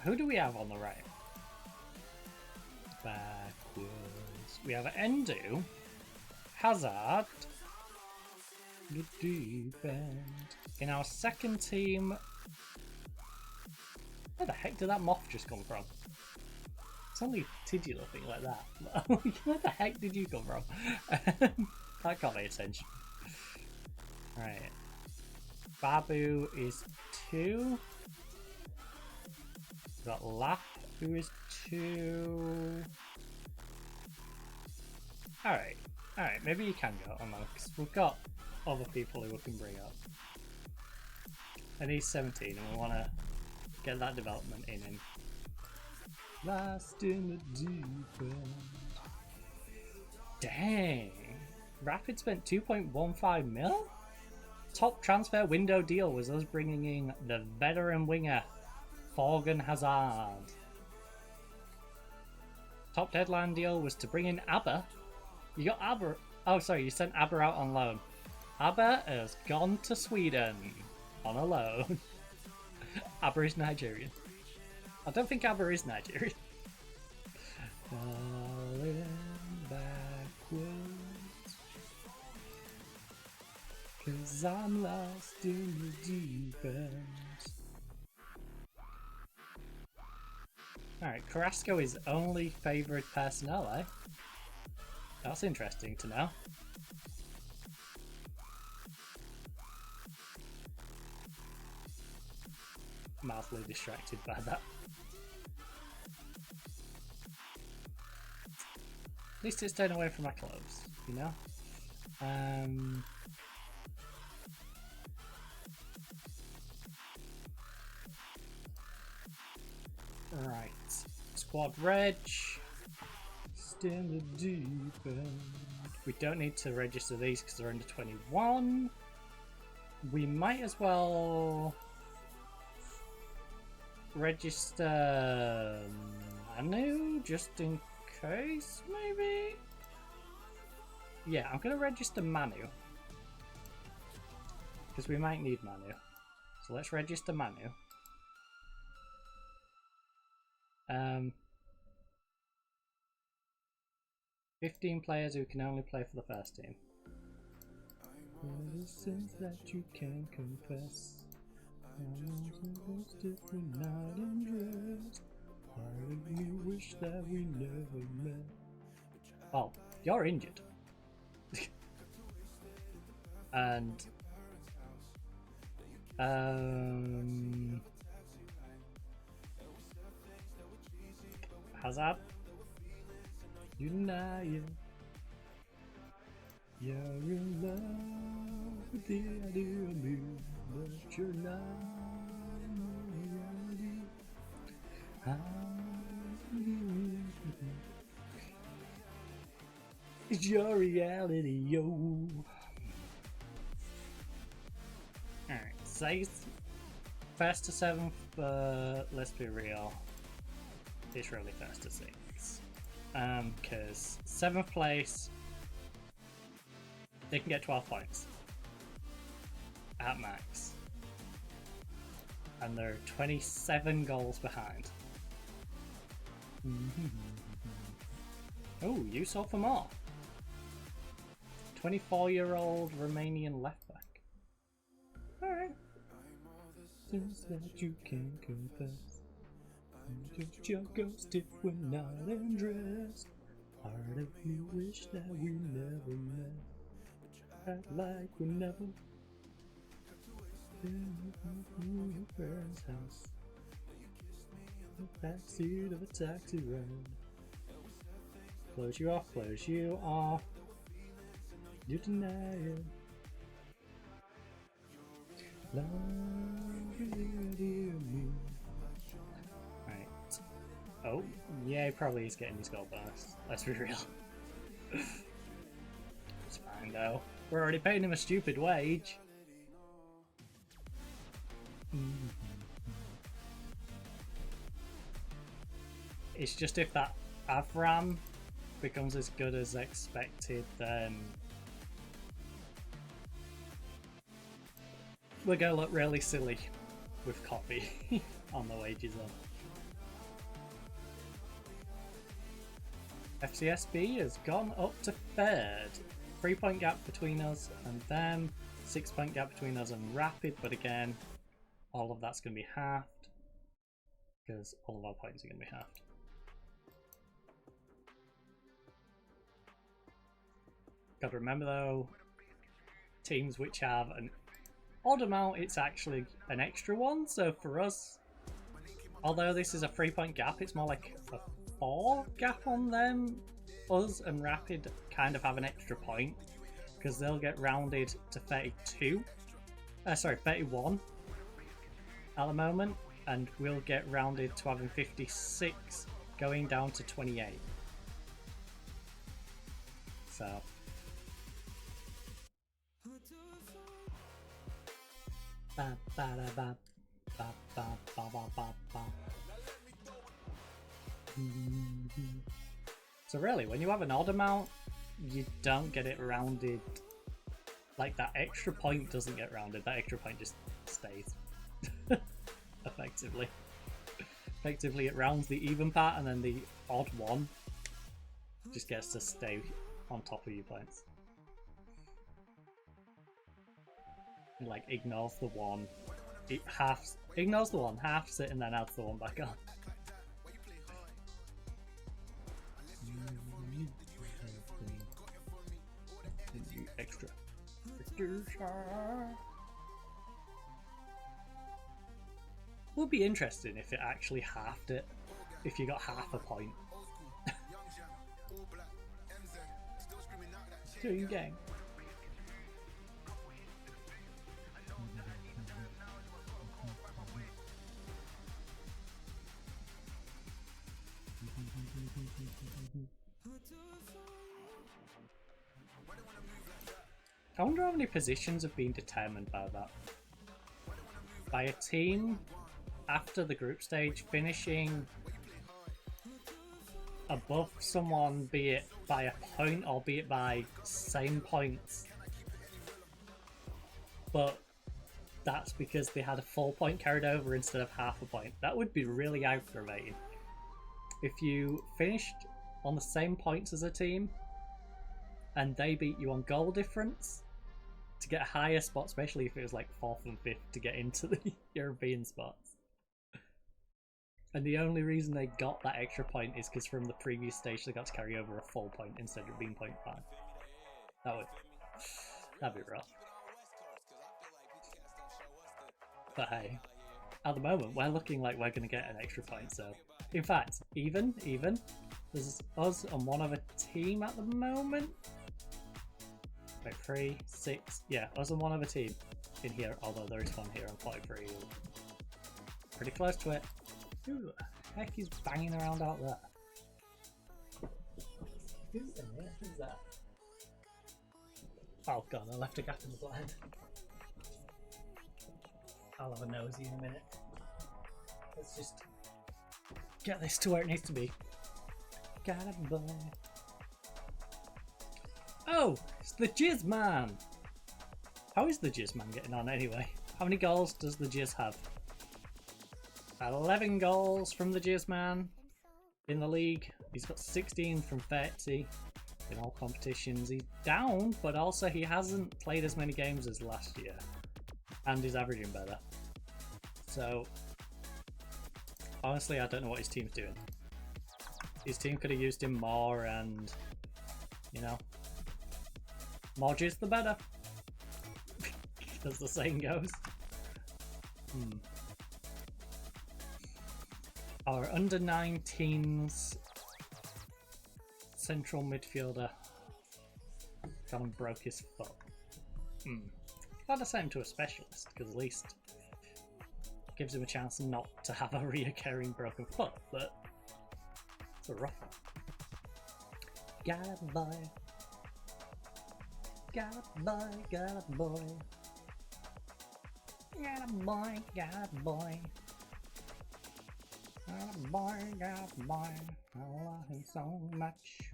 who do we have on the right? Backwards. We have Endu, Hazard, the deep end. In our second team, where the heck did that moth just come from? It's only Tidgy looking like that. Where the heck did you come from? That caught my attention. Right. Babu is 2. We've got Lap, who is 2. Alright, maybe you can go on that, because we've got other people who we can bring up. And he's 17, and we want to get that development in him. Last in the deep end. Dang! Rapid spent 2.15 mil? Top transfer window deal was us bringing in the veteran winger, Thorgan Hazard. Top deadline deal was to bring in ABBA. You got ABBA. Oh, sorry, you sent ABBA out on loan. ABBA has gone to Sweden on a loan. ABBA is Nigerian. I don't think ABBA is Nigerian. Falling backwards, 'cause I'm lost in the deep end. Alright, Carrasco is only favoured personnel, eh? That's interesting to know. Mildly distracted by that. At least it's staying away from my clothes, you know? Right. Squad Reg. Still the deep end. We don't need to register these because they're under 21. We might as well register Manu just in case, maybe? Yeah, I'm going to register Manu because we might need Manu. So let's register Manu. 15 players who can only play for the first team. The sins that you can confess. Different night and dress. Part of me wish that we never met. Oh, you're injured. And Hazard, you deny it. You're in love with the idea of me, but you're not reality. It's your reality, yo. Alright, say first to 7th, but let's be real. It's really first to 6. Because 7th place, they can get 12 points at max, and they're 27 goals behind. Oh, you saw for more. 24-year-old Romanian left back. Alright. Things that you can confess. Just your ghost if we're not undressed. Part of me wish that we never met. Act like we never been in your friend's house. The backseat of a taxi ride. Close you off, close you off. You deny it. Love you, me. Right. Oh, yeah, he probably is getting his gold bonus. Let's be real. It's fine though. We're already paying him a stupid wage. It's just if that Avram becomes as good as expected, then we're gonna look really silly with copy on the wages then. FCSB has gone up to third. 3-point gap between us and them, 6-point gap between us and Rapid, but again, all of that's going to be halved because all of our points are going to be halved. Got to remember though, teams which have an odd amount, it's actually an extra one. So for us, although this is a 3-point gap, it's more like a 4 gap on them. Us and Rapid kind of have an extra point because they'll get rounded to 32. 31 at the moment, and we'll get rounded to having 56, going down to 28. So. Ba, ba, da, ba, ba, ba, ba, ba, ba, ba. So really, when you have an odd amount, you don't get it rounded. Like, that extra point doesn't get rounded, that extra point just stays. Effectively. Effectively, it rounds the even part, and then the odd one just gets to stay on top of your points. It, like, ignores the one. It ignores the one, halves it, and then adds the one back on. Extra. Would be interesting if it actually halved it, if you got half a point. Doing gang. I wonder how many positions have been determined by that. By a team after the group stage finishing above someone, be it by a point or be it by same points. But that's because they had a full point carried over instead of half a point. That would be really aggravating. If you finished on the same points as a team and they beat you on goal difference to get a higher spot, especially if it was like 4th and 5th to get into the European spots. And the only reason they got that extra point is because from the previous stage they got to carry over a full point instead of being 0.5. That'd be rough. But hey, at the moment we're looking like we're going to get an extra point, so in fact, even there's us and one other team at the moment. Wait, 3, 6, yeah, us and one other team in here, although there is one here on 43. Pretty close to it. Who the heck is banging around out there? Who the heck is that? Oh god, I left a gap in the blind. I'll have a nosy in a minute. Let's just get this to where it needs to be. Got a boy. Oh, it's the Jizz Man! How is the Jizz Man getting on anyway? How many goals does the Jizz have? 11 goals from the Jizz Man in the league. He's got 16 from 30 in all competitions. He's down, but also he hasn't played as many games as last year. And he's averaging better. So, Honestly, I don't know what his team's doing. His team could have used him more, and you know, more juice the better, as the saying goes. Our under 19s central midfielder gone and broke his foot. Glad I sent him to a specialist, because at least gives him a chance not to have a reoccurring broken foot, but it's a rough one. Got a boy. Got a boy, got a boy. Got a boy, got a boy. Got a boy, got a boy. I love him so much.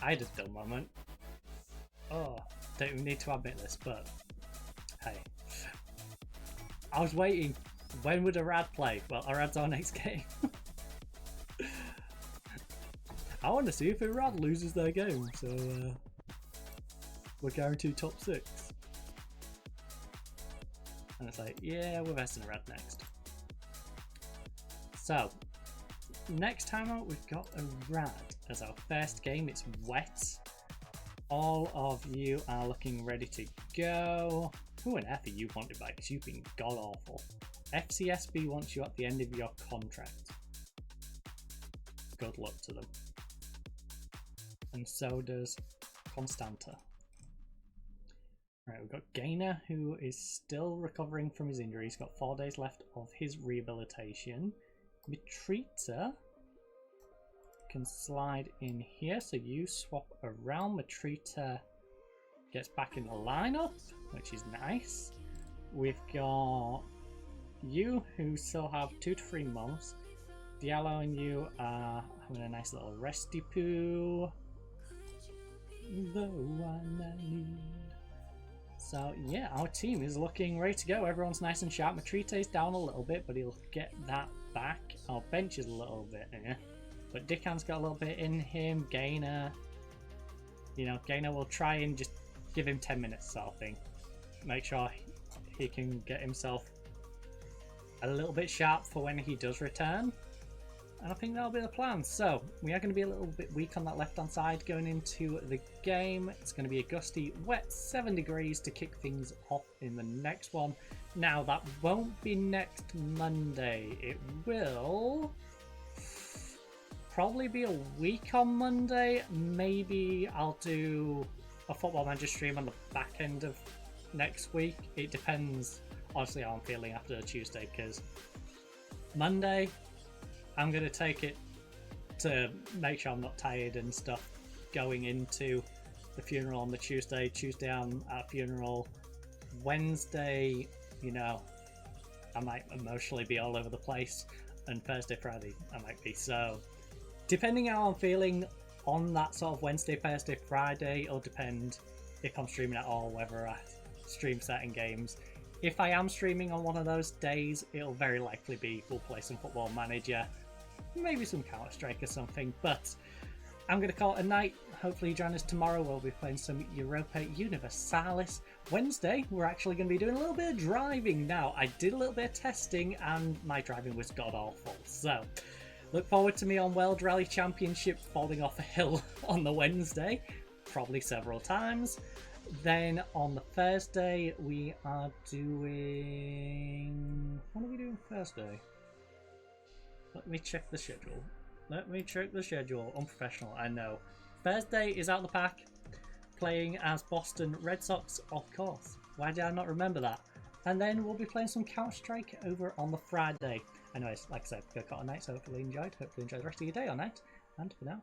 I had a dumb moment. Oh, don't even need to admit this, but hey. I was waiting. When would Arad play? Well, Arad's our next game. I want to see if Arad loses their game, so we're guaranteed top 6. And it's like, yeah, we're versing Arad next. So, next time out, we've got Arad as our first game. It's wet. All of you are looking ready to go. Who on earth are you wanted by? Because you've been god awful. FCSB wants you at the end of your contract. Good luck to them. And so does Constanta. Right, we've got Gainer, who is still recovering from his injury. He's got 4 days left of his rehabilitation. Mitrita can slide in here, so you swap around. Mitrita gets back in the lineup, which is nice. We've got you, who still have 2 to 3 months. Diallo and you are having a nice little resty poo. The one I need. So yeah, our team is looking ready to go. Everyone's nice and sharp. Mitrita is down a little bit, but he'll get that back. Our bench is a little bit, but Dickan's got a little bit in him. Gainer, you know, Gainer will try and just give him 10 minutes sort of thing. Make sure he can get himself a little bit sharp for when he does return. And I think that'll be the plan. So we are going to be a little bit weak on that left-hand side going into the game. It's going to be a gusty, wet 7 degrees to kick things off in the next one. Now that won't be next Monday. It will probably be a week on Monday. Maybe I'll do a Football Manager stream on the back end of next week. It depends, honestly, how I'm feeling after the Tuesday, because Monday I'm going to take it to make sure I'm not tired and stuff going into the funeral on the Tuesday. Tuesday I'm at a funeral. Wednesday, you know, I might emotionally be all over the place. And Thursday, Friday, I might be. So, depending how I'm feeling on that sort of Wednesday, Thursday, Friday, it'll depend if I'm streaming at all, whether I stream certain games. If I am streaming on one of those days, it'll very likely be we'll play some Football Manager, maybe some Counter-Strike or something, but I'm going to call it a night. Hopefully you join us tomorrow. We'll be playing some Europa Universalis. Wednesday, we're actually going to be doing a little bit of driving. Now, I did a little bit of testing and my driving was god-awful, so look forward to me on World Rally Championship falling off a hill on the Wednesday, probably several times. Then on the Thursday, we are doing... What are we doing Thursday? Let me check the schedule. Unprofessional, I know. Thursday is out the pack, playing as Boston Red Sox, of course. Why did I not remember that? And then we'll be playing some Counter-Strike over on the Friday. Anyways, like I said, go call it a night, so hopefully you enjoyed. Hopefully you enjoy the rest of your day or night. And for now,